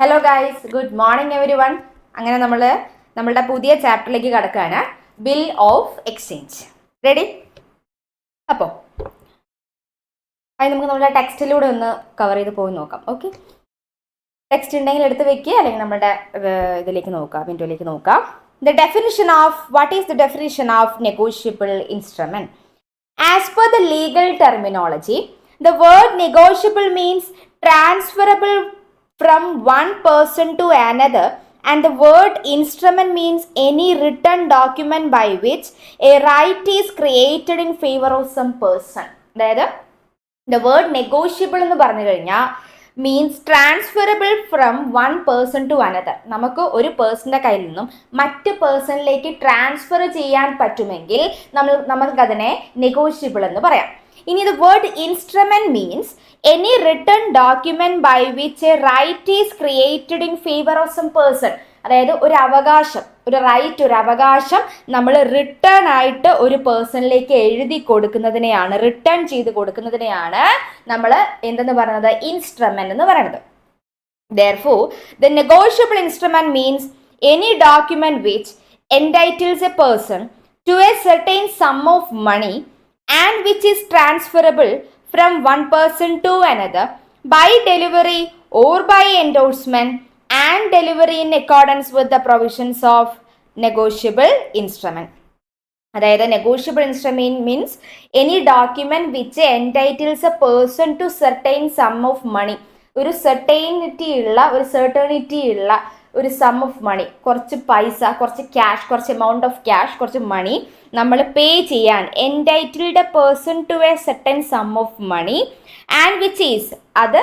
Hello guys, good morning every one. അങ്ങനെ നമ്മളുടെ പുതിയ ചാപ്റ്ററിലേക്ക് കടക്കുകയാണ്, ബിൽ ഓഫ് എക്സ്ചേഞ്ച്. റെഡി? അപ്പോൾ അത് നമുക്ക് നമ്മുടെ ടെക്സ്റ്റിലൂടെ ഒന്ന് കവർ ചെയ്ത് പോയി നോക്കാം. ഓക്കെ, ടെക്സ്റ്റ് ഉണ്ടെങ്കിൽ എടുത്ത് വെക്കുക, അല്ലെങ്കിൽ നമ്മുടെ ഇതിലേക്ക് നോക്കാം, വിൻഡോയിലേക്ക് നോക്കാം. What is the definition of negotiable instrument? As per the legal terminology, the word negotiable means transferable from one person to another, and the word instrument means any written document by which a right is created in favor of some person. അതായത് the word negotiable എന്ന് പറഞ്ഞു കഴിഞ്ഞാൽ means transferable from one person to another. നമുക്ക് ഒരു പേഴ്സൻ്റെ കയ്യിൽ നിന്നും മറ്റ് പേഴ്സണിലേക്ക് ട്രാൻസ്ഫർ ചെയ്യാൻ പറ്റുമെങ്കിൽ നമുക്കതിനെ നെഗോഷ്യബിൾ എന്ന് പറയാം. ഇനി the word instrument means any written document by which a right is created in favour of some person. അതായത് ഒരു അവകാശം, ഒരു അവകാശം നമ്മൾ റിട്ടേൺ ആയിട്ട് ഒരു പേഴ്സണിലേക്ക് എഴുതി കൊടുക്കുന്നതിനെയാണ്, റിട്ടേൺ ചെയ്ത് കൊടുക്കുന്നതിനെയാണ് നമ്മൾ എന്തെന്ന് പറയുന്നത്, ഇൻസ്ട്രുമെന്റ് എന്ന് പറയുന്നത്. Therefore, the negotiable instrument means any document which entitles a person to a certain sum of money and which is transferable from one person to another by delivery or by endorsement and delivery in accordance with the provisions of negotiable instrument. അതായത് negotiable instrument means any document which entitles a person to certain sum of money. ഒരു certainty ഉള്ള ഒരു some of മണി, കുറച്ച് പൈസ, കുറച്ച് cash, കുറച്ച് amount of cash, കുറച്ച് മണി നമ്മൾ പേ ചെയ്യാൻ entitled a person to a certain sum of money and which is, അത്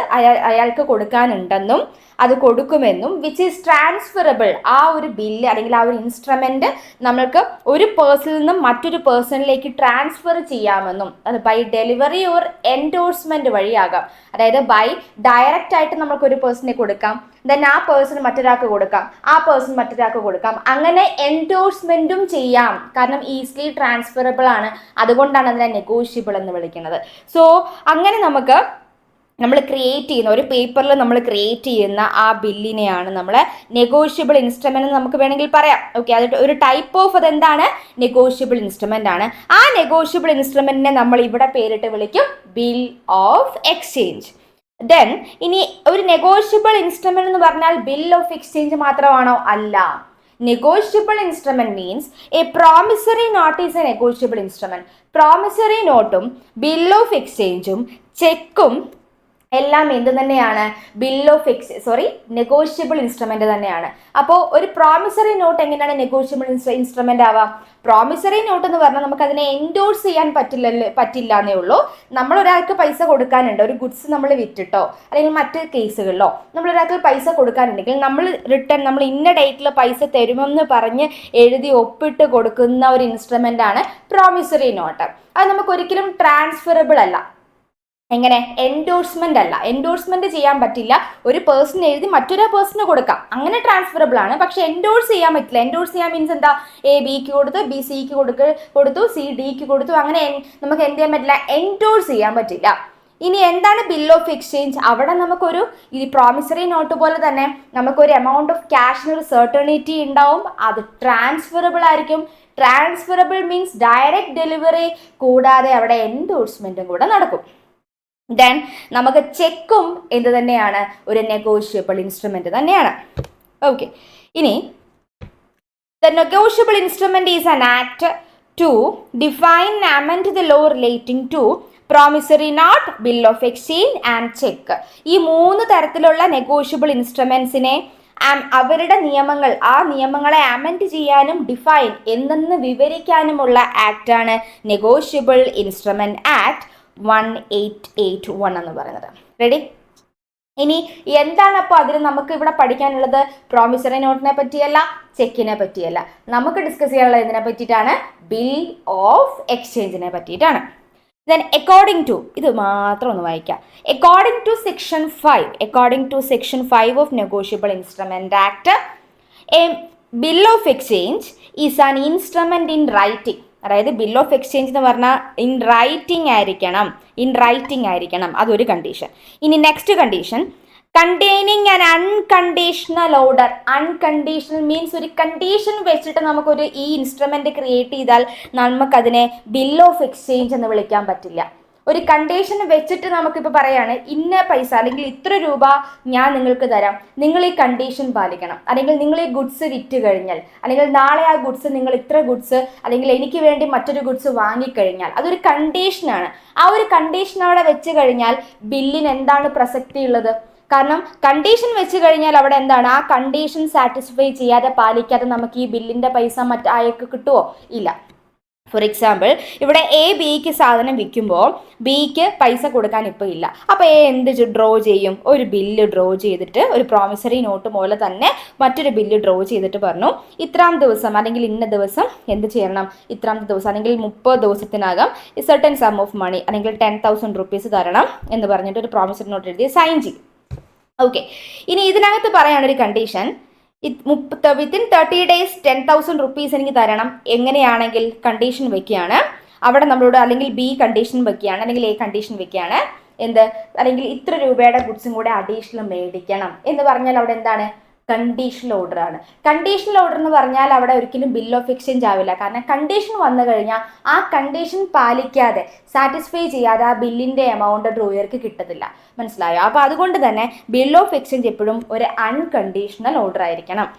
അയാൾക്ക് കൊടുക്കാനുണ്ടെന്നും അത് കൊടുക്കുമെന്നും, വിച്ച് ഈസ് ട്രാൻസ്ഫറബിൾ, ആ ഒരു ബില്ല് അല്ലെങ്കിൽ ആ ഒരു ഇൻസ്ട്രുമെന്റ് നമ്മൾക്ക് ഒരു പേഴ്സണിൽ നിന്നും മറ്റൊരു പേഴ്സണിലേക്ക് ട്രാൻസ്ഫർ ചെയ്യാമെന്നും, അത് ബൈ ഡെലിവറി ഓർ എൻഡോഴ്സ്മെന്റ് വഴിയാകാം. അതായത് ബൈ ഡയറക്റ്റ് ആയിട്ട് നമുക്ക് ഒരു പേഴ്സണെ കൊടുക്കാം, ദെൻ ആ പേഴ്സൺ മറ്റൊരാൾക്ക് കൊടുക്കാം, ആ പേഴ്സൺ മറ്റൊരാൾക്ക് കൊടുക്കാം, അങ്ങനെ എൻഡോഴ്സ്മെന്റും ചെയ്യാം. കാരണം ഈസിലി ട്രാൻസ്ഫറബിൾ ആണ്, അതുകൊണ്ടാണ് അതിനെ നെഗോഷ്യബിൾ എന്ന് വിളിക്കുന്നത്. സോ അങ്ങനെ നമ്മൾ ക്രിയേറ്റ് ചെയ്യുന്ന ഒരു പേപ്പറിൽ നമ്മൾ ക്രിയേറ്റ് ചെയ്യുന്ന ആ ബില്ലിനെയാണ് നമ്മൾ നെഗോഷ്യബിൾ ഇൻസ്ട്രുമെന്റ് എന്ന് നമുക്ക് വേണമെങ്കിൽ പറയാം. ഓക്കെ, അത് ഒരു ടൈപ്പ് ഓഫ് അതെന്താണ്, നെഗോഷ്യബിൾ ഇൻസ്ട്രുമെന്റ് ആണ്. ആ നെഗോഷ്യബിൾ ഇൻസ്ട്രുമെന്റിനെ നമ്മൾ ഇവിടെ പേരിട്ട് വിളിക്കും ബിൽ ഓഫ് എക്സ്ചേഞ്ച്. ദെൻ ഇനി ഒരു നെഗോഷ്യബിൾ ഇൻസ്ട്രുമെന്റ് എന്ന് പറഞ്ഞാൽ ബിൽ ഓഫ് എക്സ്ചേഞ്ച് മാത്രമാണോ? അല്ല. Negotiable instrument means a promissory note is a negotiable instrument. Promissory നോട്ടും ബിൽ ഓഫ് എക്സ്ചേഞ്ചും ചെക്കും എല്ലാം എന്ത് തന്നെയാണ്, നെഗോഷ്യബിൾ ഇൻസ്ട്രുമെന്റ് തന്നെയാണ്. അപ്പോൾ ഒരു പ്രോമിസറി നോട്ട് എങ്ങനെയാണ് നെഗോഷ്യബിൾ ഇൻസ്ട്രുമെന്റ് ആവാം? പ്രോമിസറി നോട്ട് എന്ന് പറഞ്ഞാൽ നമുക്ക് അതിനെ എൻഡോഴ്സ് ചെയ്യാൻ പറ്റില്ല എന്നേ ഉള്ളൂ. നമ്മൾ ഒരാൾക്ക് പൈസ കൊടുക്കാനുണ്ട്, ഒരു ഗുഡ്സ് നമ്മൾ വിറ്റിട്ടോ അല്ലെങ്കിൽ മറ്റ് കേസുകളിലോ നമ്മൾ ഒരാൾക്ക് പൈസ കൊടുക്കാനുണ്ടെങ്കിൽ നമ്മൾ ഇന്ന ഡേറ്റിൽ പൈസ തരുമെന്ന് പറഞ്ഞ് എഴുതി ഒപ്പിട്ട് കൊടുക്കുന്ന ഒരു ഇൻസ്ട്രുമെന്റ് ആണ് പ്രോമിസറി നോട്ട്. അത് നമുക്ക് ഒരിക്കലും ട്രാൻസ്ഫറബിൾ അല്ല. എങ്ങനെ? എൻഡോഴ്സ്മെന്റ് അല്ല. എൻഡോഴ്സ്മെന്റ് ചെയ്യാൻ പറ്റില്ല. ഒരു പേഴ്സൺ എഴുതി മറ്റൊരു പേഴ്സണ് കൊടുക്കാം, അങ്ങനെ ട്രാൻസ്ഫറബിൾ ആണ്. പക്ഷെ എൻഡോഴ്സ് ചെയ്യാൻ പറ്റില്ല. എൻഡോഴ്സ് ചെയ്യാൻ മീൻസ് എന്താ, എ ബിക്ക് കൊടുത്തു, ബി സിക്ക് കൊടുത്തു, സി ഡിക്ക് കൊടുത്തു, അങ്ങനെ നമുക്ക് എന്ത് ചെയ്യാൻ പറ്റില്ല, എൻഡോഴ്സ് ചെയ്യാൻ പറ്റില്ല. ഇനി എന്താണ് ബിൽ ഓഫ് എക്സ്ചേഞ്ച്? അവിടെ നമുക്കൊരു ഈ പ്രോമിസറി നോട്ട് പോലെ തന്നെ നമുക്കൊരു എമൗണ്ട് ഓഫ് ക്യാഷിന് ഒരു സെർട്ടണിറ്റി ഉണ്ടാവും, അത് ട്രാൻസ്ഫറബിൾ ആയിരിക്കും. ട്രാൻസ്ഫറബിൾ മീൻസ് ഡയറക്റ്റ് ഡെലിവറി, കൂടാതെ അവിടെ എൻഡോഴ്സ്മെന്റും കൂടെ നടക്കും. ദെൻ നമുക്ക് ചെക്കും എന്ത് തന്നെയാണ്, ഒരു നെഗോഷ്യബിൾ ഇൻസ്ട്രുമെന്റ് തന്നെയാണ്. ഓക്കെ, ഇനി the negotiable instrument is an act to define and amend the law relating to promissory note, bill of exchange and cheque. ഈ 3 തരത്തിലുള്ള നെഗോഷ്യബിൾ ഇൻസ്ട്രുമെന്റ്സിനെ അവരുടെ നിയമങ്ങൾ, ആ നിയമങ്ങളെ അമെൻഡ് ചെയ്യാനും ഡിഫൈൻ എന്തെന്ന് വിവരിക്കാനുമുള്ള ആക്റ്റാണ് നെഗോഷ്യബിൾ ഇൻസ്ട്രുമെന്റ് ആക്ട് 1881 എന്ന് പറയുന്നത്. റെഡി? ഇനി എന്താണ് അപ്പോൾ അതിന് നമുക്ക് ഇവിടെ പഠിക്കാനുള്ളത്? പ്രോമിസറി നോട്ടിനെ പറ്റിയല്ല, ചെക്കിനെ പറ്റിയല്ല. നമുക്ക് ഡിസ്കസ് ചെയ്യാനുള്ളത് ഇതിനെ പറ്റിയിട്ടാണ്, ബിൽ ഓഫ് എക്സ്ചേഞ്ചിനെ പറ്റിയിട്ടാണ്. ദെൻ അക്കോർഡിംഗ് ടു, ഇത് മാത്രം ഒന്ന് വായിക്കാം. According to section 5 of negotiable instrument act, a bill of exchange is an instrument in writing. അതായത് ബിൽ ഓഫ് എക്സ്ചേഞ്ച് എന്ന് പറഞ്ഞാൽ ഇൻ റൈറ്റിംഗ് ആയിരിക്കണം, അതൊരു കണ്ടീഷൻ. ഇനി next condition, containing an unconditional order. Unconditional means ഒരു കണ്ടീഷൻ വെച്ചിട്ട് നമുക്കൊരു ഈ ഇൻസ്ട്രുമെന്റ് ക്രിയേറ്റ് ചെയ്താൽ നമുക്കതിനെ ബിൽ ഓഫ് എക്സ്ചേഞ്ച് എന്ന് വിളിക്കാൻ പറ്റില്ല. ഒരു കണ്ടീഷൻ വെച്ചിട്ട് നമുക്കിപ്പോൾ പറയാണ് ഇന്ന പൈസ അല്ലെങ്കിൽ ഇത്ര രൂപ ഞാൻ നിങ്ങൾക്ക് തരാം, നിങ്ങൾ ഈ കണ്ടീഷൻ പാലിക്കണം, അല്ലെങ്കിൽ നിങ്ങൾ ഈ ഗുഡ്സ് വിറ്റ് കഴിഞ്ഞാൽ, അല്ലെങ്കിൽ നാളെ ആ ഗുഡ്സ് നിങ്ങൾ ഇത്ര ഗുഡ്സ് അല്ലെങ്കിൽ എനിക്ക് വേണ്ടി മറ്റൊരു ഗുഡ്സ് വാങ്ങിക്കഴിഞ്ഞാൽ, അതൊരു കണ്ടീഷനാണ്. ആ ഒരു കണ്ടീഷൻ അവിടെ വെച്ച് കഴിഞ്ഞാൽ ബില്ലിന് എന്താണ് പ്രസക്തി ഉള്ളത്? കാരണം കണ്ടീഷൻ വെച്ച് കഴിഞ്ഞാൽ അവിടെ എന്താണ്, ആ കണ്ടീഷൻ സാറ്റിസ്ഫൈ ചെയ്യാതെ പാലിക്കാതെ നമുക്ക് ഈ ബില്ലിന്റെ പൈസ മറ്റാൾക്ക് കിട്ടുമോ? ഇല്ല. ഫോർ എക്സാമ്പിൾ, ഇവിടെ എ ബിക്ക് സാധനം വിൽക്കുമ്പോൾ ബിക്ക് പൈസ കൊടുക്കാൻ ഇപ്പോൾ ഇല്ല. അപ്പോൾ എ എന്ത് ഡ്രോ ചെയ്യും? ഒരു ബില്ല് ഡ്രോ ചെയ്തിട്ട്, ഒരു പ്രോമിസറി നോട്ട് പോലെ തന്നെ മറ്റൊരു ബില്ല് ഡ്രോ ചെയ്തിട്ട് പറഞ്ഞു ഇത്രാം ദിവസം അല്ലെങ്കിൽ ഇന്ന ദിവസം എന്ത് ചെയ്യണം, ഇത്രാം ദിവസം അല്ലെങ്കിൽ 30 ദിവസത്തിനകം സെർട്ടൻ സം ഓഫ് മണി അല്ലെങ്കിൽ 10,000 റുപ്പീസ് തരണം എന്ന് പറഞ്ഞിട്ട് ഒരു പ്രോമിസറി നോട്ട് എഴുതി സൈൻ ചെയ്യും. ഓക്കെ, ഇനി ഇതിനകത്ത് പറയാനൊരു കണ്ടീഷൻ, വിത്തിൻ 30 days 10,000 റുപ്പീസ് എനിക്ക് തരണം. എങ്ങനെയാണെങ്കിൽ കണ്ടീഷൻ വെക്കുകയാണ് അവിടെ നമ്മളോട്, അല്ലെങ്കിൽ ബി കണ്ടീഷൻ വെക്കുകയാണ് അല്ലെങ്കിൽ എ കണ്ടീഷൻ വെക്കുകയാണ് എന്ത്, അല്ലെങ്കിൽ ഇത്ര രൂപയുടെ ഗുഡ്സും കൂടെ അഡീഷണൽ മേടിക്കണം എന്ന് പറഞ്ഞാൽ അവിടെ എന്താണ്, കണ്ടീഷണൽ ഓർഡർ ആണ്. കണ്ടീഷണൽ ഓർഡർ എന്ന് പറഞ്ഞാൽ അവിടെ ഒരിക്കലും ബിൽ ഓഫ് എക്സ്ചേഞ്ച് ആവില്ല. കാരണം കണ്ടീഷൻ വന്നു കഴിഞ്ഞാൽ ആ കണ്ടീഷൻ പാലിക്കാതെ സാറ്റിസ്ഫൈ ചെയ്യാതെ ആ ബില്ലിന്റെ എമൗണ്ട് ഡ്രോയർക്ക് കിട്ടത്തില്ല. മനസ്സിലായോ? അപ്പോൾ അതുകൊണ്ട് തന്നെ ബിൽ ഓഫ് എക്സ്ചേഞ്ച് എപ്പോഴും ഒരു അൺകണ്ടീഷണൽ ഓർഡർ ആയിരിക്കണം.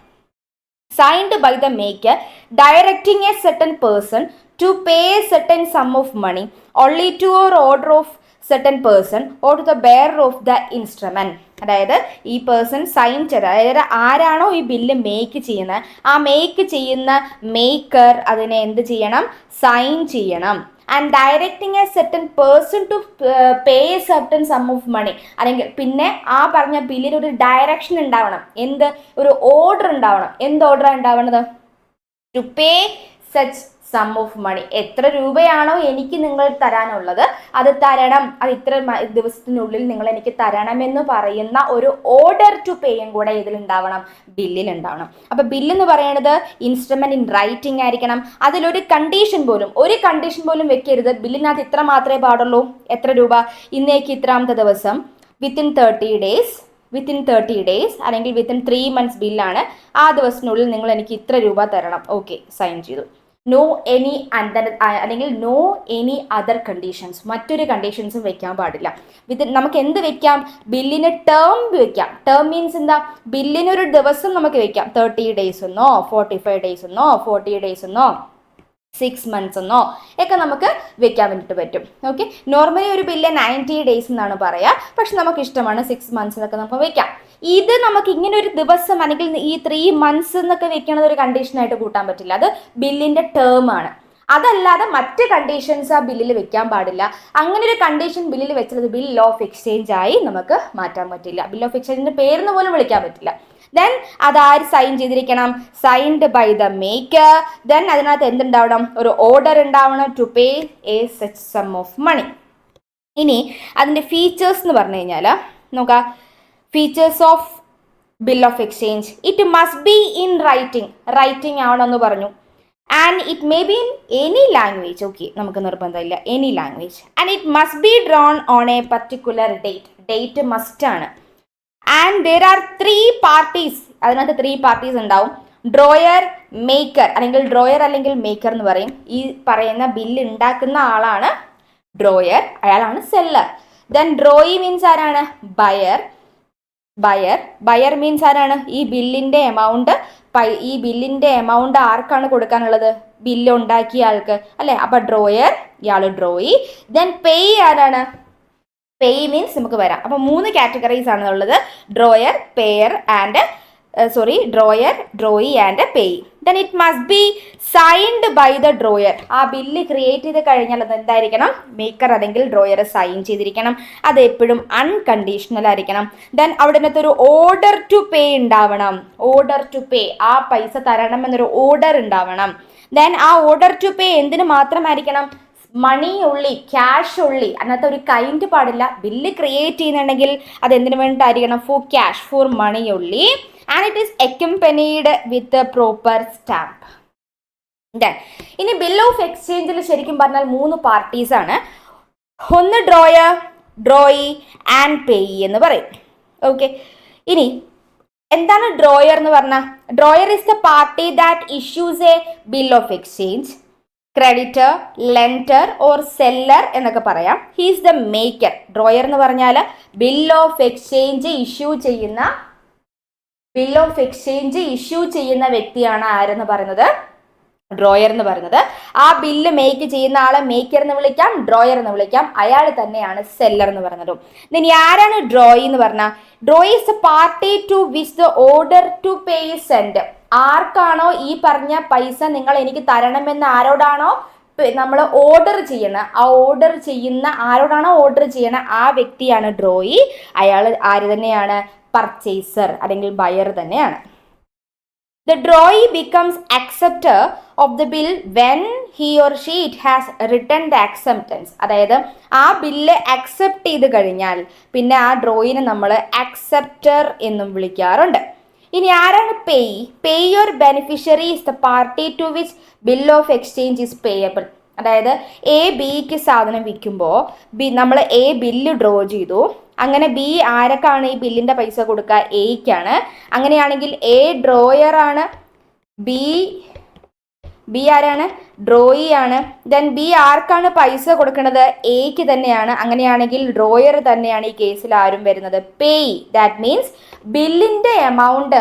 Signed by the maker directing a certain person to pay a certain sum of money only to or order of certain person or to the bearer of the instrument. അതായത് ഈ person sign ചെയ്ത, അതായത് ആരാണോ ഈ bill make ചെയ്യുന്നത് ആ make ചെയ്യുന്ന maker അതിനെ എന്ത് ചെയ്യണം, സൈൻ ചെയ്യണം. And directing a certain person to pay a certain sum of money, അല്ലെങ്കിൽ പിന്നെ ആ പറഞ്ഞ ബില്ലിൽ ഒരു ഡയറക്ഷൻ ഉണ്ടാവണം, എന്ത്, ഒരു ഓർഡർ ഉണ്ടാവണം. എന്ത് ഓർഡറാണ് ഉണ്ടാവുന്നത്? To pay such sum of money. എത്ര രൂപയാണോ എനിക്ക് നിങ്ങൾ തരാനുള്ളത് അത് തരണം, അത് ഇത്ര ദിവസത്തിനുള്ളിൽ നിങ്ങൾ എനിക്ക് തരണമെന്ന് പറയുന്ന ഒരു ഓർഡർ ടു പേയും കൂടെ ഇതിലുണ്ടാവണം, ബില്ലിലുണ്ടാവണം. അപ്പോൾ ബില്ലെന്ന് പറയുന്നത് ഇൻസ്ട്രുമെന്റ് ഇൻ റൈറ്റിംഗ് ആയിരിക്കണം. അതിലൊരു കണ്ടീഷൻ പോലും, ഒരു കണ്ടീഷൻ പോലും വെക്കരുത്. ബില്ലിനകത്ത് ഇത്ര മാത്രമേ പാടുള്ളൂ. എത്ര രൂപ, ഇന്നേക്ക് ഇത്രാമത്തെ ദിവസം, വിത്തിൻ 30 days അല്ലെങ്കിൽ വിത്തിൻ 3 months ബില്ലാണ്, ആ ദിവസത്തിനുള്ളിൽ നിങ്ങൾ എനിക്ക് ഇത്ര രൂപ തരണം. ഓക്കെ, സൈൻ ചെയ്തു. നോ എനി അല്ലെങ്കിൽ നോ എനി അതർ കണ്ടീഷൻസ്, മറ്റൊരു കണ്ടീഷൻസും വെക്കാൻ പാടില്ല. നമുക്ക് എന്ത് വെക്കാം, ബില്ലിന് ടേം വെക്കാം. ടേം മീൻസ് എന്താ, ബില്ലിനൊരു ദിവസം നമുക്ക് വെക്കാം. 30 days എന്നോ 45 days എന്നോ 40 days എന്നോ 6 months എന്നോ ഒക്കെ നമുക്ക് വെക്കാൻ വേണ്ടിയിട്ട് പറ്റും. ഓക്കെ, നോർമലി ഒരു ബില്ല് 90 days എന്നാണ് പറയുക, പക്ഷെ നമുക്ക് ഇഷ്ടമാണ് 6 months എന്നൊക്കെ നമുക്ക് വെക്കാം. ഇത് നമുക്ക് ഇങ്ങനെ ഒരു ദിവസം അല്ലെങ്കിൽ ഈ 3 months എന്നൊക്കെ വെക്കണത് ഒരു കണ്ടീഷനായിട്ട് കൂട്ടാൻ പറ്റില്ല. അത് ബില്ലിന്റെ ടേം ആണ്. അതല്ലാതെ മറ്റ് കണ്ടീഷൻസ് ആ ബില്ലിൽ വെക്കാൻ പാടില്ല. അങ്ങനെ ഒരു കണ്ടീഷൻ ബില്ലിൽ വെച്ചത് ബിൽ ഓഫ് എക്സ്ചേഞ്ച് ആയി നമുക്ക് മാറ്റാൻ പറ്റില്ല. ബിൽ ഓഫ് എക്സ്ചേഞ്ചിന്റെ പേരെന്ന് പോലും വിളിക്കാൻ പറ്റില്ല. ദെൻ അതാര് സൈൻ ചെയ്തിരിക്കണം, signed by the maker. Then അതിനകത്ത് എന്തുണ്ടാവണം, ഒരു ഓർഡർ ഉണ്ടാവണം, to pay a such sum of money. ഇനി അതിൻ്റെ ഫീച്ചേഴ്സ് എന്ന് പറഞ്ഞു കഴിഞ്ഞാൽ നോക്കാം. Features of bill of exchange, it must be in writing ആവണമെന്ന് പറഞ്ഞു. And it may be in any language. Okay, നമുക്ക് നിർബന്ധമില്ല, any language. And it must be drawn on a particular date must ആണ്. And there are 3 parties. അതിനകത്ത് 3 parties ഉണ്ടാവും. Drawer, maker അല്ലെങ്കിൽ maker എന്ന് പറയും. ഈ പറയുന്ന ബില്ല് ഉണ്ടാക്കുന്ന ആളാണ് ഡ്രോയർ, അയാളാണ് സെല്ലർ. ദെൻ ഡ്രോയി മീൻസ് ആരാണ്, ബയർ മീൻസ് ആരാണ്, ഈ ബില്ലിന്റെ എമൗണ്ട് ആർക്കാണ് കൊടുക്കാനുള്ളത്, ബില്ല് ഉണ്ടാക്കിയ ആൾക്ക് അല്ലെ. അപ്പൊ ഡ്രോയർ, ഇയാള് ഡ്രോയി. ദെൻ പേയ് ആരാണ്, പേയ് മീൻസ് നമുക്ക് വരാം. അപ്പോൾ 3 categories ആണ് ഉള്ളത്, drawer, drawee and payee. Then it must be signed by the drawer. ആ ബില്ല് ക്രിയേറ്റ് ചെയ്ത് കഴിഞ്ഞാൽ അത് എന്തായിരിക്കണം, മേക്കർ അല്ലെങ്കിൽ ഡ്രോയർ സൈൻ ചെയ്തിരിക്കണം. അത് എപ്പോഴും അൺകണ്ടീഷണൽ ആയിരിക്കണം. ദെൻ അവിടെ ഒരു ഓർഡർ ടു പേ ഉണ്ടാവണം. ഓർഡർ ടു പേ, ആ പൈസ തരണം എന്നൊരു ഓർഡർ ഉണ്ടാവണം. ദെൻ ആ ഓർഡർ ടു പേ എന്തിനു മാത്രമായിരിക്കണം, മണി ഉള്ളി, ക്യാഷ് ഉള്ളി. അതിനകത്ത് ഒരു കൈൻഡ് പാടില്ല. ബില്ല് ക്രിയേറ്റ് ചെയ്യുന്നുണ്ടെങ്കിൽ അത് എന്തിനു വേണ്ടിയിട്ടായിരിക്കണം, ഫോർ ക്യാഷ്, ഫോർ മണി ഉള്ളി. And it is accompanied with proper stamp. ഇനി ബിൽ ഓഫ് എക്സ്ചേഞ്ചിൽ ശരിക്കും പറഞ്ഞാൽ 3 parties ആണ്. ഒന്ന് ഡ്രോയർ, ഡ്രോയി ആൻഡ് പേയി എന്ന് പറയും. ഓക്കെ, ഇനി എന്താണ് ഡ്രോയർ എന്ന് പറഞ്ഞാൽ? Drawer is the party that issues A bill of exchange, creditor, lender or seller എന്നൊക്കെ പറയാം. He's the maker. ഡ്രോയർ എന്ന് പറഞ്ഞാൽ ബിൽ ഓഫ് എക്സ്ചേഞ്ച് ഇഷ്യൂ ചെയ്യുന്ന വ്യക്തിയാണ് ആരെന്ന് പറയുന്നത്? ഡ്രോയർ എന്ന് പറയുന്നത്. ആ ബില്ല് മേക്ക് ചെയ്യുന്ന ആളെ മേക്കർ എന്ന് വിളിക്കാം, ഡ്രോയർ എന്ന് വിളിക്കാം. അയാൾ തന്നെയാണ് സെല്ലർ എന്ന് പറയുന്നത്. ഇനി ആരാണ് ഡ്രോയി എന്ന് പറഞ്ഞാൽ? Drawee is a party to which the order to pay send. ആർക്കാണോ ഈ പറഞ്ഞ പൈസ നിങ്ങൾ എനിക്ക് തരണമെന്ന് ആരോടാണോ നമ്മൾ ഓർഡർ ചെയ്യണം, ആ ഓർഡർ ചെയ്യുന്ന ആരോടാണോ ഓർഡർ ചെയ്യണം ആ വ്യക്തിയാണ് ഡ്രോയി. അയാൾ ആര് തന്നെയാണ്? പർച്ചേസർ അല്ലെങ്കിൽ ബയർ തന്നെയാണ്. The drawee becomes acceptor of the bill when he or she it has written the acceptance. അതായത് ആ ബില്ല് അക്സെപ്റ്റ് ചെയ്ത് കഴിഞ്ഞാൽ പിന്നെ ആ ഡ്രോയിനെ നമ്മൾ അക്സെപ്റ്റർ എന്നും വിളിക്കാറുണ്ട്. ഇനി ആരാണ് payee? Payee or beneficiary is the party to which bill of exchange is payable. അതായത് എ ബിക്ക് സാധനം വിൽക്കുമ്പോൾ നമ്മൾ എ ബില്ല് ഡ്രോ ചെയ്തു. അങ്ങനെ ബി ആരൊക്കെയാണ് ഈ ബില്ലിന്റെ പൈസ കൊടുക്കുക? എയ്ക്കാണ്. അങ്ങനെയാണെങ്കിൽ എ ഡ്രോയർ ആണ്, ബി ആരാണ്? ഡ്രോയി ആണ്. ദെൻ ബി ആർക്കാണ് പൈസ കൊടുക്കുന്നത്? എയ്ക്ക് തന്നെയാണ്. അങ്ങനെയാണെങ്കിൽ ഡ്രോയർ തന്നെയാണ് ഈ കേസിൽ ആരും വരുന്നത്? പേയ്. ദാറ്റ് മീൻസ് ബില്ലിന്റെ എമൗണ്ട്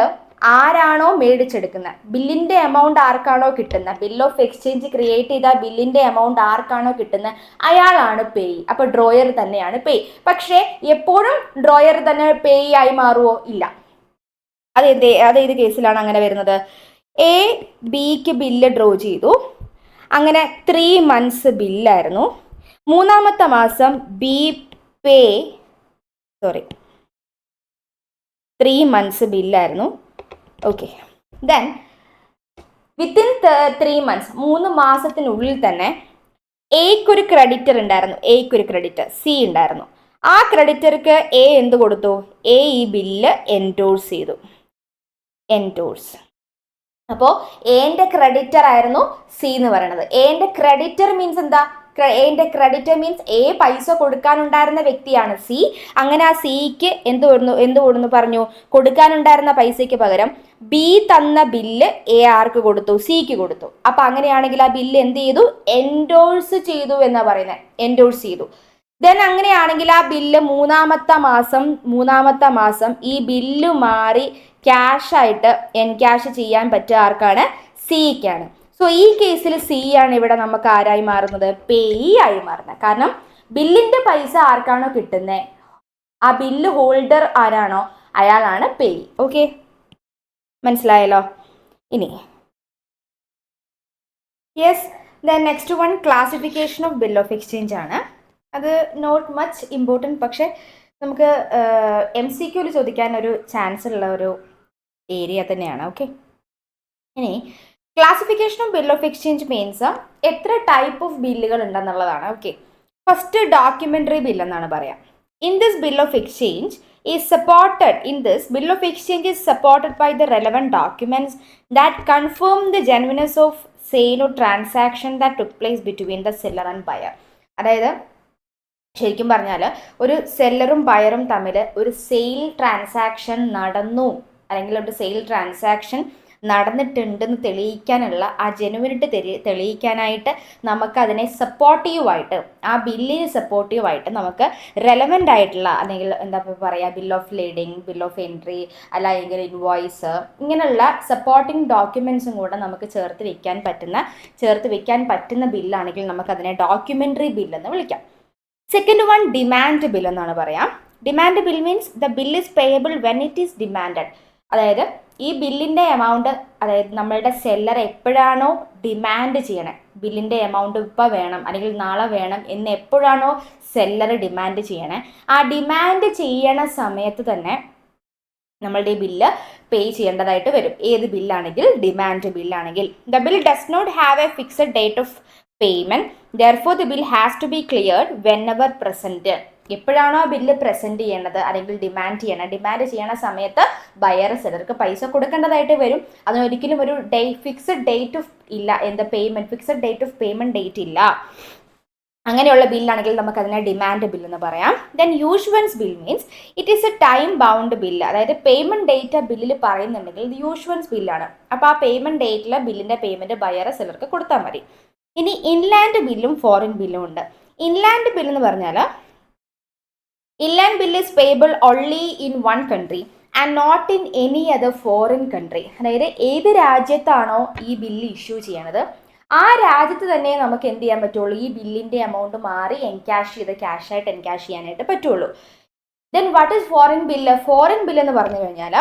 ആരാണോ മേടിച്ചെടുക്കുന്നത്, ബില്ലിന്റെ എമൗണ്ട് ആർക്കാണോ കിട്ടുന്നത്, ബിൽ ഓഫ് എക്സ്ചേഞ്ച് ക്രിയേറ്റ് ചെയ്ത ബില്ലിന്റെ എമൗണ്ട് ആർക്കാണോ കിട്ടുന്നത് അയാളാണ് പേയ്. അപ്പൊ ഡ്രോയർ തന്നെയാണ് പേയ്. പക്ഷേ എപ്പോഴും ഡ്രോയർ തന്നെ പേയ് ആയി മാറുമോ? ഇല്ല. അതേത് കേസിലാണ് അങ്ങനെ വരുന്നത്? എ ബിക്ക് ബില്ല് ഡ്രോ ചെയ്തു. അങ്ങനെ 3 months ബില്ലായിരുന്നു. 3-ാമത്തെ മാസം ബി 3 months ബില്ലായിരുന്നു. ഓക്കെ. ദെൻ വിത്തിൻ 3 months 3 മാസത്തിനുള്ളിൽ തന്നെ എയ്ക്കൊരു ക്രെഡിറ്റർ ഉണ്ടായിരുന്നു, സി ഉണ്ടായിരുന്നു. ആ ക്രെഡിറ്റർക്ക് എ എന്ത് കൊടുത്തു? എ ഈ ബില്ല് എൻഡോഴ്സ് ചെയ്തു. അപ്പോൾ എന്റെ ക്രെഡിറ്റർ ആയിരുന്നു സി എന്ന് പറയുന്നത്. എന്റെ ക്രെഡിറ്റർ മീൻസ് എന്താ? എന്റെ ക്രെഡിറ്റർ മീൻസ് എ പൈസ കൊടുക്കാനുണ്ടായിരുന്ന വ്യക്തിയാണ് സി. അങ്ങനെ ആ സിക്ക് എന്ത് പറഞ്ഞു? കൊടുക്കാനുണ്ടായിരുന്ന പൈസയ്ക്ക് പകരം ബി തന്ന ബില്ല് എ ആർക്ക് കൊടുത്തു? സിക്ക് കൊടുത്തു. അപ്പൊ അങ്ങനെയാണെങ്കിൽ ആ ബില്ല് എന്ത് ചെയ്തു? എൻഡോഴ്സ് ചെയ്തു എന്നാ പറയുന്നത്. എൻഡോഴ്സ് ചെയ്തു. ദെൻ അങ്ങനെയാണെങ്കിൽ ആ ബില്ല് 3-ാമത്തെ മാസം ഈ ബില്ല് മാറി ക്യാഷ് ആയിട്ട് എൻക്യാഷ് ചെയ്യാൻ പറ്റുക ആർക്കാണ്? സിക്കാണ്. സോ ഈ കേസിൽ സി ആണ് ഇവിടെ നമുക്ക് ആരായി മാറുന്നത്? പേയ് ആയി മാറുന്നത്. കാരണം ബില്ലിന്റെ പൈസ ആർക്കാണോ കിട്ടുന്നത്, ആ ബില്ല് ഹോൾഡർ ആരാണോ അയാളാണ് പേയ്. ഓക്കെ, മനസ്സിലായല്ലോ? ഇനി yes, then next one classification of bill of exchange ആണ്. അത് നോട്ട് മച്ച് ഇമ്പോർട്ടൻറ്റ്, പക്ഷെ നമുക്ക് MCQ ചോദിക്കാൻ ഒരു ചാൻസ് ഉള്ള ഒരു ഏരിയ തന്നെയാണ്. ഓക്കെ, ഇനി classification of bill of exchange means എത്ര ടൈപ്പ് ഓഫ് ബില്ലുകൾ ഉണ്ടെന്നുള്ളതാണ്. ഓക്കെ, ഫസ്റ്റ് ഡോക്യുമെന്ററി ബിൽ എന്നാണ് പറയാം. In this bill of exchange is supported by the relevant documents that confirm the genuineness of sale or transaction that took place between the seller and buyer. അതായത് ശരിക്കും പറഞ്ഞാൽ ഒരു സെല്ലറും ബയറും തമ്മിൽ ഒരു sale transaction നടന്നു, അല്ലെങ്കിൽ ഒരു സെയിൽ ട്രാൻസാക്ഷൻ നടന്നിട്ടുണ്ടെന്ന് തെളിയിക്കാനുള്ള ആ ജെനുവിനിറ്റി തെളിയിക്കാനായിട്ട് നമുക്കതിനെ സപ്പോർട്ടീവായിട്ട്, ആ ബില്ലിന് സപ്പോർട്ടീവായിട്ട് നമുക്ക് റെലവൻ്റ് ആയിട്ടുള്ള, അല്ലെങ്കിൽ എന്താ പറയുക, bill of lading, bill of entry, അല്ലെങ്കിൽ ഇൻവോയ്സ്, ഇങ്ങനെയുള്ള സപ്പോർട്ടിങ് ഡോക്യുമെൻസും കൂടെ നമുക്ക് ചേർത്ത് വെക്കാൻ പറ്റുന്ന ബില്ലാണെങ്കിൽ നമുക്കതിനെ ഡോക്യുമെൻ്ററി ബിൽ എന്ന് വിളിക്കാം. സെക്കൻഡ് വൺ ഡിമാൻഡ് ബിൽ എന്നാണ് പറയാം. Demand bill means the bill is payable when it is demanded. അതായത് ഈ ബില്ലിൻ്റെ എമൗണ്ട്, അതായത് നമ്മളുടെ സെല്ലർ എപ്പോഴാണോ ഡിമാൻഡ് ചെയ്യണേ, ബില്ലിൻ്റെ എമൗണ്ട് ഇപ്പോൾ വേണം അല്ലെങ്കിൽ നാളെ വേണം എന്ന് എപ്പോഴാണോ സെല്ലർ ഡിമാൻഡ് ചെയ്യണേ, ആ ഡിമാൻഡ് ചെയ്യണ സമയത്ത് തന്നെ നമ്മളുടെ ഈ ബില്ല് പേ ചെയ്യേണ്ടതായിട്ട് വരും. ഏത് ബില്ലാണെങ്കിൽ? ഡിമാൻഡ് ബില്ലാണെങ്കിൽ. The bill does not have a fixed date of payment, therefore the bill has to be cleared whenever present. എപ്പോഴാണോ ബില്ല് പ്രസന്റ് ചെയ്യേണ്ടത് അല്ലെങ്കിൽ ഡിമാൻഡ് ചെയ്യണ സമയത്ത് ബയർ സെല്ലർക്ക് പൈസ കൊടുക്കേണ്ടതായിട്ട് വരും. അതിനൊരിക്കലും ഒരു ഫിക്സഡ് ഡേറ്റ് ഓഫ് ഇല്ല, fixed date of payment date ഇല്ല. അങ്ങനെയുള്ള ബില്ലാണെങ്കിൽ നമുക്ക് അതിനെ ഡിമാൻഡ് ബിൽ എന്ന് പറയാം. Then usance bill means it is a time bound bill. അതായത് പേയ്മെന്റ് ഡേറ്റ് ബില്ലിൽ പറയുന്നുണ്ടെങ്കിൽ ഇത് യൂഷ്വൻസ് ബില്ലാണ്. അപ്പോൾ ആ പേയ്മെന്റ് ഡേറ്റിൽ ബില്ലിന്റെ പേയ്മെന്റ് ബയർ സെല്ലർക്ക് കൊടുത്താൽ മതി. ഇനി ഇൻലാൻഡ് ബില്ലും ഫോറിൻ ബില്ലും ഉണ്ട്. ഇൻലാൻഡ് ബിൽ എന്ന് പറഞ്ഞാൽ inland bill is payable only in one country and not in any other foreign country. അതായത് ഏത് രാജ്യത്താണോ ഈ ബില്ല് ഇഷ്യൂ ചെയ്യണത് ആ രാജ്യത്ത് തന്നെ നമുക്ക് എന്ത് ചെയ്യാൻ പറ്റുള്ളൂ, ഈ ബില്ലിന്റെ എമൗണ്ട് മാറി എൻകാഷ് ചെയ്ത് ക്യാഷായിട്ട് എൻകാഷ് ചെയ്യാനായിട്ട് പറ്റുള്ളൂ. Then what is foreign bill? Foreign bill എന്ന് പറഞ്ഞു കഴിഞ്ഞാൽ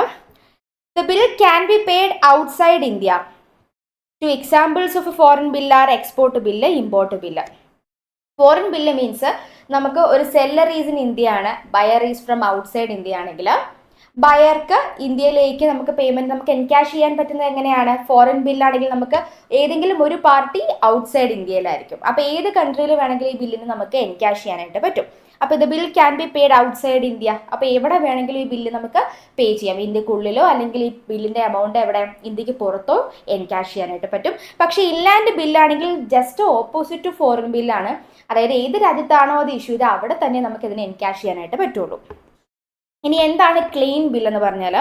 the bill can be paid outside India. Two examples of foreign bill are export bill, import bill. Foreign bill means നമുക്ക് ഒരു സെല്ലർ ഈസ് ഇൻ ഇന്ത്യ ആണ്, buyer is from outside India ആണെങ്കിൽ ബയർക്ക് ഇന്ത്യയിലേക്ക് നമുക്ക് പേയ്മെന്റ് നമുക്ക് എൻകാഷ് ചെയ്യാൻ പറ്റുന്നത് എങ്ങനെയാണ്? ഫോറിൻ ബില്ലാണെങ്കിൽ നമുക്ക് ഏതെങ്കിലും ഒരു പാർട്ടി ഔട്ട്സൈഡ് ഇന്ത്യയിലായിരിക്കും. അപ്പോൾ ഏത് കൺട്രിയിൽ വേണമെങ്കിലും ഈ ബില്ലിന് നമുക്ക് എൻകാഷ് ചെയ്യാനായിട്ട് പറ്റും. അപ്പോൾ ഇത് bill can be paid outside India. അപ്പോൾ എവിടെ വേണമെങ്കിലും ഈ ബില്ല് നമുക്ക് പേ ചെയ്യാം. ഇന്ത്യക്കുള്ളിലോ അല്ലെങ്കിൽ ഈ ബില്ലിന്റെ എമൗണ്ട് എവിടെ ഇന്ത്യക്ക് പുറത്തോ എൻകാഷ് ചെയ്യാനായിട്ട് പറ്റും. പക്ഷേ ഇൻലാൻഡ് ബില്ലാണെങ്കിൽ ജസ്റ്റ് ഓപ്പോസിറ്റ് ടു ഫോറിൻ ബില്ലാണ്. അതായത് ഏത് രാജ്യത്താണോ അത് ഇഷ്യൂ ചെയ്ത് അവിടെ തന്നെ നമുക്ക് ഇതിനെ എൻകാഷ് ചെയ്യാനായിട്ട് പറ്റുള്ളൂ. ഇനി എന്താണ് ക്ലെയിം ബിൽ എന്ന് പറഞ്ഞാൽ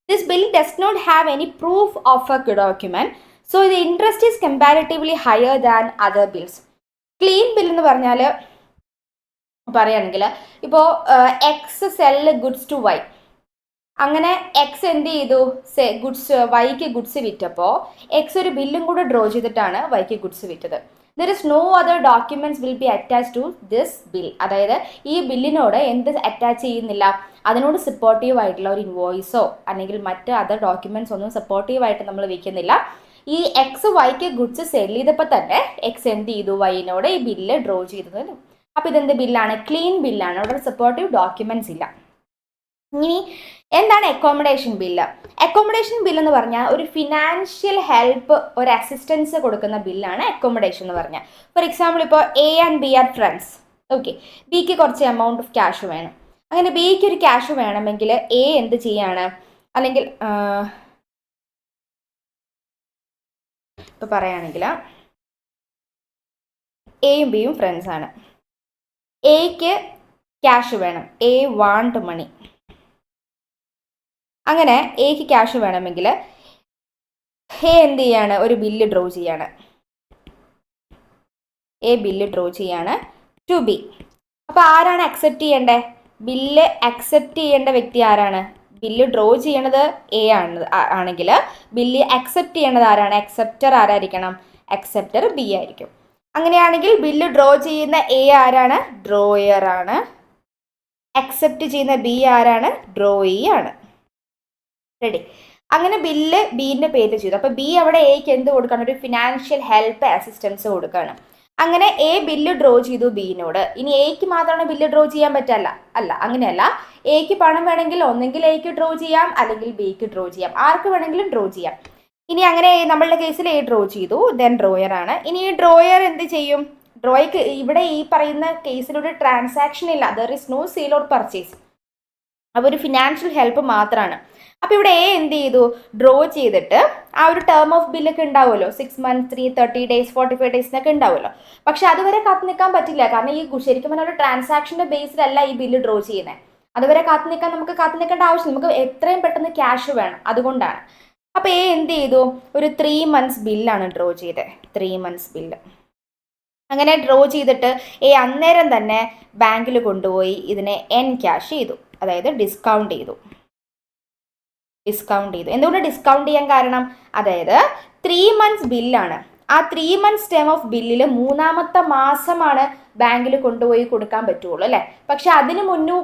this bill does not have any proof of a document, so the interest is comparatively higher than other bills. Claim bill എന്ന് പറഞ്ഞാൽ പറയുകയാണെങ്കിൽ ഇപ്പോൾ X sell goods to Y, അങ്ങനെ എക്സ് എന്ത് ചെയ്തു വൈക്ക് ഗുഡ്സ് വിറ്റപ്പോൾ എക്സ് ഒരു ബില്ലും കൂടെ ഡ്രോ ചെയ്തിട്ടാണ് വൈക്ക് ഗുഡ്സ് വിറ്റത്. There is no other documents will be attach to this bill. അതായത് ഈ ബില്ലിനോട് എന്ത് അറ്റാച്ച് ചെയ്യുന്നില്ല, അതിനോട് സപ്പോർട്ടീവ് ആയിട്ടുള്ള ഒരു ഇൻവോയ്സോ അല്ലെങ്കിൽ മറ്റ് അതർ ഡോക്യുമെന്റ്സ് ഒന്നും സപ്പോർട്ടീവായിട്ട് നമ്മൾ വെക്കുന്നില്ല. ഈ എക്സ് വൈക്ക് ഗുഡ്സ് സെൽ ചെയ്തപ്പോൾ തന്നെ എക്സ് എന്ത് ചെയ്തു, വൈനോട് ഈ ബില്ല് ഡ്രോ ചെയ്തത്. അപ്പോൾ ഇതെന്ത് ബില്ലാണ്? ക്ലീൻ ബില്ലാണ്. അവിടെ സപ്പോർട്ടീവ് ഡോക്യുമെന്റ്സ് ഇല്ല. ഇനി എന്താണ് അക്കോമഡേഷൻ ബില്ല്? അക്കോമഡേഷൻ ബില്ല് എന്ന് പറഞ്ഞാൽ ഒരു ഫിനാൻഷ്യൽ ഹെൽപ്പ്, ഒരു അസിസ്റ്റൻസ് കൊടുക്കുന്ന ബില്ലാണ് അക്കോമഡേഷൻ എന്ന് പറഞ്ഞാൽ. ഫോർ എക്സാമ്പിൾ ഇപ്പോൾ A and B are friends. Okay, ബിക്ക് കുറച്ച് എമൗണ്ട് ഓഫ് ക്യാഷ് വേണം. അങ്ങനെ ബിക്ക് ഒരു ക്യാഷ് വേണമെങ്കിൽ എ എന്ത് ചെയ്യാണ്, അല്ലെങ്കിൽ ഇപ്പോൾ പറയുകയാണെങ്കിൽ എയും ബിയും ഫ്രണ്ട്സ് ആണ്. എക്ക് ക്യാഷ് വേണം, എ വാണ്ട് മണി. അങ്ങനെ എക്ക് ക്യാഷ് വേണമെങ്കിൽ എ എന്ത് ചെയ്യാണ്, ഒരു ബില്ല് ഡ്രോ ചെയ്യാണ്. എ ബില്ല് ഡ്രോ ചെയ്യാണ് ടു ബി. അപ്പോൾ ആരാണ് അക്സെപ്റ്റ് ചെയ്യേണ്ടത്? ബില്ല് അക്സെപ്റ്റ് ചെയ്യേണ്ട വ്യക്തി ആരാണ്? ബില്ല് ഡ്രോ ചെയ്യണത് എ ആണെങ്കിൽ ബില്ല് അക്സെപ്റ്റ് ചെയ്യണത് ആരാണ്? അക്സെപ്റ്റർ ആരായിരിക്കണം? അക്സെപ്റ്റർ ബി ആയിരിക്കും. അങ്ങനെയാണെങ്കിൽ ബില്ല് ഡ്രോ ചെയ്യുന്ന എ ആരാണ്? ഡ്രോയർ ആണ്. അക്സെപ്റ്റ് ചെയ്യുന്ന ബി ആരാണ്? ഡ്രോയി ആണ്. റെഡി? അങ്ങനെ ബില്ല് ബീൻ്റെ പേര് ചെയ്തു. അപ്പോൾ ബി അവിടെ എക്ക് എന്ത് കൊടുക്കണം? ഒരു ഫിനാൻഷ്യൽ ഹെൽപ്പ് അസിസ്റ്റൻസ് കൊടുക്കുകയാണ്. അങ്ങനെ എ ബില്ല് ഡ്രോ ചെയ്തു ബിനോട്. ഇനി എക്ക് മാത്രമാണ് ബില്ല് ഡ്രോ ചെയ്യാൻ പറ്റല്ല, അല്ല, അങ്ങനെയല്ല. എക്ക് പണം വേണമെങ്കിൽ ഒന്നെങ്കിൽ എക്ക് ഡ്രോ ചെയ്യാം അല്ലെങ്കിൽ ബിക്ക് ഡ്രോ ചെയ്യാം, ആർക്ക് വേണമെങ്കിലും ഡ്രോ ചെയ്യാം. ഇനി അങ്ങനെ നമ്മളുടെ കേസിൽ എ ഡ്രോ ചെയ്തു, ദെൻ ഡ്രോയർ ആണ്. ഇനി ഈ ഡ്രോയർ എന്ത് ചെയ്യും? ഡ്രോയ്ക്ക് ഇവിടെ ഈ പറയുന്ന കേസിലൊരു ട്രാൻസാക്ഷൻ ഇല്ല, there is no sale or purchase. അപ്പോൾ ഒരു ഫിനാൻഷ്യൽ ഹെൽപ്പ് മാത്രമാണ്. അപ്പോൾ ഇവിടെ എ എന്ത് ചെയ്തു? ഡ്രോ ചെയ്തിട്ട് ആ ഒരു ടേം ഓഫ് ബില്ലൊക്കെ ഉണ്ടാവുമല്ലോ, 6 months, 30 days, 45 days എന്നൊക്കെ ഉണ്ടാവുമല്ലോ. പക്ഷെ അതുവരെ കാത്തു നിൽക്കാൻ പറ്റില്ല. കാരണം ഈ ശരിക്കും പറഞ്ഞാൽ ഒരു ട്രാൻസാക്ഷൻ്റെ ബേസിലല്ല ഈ ബില്ല് ഡ്രോ ചെയ്യുന്നത്. അതുവരെ കാത്തു നിൽക്കേണ്ട ആവശ്യം, നമുക്ക് എത്രയും പെട്ടെന്ന് ക്യാഷ് വേണം, അതുകൊണ്ടാണ്. അപ്പോൾ എ എന്ത് ചെയ്തു? ഒരു 3 months ബില്ലാണ് ഡ്രോ ചെയ്തത്, 3 months ബില്ല്. അങ്ങനെ ഡ്രോ ചെയ്തിട്ട് എ അന്നേരം തന്നെ ബാങ്കിൽ കൊണ്ടുപോയി ഇതിനെ എൻകാഷ് ചെയ്തു, അതായത് ഡിസ്കൗണ്ട് ചെയ്തു. എന്തുകൊണ്ട് ഡിസ്കൗണ്ട് ചെയ്യാൻ കാരണം? അതായത് 3 months ബില്ലാണ്. ആ 3 months ടേം ഓഫ് ബില്ലിൽ 3ാമത്തെ മാസമാണ് ബാങ്കിൽ കൊണ്ടുപോയി കൊടുക്കാൻ പറ്റുള്ളൂ അല്ലേ. പക്ഷെ അതിന് മുന്നേ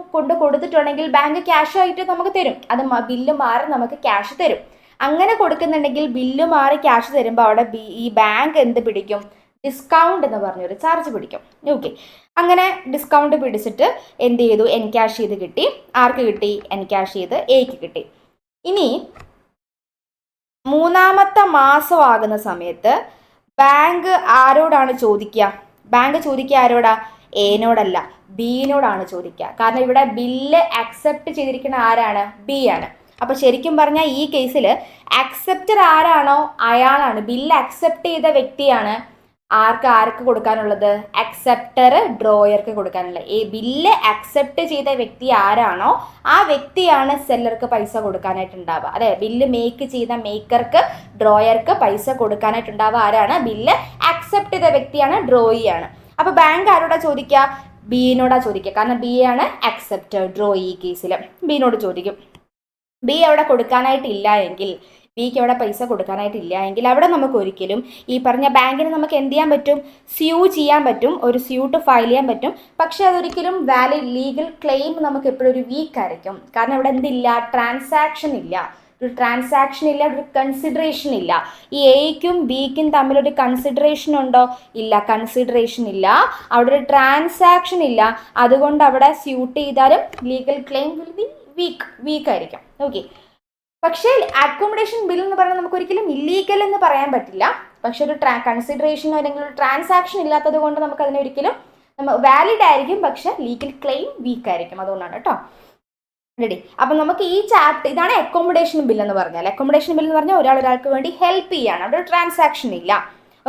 കൊടുത്തിട്ടുണ്ടെങ്കിൽ ബാങ്ക് ക്യാഷ് ആയിട്ട് നമുക്ക് തരും, അത് ബില്ല് മാറി നമുക്ക് ക്യാഷ് തരും. അങ്ങനെ കൊടുക്കുന്നുണ്ടെങ്കിൽ ബില്ല് മാറി ക്യാഷ് തരുമ്പോൾ അവിടെ ഈ ബാങ്ക് എന്ത് പിടിക്കും? ഡിസ്കൗണ്ട് എന്ന് പറഞ്ഞൊരു ചാർജ് പിടിക്കും. ഓക്കെ, അങ്ങനെ ഡിസ്കൗണ്ട് പിടിച്ചിട്ട് എന്ത് ചെയ്തു? എൻകാഷ് ചെയ്ത് കിട്ടി. ആർക്ക് കിട്ടി? എൻകാഷ് ചെയ്ത് എക്ക് കിട്ടി. ഇനി 3ാമത്തെ മാസം ആകുന്ന സമയത്ത് ബാങ്ക് ആരോടാണ് ചോദിക്കുക? ബാങ്ക് ചോദിക്കുക ആരോടാ? എനോടല്ല, ബിനോടാണ് ചോദിക്കുക. കാരണം ഇവിടെ ബില്ല് അക്സെപ്റ്റ് ചെയ്തിരിക്കുന്ന ആരാണ്? ബി ആണ്. അപ്പോൾ ശരിക്കും പറഞ്ഞാൽ ഈ കേസിൽ അക്സെപ്റ്റർ ആരാണോ അയാളാണ്, ബില്ല് അക്സെപ്റ്റ് ചെയ്ത വ്യക്തിയാണ് ആർക്ക് കൊടുക്കാനുള്ളത്? അക്സെപ്റ്റർ ഡ്രോയർക്ക് കൊടുക്കാനുള്ളത്. ഈ ബില്ല് അക്സെപ്റ്റ് ചെയ്ത വ്യക്തി ആരാണോ ആ വ്യക്തിയാണ് സെല്ലർക്ക് പൈസ കൊടുക്കാനായിട്ടുണ്ടാവുക. അതെ, ബില്ല് മേക്ക് ചെയ്ത മേക്കർക്ക് ഡ്രോയർക്ക് പൈസ കൊടുക്കാനായിട്ടുണ്ടാവുക ആരാണ്? ബില്ല് അക്സെപ്റ്റ് ചെയ്ത വ്യക്തിയാണ്, ഡ്രോയിയാണ്. അപ്പോൾ ബാങ്ക് ആരോടാ ചോദിക്കുക? ബിനോടാ ചോദിക്കുക. കാരണം ബി ആണ് അക്സെപ്റ്റർ, ഡ്രോയി. ഈ കേസിൽ ബിനോട് ചോദിക്കും. ബി അവിടെ കൊടുക്കാനായിട്ടില്ല എങ്കിൽ, ബിക്ക് അവിടെ പൈസ കൊടുക്കാനായിട്ടില്ല എങ്കിൽ അവിടെ നമുക്ക് ഒരിക്കലും ഈ പറഞ്ഞ ബാങ്കിന് നമുക്ക് എന്ത് ചെയ്യാൻ പറ്റും? സ്യൂ ചെയ്യാൻ പറ്റും, ഒരു സ്യൂട്ട് ഫയൽ ചെയ്യാൻ പറ്റും. പക്ഷെ അതൊരിക്കലും വാലിഡ് ലീഗൽ ക്ലെയിം നമുക്ക് എപ്പോഴും ഒരു വീക്ക് ആയിരിക്കും. കാരണം ഇവിടെ എന്തില്ല? ട്രാൻസാക്ഷൻ ഇല്ല, ഒരു ട്രാൻസാക്ഷൻ ഇല്ല, ഒരു കൺസിഡറേഷൻ ഇല്ല. ഈ എയ്ക്കും ബിക്കും തമ്മിലൊരു കൺസിഡറേഷൻ ഉണ്ടോ? ഇല്ല, കൺസിഡറേഷൻ ഇല്ല. അവിടെ ഒരു ട്രാൻസാക്ഷൻ ഇല്ല. അതുകൊണ്ട് അവിടെ സ്യൂട്ട് ചെയ്താലും legal claim will be weak ആയിരിക്കും. ഓക്കെ. പക്ഷേ അക്കോമഡേഷൻ ബിൽ എന്ന് പറയുന്നത് നമുക്ക് ഒരിക്കലും ഇല്ലീഗൽ എന്ന് പറയാൻ പറ്റില്ല. പക്ഷെ ഒരു കൺസിഡറേഷനോ അല്ലെങ്കിൽ ഒരു ട്രാൻസാക്ഷൻ ഇല്ലാത്തത് കൊണ്ട് നമുക്ക് അതിനെ ഒരിക്കലും വാലിഡ് ആയിരിക്കും, പക്ഷെ ലീഗൽ ക്ലെയിം വീക്ക് ആയിരിക്കും. അതുകൊണ്ടാണ് കേട്ടോ. റെഡി? അപ്പം നമുക്ക് ഈ ചാപ്റ്റർ, ഇതാണ് അക്കോമഡേഷൻ ബിൽ എന്ന് പറഞ്ഞാൽ. അക്കോമഡേഷൻ ബിൽ എന്ന് പറഞ്ഞാൽ ഒരാൾക്ക് വേണ്ടി ഹെൽപ്പ് ചെയ്യാണ്, അവിടെ ഒരു ട്രാൻസാക്ഷൻ ഇല്ല.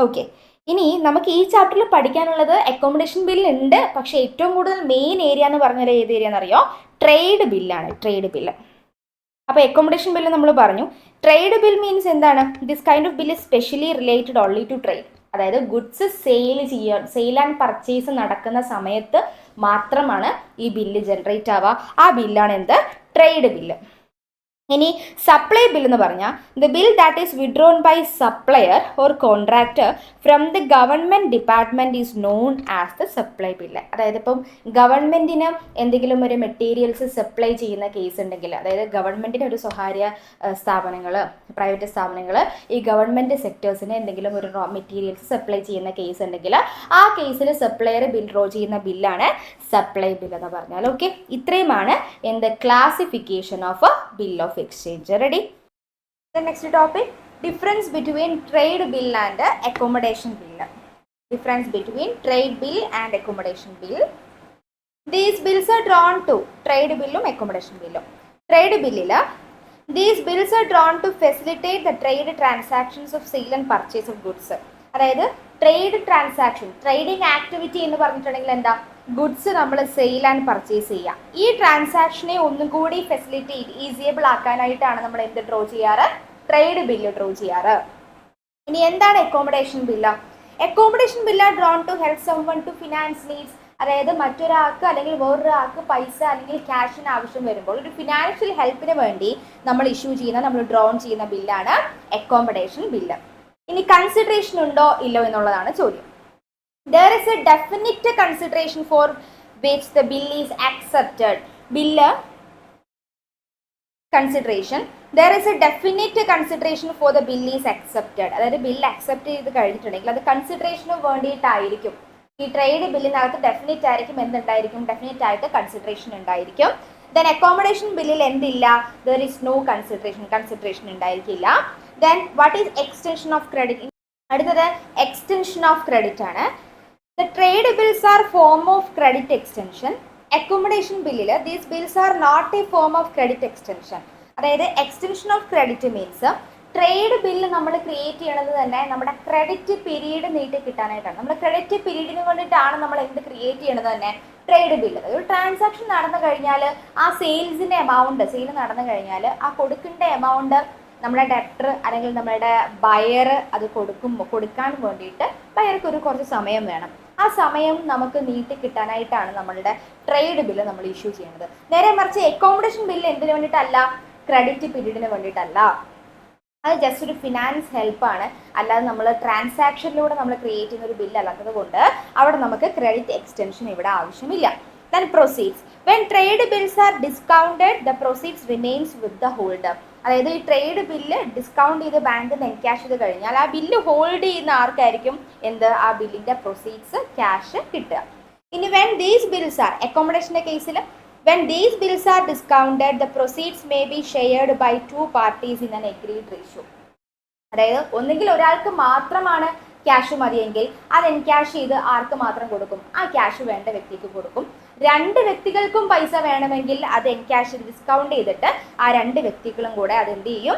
ഓക്കെ. ഇനി നമുക്ക് ഈ ചാപ്റ്ററിൽ പഠിക്കാനുള്ളത് അക്കോമഡേഷൻ ബിൽ ഉണ്ട്, പക്ഷെ ഏറ്റവും കൂടുതൽ മെയിൻ ഏരിയ എന്ന് പറഞ്ഞാൽ ഏത് ഏരിയ എന്നറിയോ? ട്രേഡ് ബില്ലാണ്, ട്രേഡ് ബില്ല്. അപ്പോൾ അക്കോമഡേഷൻ ബില്ല് നമ്മൾ പറഞ്ഞു. ട്രേഡ് ബിൽ മീൻസ് എന്താണ്? This kind of bill is specially related only to trade. അതായത് ഗുഡ്സ് സെയിൽ ആൻഡ് പർച്ചേസ് നടക്കുന്ന സമയത്ത് മാത്രമാണ് ഈ ബില്ല് ജനറേറ്റ് ആവുക. ആ ബില്ലാണ് എന്ത്? Trade bill. ഇനി സപ്ലൈ ബിൽ എന്ന് പറഞ്ഞാൽ the bill that is withdrawn by supplier or contractor from the government department is known as the supply bill. അതായത് ഇപ്പം ഗവൺമെൻറ്റിന് എന്തെങ്കിലും ഒരു മെറ്റീരിയൽസ് സപ്ലൈ ചെയ്യുന്ന കേസ് ഉണ്ടെങ്കിൽ, അതായത് ഗവൺമെൻറ്റിന് ഒരു സ്വകാര്യ സ്ഥാപനങ്ങൾ, പ്രൈവറ്റ് സ്ഥാപനങ്ങൾ ഈ ഗവൺമെൻറ് സെക്ടേഴ്സിന് എന്തെങ്കിലും ഒരു മെറ്റീരിയൽസ് സപ്ലൈ ചെയ്യുന്ന കേസ് ഉണ്ടെങ്കിൽ ആ കേസിൽ സപ്ലയർ ബിൽ ഡ്രോ ചെയ്യുന്ന ബില്ലാണ് സപ്ലൈ ബിൽ എന്ന് പറഞ്ഞാൽ. ഓക്കെ. ഇത്രയുമാണ് എന്ത്? Classification of bill of exchange. Ready? The next topic, difference between trade bill and accommodation bill. Difference between trade bill and accommodation bill. These bills are drawn to trade bill um accommodation bill. Trade bill these bills are drawn to facilitate the trade transactions of sale and purchase of goods. അതായത് trade transaction, trading activity എന്ന് പറഞ്ഞിട്ടുണ്ടെങ്കിൽ എന്താ? Goods നമ്മൾ sale and purchase ചെയ്യുക. ഈ ട്രാൻസാക്ഷനെ ഒന്നും കൂടി facilitate, ഈസിയബിൾ ആക്കാനായിട്ടാണ് നമ്മൾ എന്ത് ഡ്രോ ചെയ്യാറ്? ട്രേഡ് ബില്ല് ഡ്രോ ചെയ്യാറ്. ഇനി എന്താണ് accommodation bill? Accommodation bill are drawn to help someone to finance needs. അതായത് മറ്റൊരാൾക്ക് അല്ലെങ്കിൽ വേറൊരാൾക്ക് പൈസ അല്ലെങ്കിൽ ക്യാഷിന് ആവശ്യം വരുമ്പോൾ ഒരു ഫിനാൻഷ്യൽ ഹെൽപ്പിന് വേണ്ടി നമ്മൾ ഇഷ്യൂ ചെയ്യുന്ന, നമ്മൾ ഡ്രോൺ ചെയ്യുന്ന ബില്ലാണ് അക്കോമഡേഷൻ ബില്ല്. ഇനി കൺസിഡറേഷൻ ഉണ്ടോ ഇല്ലോ എന്നുള്ളതാണ് ചോദ്യം. There is a definite consideration for which the bill is accepted. Bill consideration. There is a definite consideration for the bill is accepted. അതായത് ബില്ല് അക്സെപ്റ്റ് ചെയ്ത് കഴിഞ്ഞിട്ടുണ്ടെങ്കിൽ അത് കൺസിഡറേഷന് വേണ്ടിയിട്ടായിരിക്കും. ഈ ട്രേഡ് ബില്ലിനകത്ത് ഡെഫിനറ്റ് ആയിരിക്കും എന്തുണ്ടായിരിക്കും? ഡെഫിനറ്റ് ആയിട്ട് കൺസിഡറേഷൻ ഉണ്ടായിരിക്കും. ദെൻ അക്കോമഡേഷൻ ബില്ലിൽ എന്തില്ല? There is no consideration, consideration ഉണ്ടായിരിക്കില്ല. Then what is extension of credit? അടുത്തത് എക്സ്റ്റൻഷൻ ഓഫ് ക്രെഡിറ്റ് ആണ്. The trade bills are form of credit extension. Accommodation bill, these bills are not a form of credit extension. അതായത് extension of credit means trade bill നമ്മൾ create ചെയ്യണത് തന്നെ നമ്മുടെ credit period നീട്ടി കിട്ടാനായിട്ടാണ്. നമ്മുടെ credit പീരീഡിന് വേണ്ടിയിട്ടാണ് നമ്മൾ എന്ത് ക്രിയേറ്റ് ചെയ്യണത് തന്നെ? Trade bill. ഒരു ട്രാൻസാക്ഷൻ നടന്നു കഴിഞ്ഞാൽ ആ സെയിൽസിൻ്റെ എമൗണ്ട്, സെയിൽ നടന്നു കഴിഞ്ഞാൽ ആ കൊടുക്കേണ്ട എമൗണ്ട് നമ്മുടെ ഡെപ്റ്റർ അല്ലെങ്കിൽ നമ്മുടെ ബയർ അത് കൊടുക്കാൻ വേണ്ടിയിട്ട് ബയർക്ക് ഒരു കുറച്ച് സമയം വേണം. ആ സമയം നമുക്ക് നീട്ടി കിട്ടാനായിട്ടാണ് നമ്മളുടെ ട്രേഡ് ബില്ല് നമ്മൾ ഇഷ്യൂ ചെയ്യുന്നത്. നേരെ മറിച്ച് അക്കോമഡേഷൻ ബില്ല് എന്തിനു വേണ്ടിയിട്ടല്ല? ക്രെഡിറ്റ് പീരീഡിന് വേണ്ടിയിട്ടല്ല. അത് ജസ്റ്റ് ഒരു ഫിനാൻസ് ഹെൽപ്പാണ്, അല്ലാതെ നമ്മൾ ട്രാൻസാക്ഷനിലൂടെ നമ്മൾ ക്രിയേറ്റ് ചെയ്യുന്ന ഒരു ബില്ല് അല്ലാത്തത് കൊണ്ട് അവിടെ നമുക്ക് ക്രെഡിറ്റ് എക്സ്റ്റൻഷൻ ഇവിടെ ആവശ്യമില്ല. Then proceeds. When trade bills are discounted, the proceeds remains with the holder. അതായത് ഈ ട്രേഡ് ബില്ല് ഡിസ്കൗണ്ട് ചെയ്ത് ബാങ്കിൽ നിന്ന് എൻക്യാഷ് ചെയ്ത് കഴിഞ്ഞാൽ ആ ബില്ല് ഹോൾഡ് ചെയ്യുന്ന ആർക്കായിരിക്കും എന്ത്? ആ ബില്ലിൻ്റെ പ്രൊസീഡ്സ് ക്യാഷ് കിട്ടുക. ഇനി വെൻ ദീസ് ബിൽസ് ആർ, അക്കോമഡേഷൻ്റെ കേസിൽ when these bills are discounted the proceeds may be shared by 2 parties in an agreed ratio. അതായത് ഒന്നുകിൽ ഒരാൾക്ക് മാത്രമാണ് ക്യാഷ് മതിയെങ്കിൽ അത് എൻക്യാഷ് ചെയ്ത് ആർക്ക് മാത്രം കൊടുക്കും? ആ ക്യാഷ് വേണ്ട വ്യക്തിക്ക് കൊടുക്കും. 2 വ്യക്തികൾക്കും പൈസ വേണമെങ്കിൽ അത് എൻകാഷ് ഡിസ്കൗണ്ട് ചെയ്തിട്ട് ആ 2 വ്യക്തികളും കൂടെ അത് എന്ത് ചെയ്യും,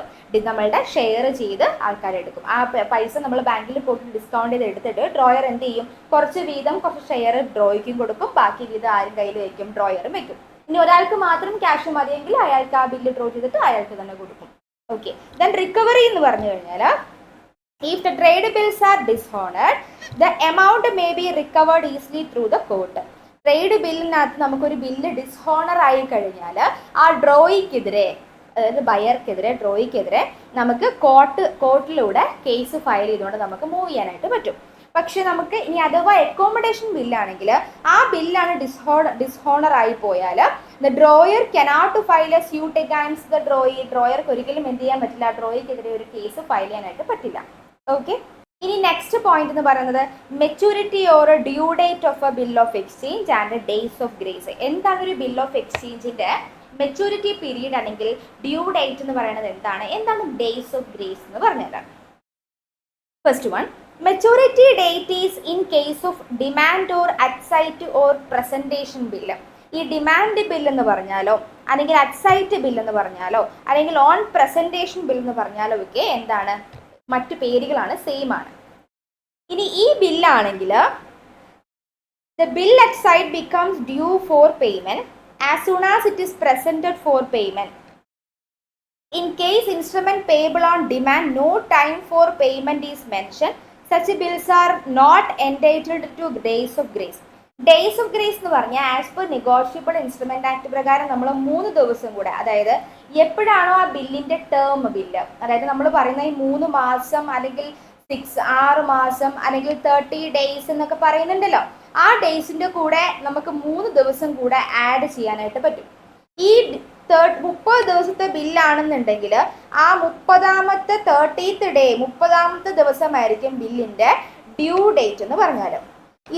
നമ്മളുടെ ഷെയർ ചെയ്ത് ആൾക്കാരെടുക്കും. ആ പൈസ നമ്മൾ ബാങ്കിൽ പോയിട്ട് ഡിസ്കൗണ്ട് ചെയ്ത് എടുത്തിട്ട് ഡ്രോയർ എന്ത് ചെയ്യും, കുറച്ച് വീതം കുറച്ച് ഷെയർ ഡ്രോയ്ക്കും കൊടുക്കും, ബാക്കി വീതം ആരും കയ്യിൽ വയ്ക്കും, ഡ്രോയറും വയ്ക്കും. ഇനി ഒരാൾക്ക് മാത്രം ക്യാഷ് മതിയെങ്കിൽ അയാൾക്ക് ആ ബില്ല് ഡ്രോ ചെയ്തിട്ട് അയാൾക്ക് തന്നെ കൊടുക്കും. ഓക്കെ. ദെൻ റിക്കവറി എന്ന് പറഞ്ഞു കഴിഞ്ഞാൽ, if the trade bills are dishonored, the amount may be recovered easily through the court. Trade ബില്ലിനകത്ത് നമുക്കൊരു ബില്ല് ഡിസ്ഹോണർ ആയി കഴിഞ്ഞാൽ ആ ഡ്രോയിക്കെതിരെ, അതായത് ബയർക്കെതിരെ, ഡ്രോയിക്കെതിരെ നമുക്ക് കോർട്ടിലൂടെ കേസ് ഫയൽ ചെയ്തുകൊണ്ട് നമുക്ക് മൂവ് ചെയ്യാനായിട്ട് പറ്റും. പക്ഷെ നമുക്ക് ഇനി അഥവാ അക്കോമഡേഷൻ ബില്ലാണെങ്കിൽ ആ ബില്ലാണ് ഡിസ്ഹോണർ ആയി പോയാൽ the drawer cannot file a suit against the drawee. ഡ്രോയർക്ക് ഒരിക്കലും എന്ത് ചെയ്യാൻ പറ്റില്ല, ഡ്രോയിക്കെതിരെ ഒരു കേസ് ഫയൽ ചെയ്യാനായിട്ട് പറ്റില്ല. ഓക്കെ. ഇനി നെക്സ്റ്റ് പോയിന്റ് എന്ന് പറയുന്നത് maturity or due date of a bill of exchange and days of grace. എന്താണ് ഒരു ബിൽ ഓഫ് എക്സ്ചേഞ്ചിന്റെ മെച്യൂരിറ്റി പീരീഡ് അല്ലെങ്കിൽ ഡ്യൂ ഡേറ്റ് എന്ന് പറയുന്നത് എന്താണ് ഡേയ്സ് ഓഫ് ഗ്രേസ് എന്ന് പറഞ്ഞതാണ്. First one, maturity date is in case of demand or at sight or presentation bill. ഈ ഡിമാൻഡ് ബിൽ എന്ന് പറഞ്ഞാലോ അല്ലെങ്കിൽ അക്സൈറ്റ് ബിൽ എന്ന് പറഞ്ഞാലോ അല്ലെങ്കിൽ ഓൺ പ്രസന്റേഷൻ ബിൽ എന്ന് പറഞ്ഞാലോ ഒക്കെ എന്താണ്, മറ്റു പേരുകളാണ്, സെയിം ആണ്. ഇനി ഈ ബില്ലാണെങ്കിൽ the bill at sight becomes due for payment as soon as it is presented for payment. In case instrument payable on demand, no time for payment is mentioned. Such bills are not entitled to days of grace. Days of grace എന്ന് പറഞ്ഞാൽ as per negotiable instrument act പ്രകാരം നമ്മൾ 3 ദിവസം കൂടെ, അതായത് എപ്പോഴാണോ ആ ബില്ലിന്റെ ടേം ബില്ല്, അതായത് നമ്മൾ പറയുന്ന ഈ 3 മാസം അല്ലെങ്കിൽ 6 മാസം അല്ലെങ്കിൽ 30 ഡേയ്സ് എന്നൊക്കെ പറയുന്നുണ്ടല്ലോ, ആ ഡേയ്സിന്റെ കൂടെ നമുക്ക് 3 ദിവസം കൂടെ ആഡ് ചെയ്യാനായിട്ട് പറ്റും. ഈ 30 ദിവസത്തെ ബില്ലാണെന്നുണ്ടെങ്കിൽ ആ 30ാമത്തെ ദിവസമായിരിക്കും ബില്ലിന്റെ ഡ്യൂ ഡേറ്റ് എന്ന് പറഞ്ഞാൽ.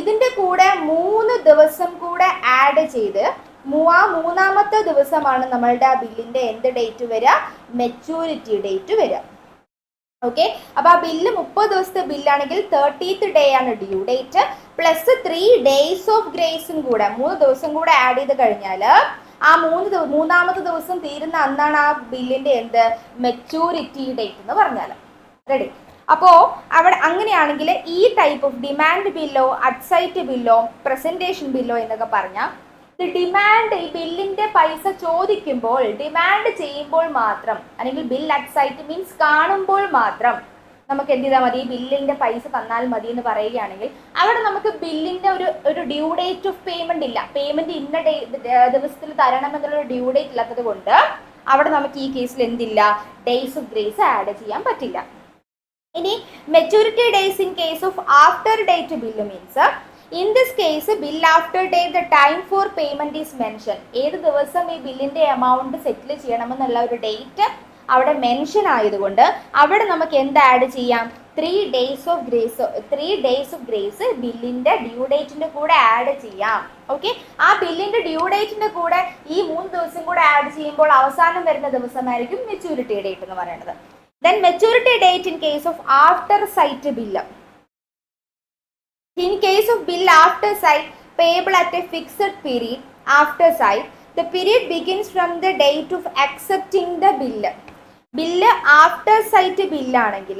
ഇതിന്റെ കൂടെ 3 ദിവസം കൂടെ ആഡ് ചെയ്ത് ആ 3ാമത്തെ ദിവസമാണ് നമ്മളുടെ ആ ബില്ലിന്റെ എന്ത് ഡേറ്റ് വരിക, മെച്യൂരിറ്റി ഡേറ്റ് വരിക. ഓക്കെ. അപ്പൊ ആ ബില്ല് 30 ദിവസത്തെ ബില്ലാണെങ്കിൽ 30th ഡേ ആണ് due date, plus 3 days of ഗ്രേസും കൂടെ 3 ദിവസം കൂടെ ആഡ് ചെയ്ത് കഴിഞ്ഞാൽ ആ 3ാമത്തെ ദിവസം തീരുന്ന അന്നാണ് ആ ബില്ലിന്റെ എന്ത്, മെച്യൂരിറ്റി ഡേറ്റ് എന്ന് പറഞ്ഞാൽ. റെഡി. അപ്പോൾ അവിടെ അങ്ങനെയാണെങ്കിൽ ഈ ടൈപ്പ് ഓഫ് ഡിമാൻഡ് ബില്ലോ അക്സൈറ്റ് ബില്ലോ പ്രസന്റേഷൻ ബില്ലോ എന്നൊക്കെ പറഞ്ഞാൽ ഡിമാൻഡ്, ഈ ബില്ലിന്റെ പൈസ ചോദിക്കുമ്പോൾ, ഡിമാൻഡ് ചെയ്യുമ്പോൾ മാത്രം, അല്ലെങ്കിൽ ബിൽ അക്സൈറ്റ് മീൻസ് കാണുമ്പോൾ മാത്രം നമുക്ക് എന്ത് ചെയ്താൽ മതി, ബില്ലിന്റെ പൈസ തന്നാൽ മതി എന്ന് പറയുകയാണെങ്കിൽ അവിടെ നമുക്ക് ബില്ലിന്റെ ഒരു ഡ്യൂ ഡേറ്റ് ഓഫ് പേയ്മെന്റ് ഇല്ല, പേയ്മെന്റ് ഇന്ന ദിവസത്തിൽ തരണം എന്നുള്ള ഡ്യൂ ഡേറ്റ് ഇല്ലാത്തത് കൊണ്ട് അവിടെ നമുക്ക് ഈ കേസിൽ എന്തില്ല, ഡേയ്സ് ഓഫ് ഗ്രേസ് ആഡ് ചെയ്യാൻ പറ്റില്ല. ഇനി maturity days in case of after date bill means in this case bill after date the time for payment is mention. ഏത് ദിവസം ഈ ബില്ലിന്റെ എമൗണ്ട് സെറ്റിൽ ചെയ്യണമെന്നുള്ള ഒരു ഡേറ്റ് അവിടെ മെൻഷൻ ആയതുകൊണ്ട് അവിടെ നമുക്ക് എന്ത് ആഡ് ചെയ്യാം, 3 ഡേയ്സ് ഓഫ് ഗ്രേസ് ബില്ലിന്റെ ഡ്യൂ ഡേറ്റിന്റെ കൂടെ ആഡ് ചെയ്യാം. ഓക്കെ. ആ ബില്ലിന്റെ ഡ്യൂ ഡേറ്റിന്റെ കൂടെ ഈ 3 ദിവസം കൂടെ ആഡ് ചെയ്യുമ്പോൾ അവസാനം വരുന്ന ദിവസമായിരിക്കും മെച്യൂരിറ്റി ഡേറ്റ് എന്ന് പറയുന്നത്. Then maturity date in case of after sight bill. In case of bill after sight payable at a fixed period after sight, the period begins from the date of accepting the bill. Bill after sight ബില്ലാണെങ്കിൽ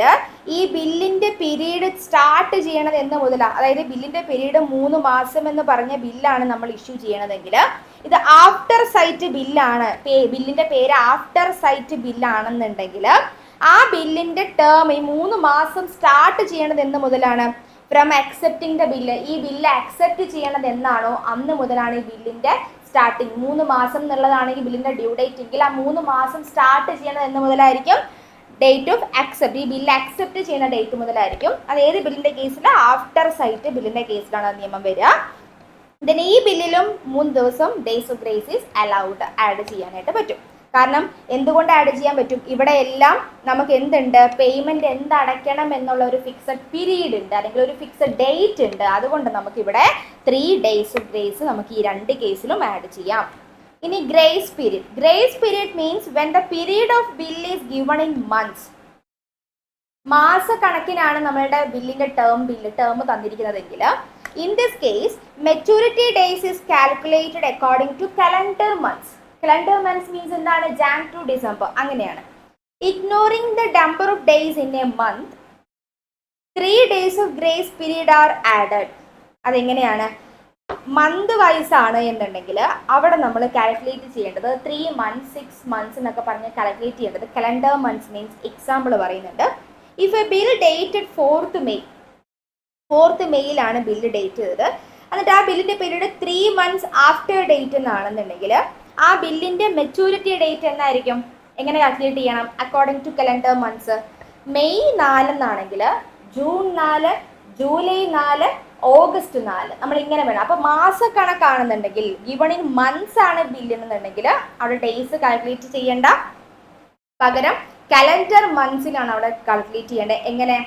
ഈ ബില്ലിന്റെ period start ചെയ്യണത് എന്ന് മുതലാണ്, അതായത് ബില്ലിന്റെ period 3 മാസം എന്ന് പറഞ്ഞ ബില്ലാണ് നമ്മൾ ഇഷ്യൂ ചെയ്യണതെങ്കിൽ ഇത് ആഫ്റ്റർ സൈറ്റ് ബില്ലാണ്, ബില്ലിന്റെ പേര് ആഫ്റ്റർ സൈറ്റ് ബില്ലാണെന്നുണ്ടെങ്കിൽ ആ ബില്ലിന്റെ ടേം ഈ 3 മാസം സ്റ്റാർട്ട് ചെയ്യണത് എന്ന് മുതലാണ്, ഫ്രം അക്സെപ്റ്റിംഗ് ദ ബില്ല്. ഈ ബില്ല് അക്സെപ്റ്റ് ചെയ്യണത് എന്നാണോ അന്ന് മുതലാണ് ഈ ബില്ലിന്റെ സ്റ്റാർട്ടിങ്. 3 മാസം എന്നുള്ളതാണെങ്കിൽ ബില്ലിന്റെ ഡ്യൂ ഡേറ്റ് എങ്കിൽ ആ 3 മാസം സ്റ്റാർട്ട് ചെയ്യണത് എന്ന് മുതലായിരിക്കും, ഡേറ്റ് ഓഫ് അക്സെപ്റ്റ്, ഈ ബില്ല് അക്സെപ്റ്റ് ചെയ്യുന്ന ഡേറ്റ് മുതലായിരിക്കും. അത് ഏത് ബില്ലിന്റെ കേസിൽ, ആഫ്റ്റർ സൈറ്റ് ബില്ലിന്റെ കേസിലാണ് നിയമം വരിക. ദെൻ ഈ ബില്ലിലും 3 ദിവസം days of grace is allowed add ചെയ്യാനായിട്ട് പറ്റും. കാരണം എന്തുകൊണ്ട് ആഡ് ചെയ്യാൻ പറ്റും, ഇവിടെ എല്ലാം നമുക്ക് എന്തുണ്ട്, പേയ്മെന്റ് എന്തടയ്ക്കണം എന്നുള്ള ഒരു ഫിക്സഡ് പീരീഡ് ഉണ്ട്, അല്ലെങ്കിൽ ഒരു ഫിക്സഡ് ഡേറ്റ് ഉണ്ട്. അതുകൊണ്ട് നമുക്കിവിടെ 3 ഡേയ്സ് ഓഫ് ഗ്രേസ് നമുക്ക് ഈ 2 കേസിലും ആഡ് ചെയ്യാം. ഇനി grace period means when the period of bill is given in months. മാസക്കണക്കിനാണ് നമ്മളുടെ ബില്ലിന്റെ ടേം തന്നിരിക്കുന്നതെങ്കിൽ In this case, maturity days is calculated according to calendar months. Calendar months means എന്താണ്? Jan to December അങ്ങനെയാണ്. Ignoring the number of days in a month, 3 days of grace period are added. അതെങ്ങനെയാണ്? Month vice ആണ് എന്നുണ്ടെങ്കിൽ അവിടെ നമ്മൾ calculate ചെയ്യേണ്ടത് 3 months 6 months എന്നൊക്കെ പറഞ്ഞ് കാൽക്കുലേറ്റ് ചെയ്യേണ്ടത് കലണ്ടർ മന്ത്സ് മീൻസ് എക്സാമ്പിൾ പറയുന്നുണ്ട്. If a bill dated 4th മെയ്യിലാണ് ബില്ല് ഡേറ്റ് ചെയ്തത്, എന്നിട്ട് ആ ബില്ലിൻ്റെ പീരീഡ് 3 months ആഫ്റ്റർ ഡേറ്റ് എന്നാണെന്നുണ്ടെങ്കിൽ ആ ബില്ലിൻ്റെ മെച്യൂരിറ്റി ഡേറ്റ് എന്നായിരിക്കും? എങ്ങനെ കാൽക്കുലേറ്റ് ചെയ്യണം? According to calendar months May 4 എന്നാണെങ്കിൽ ജൂൺ 4, ജൂലൈ 4, ഓഗസ്റ്റ് 4 നമ്മൾ ഇങ്ങനെ വേണം. അപ്പോൾ മാസക്കണക്കാണെന്നുണ്ടെങ്കിൽ ഗിവൺ ഇൻ മന്ത്സ് ആണ് ബില്ലെന്നുണ്ടെങ്കിൽ അവിടെ ഡേയ്സ് കാൽക്കുലേറ്റ് ചെയ്യേണ്ട, പകരം കലണ്ടർ മന്ത്സിലാണ് അവിടെ കാൽക്കുലേറ്റ് ചെയ്യേണ്ടത്. എങ്ങനെ?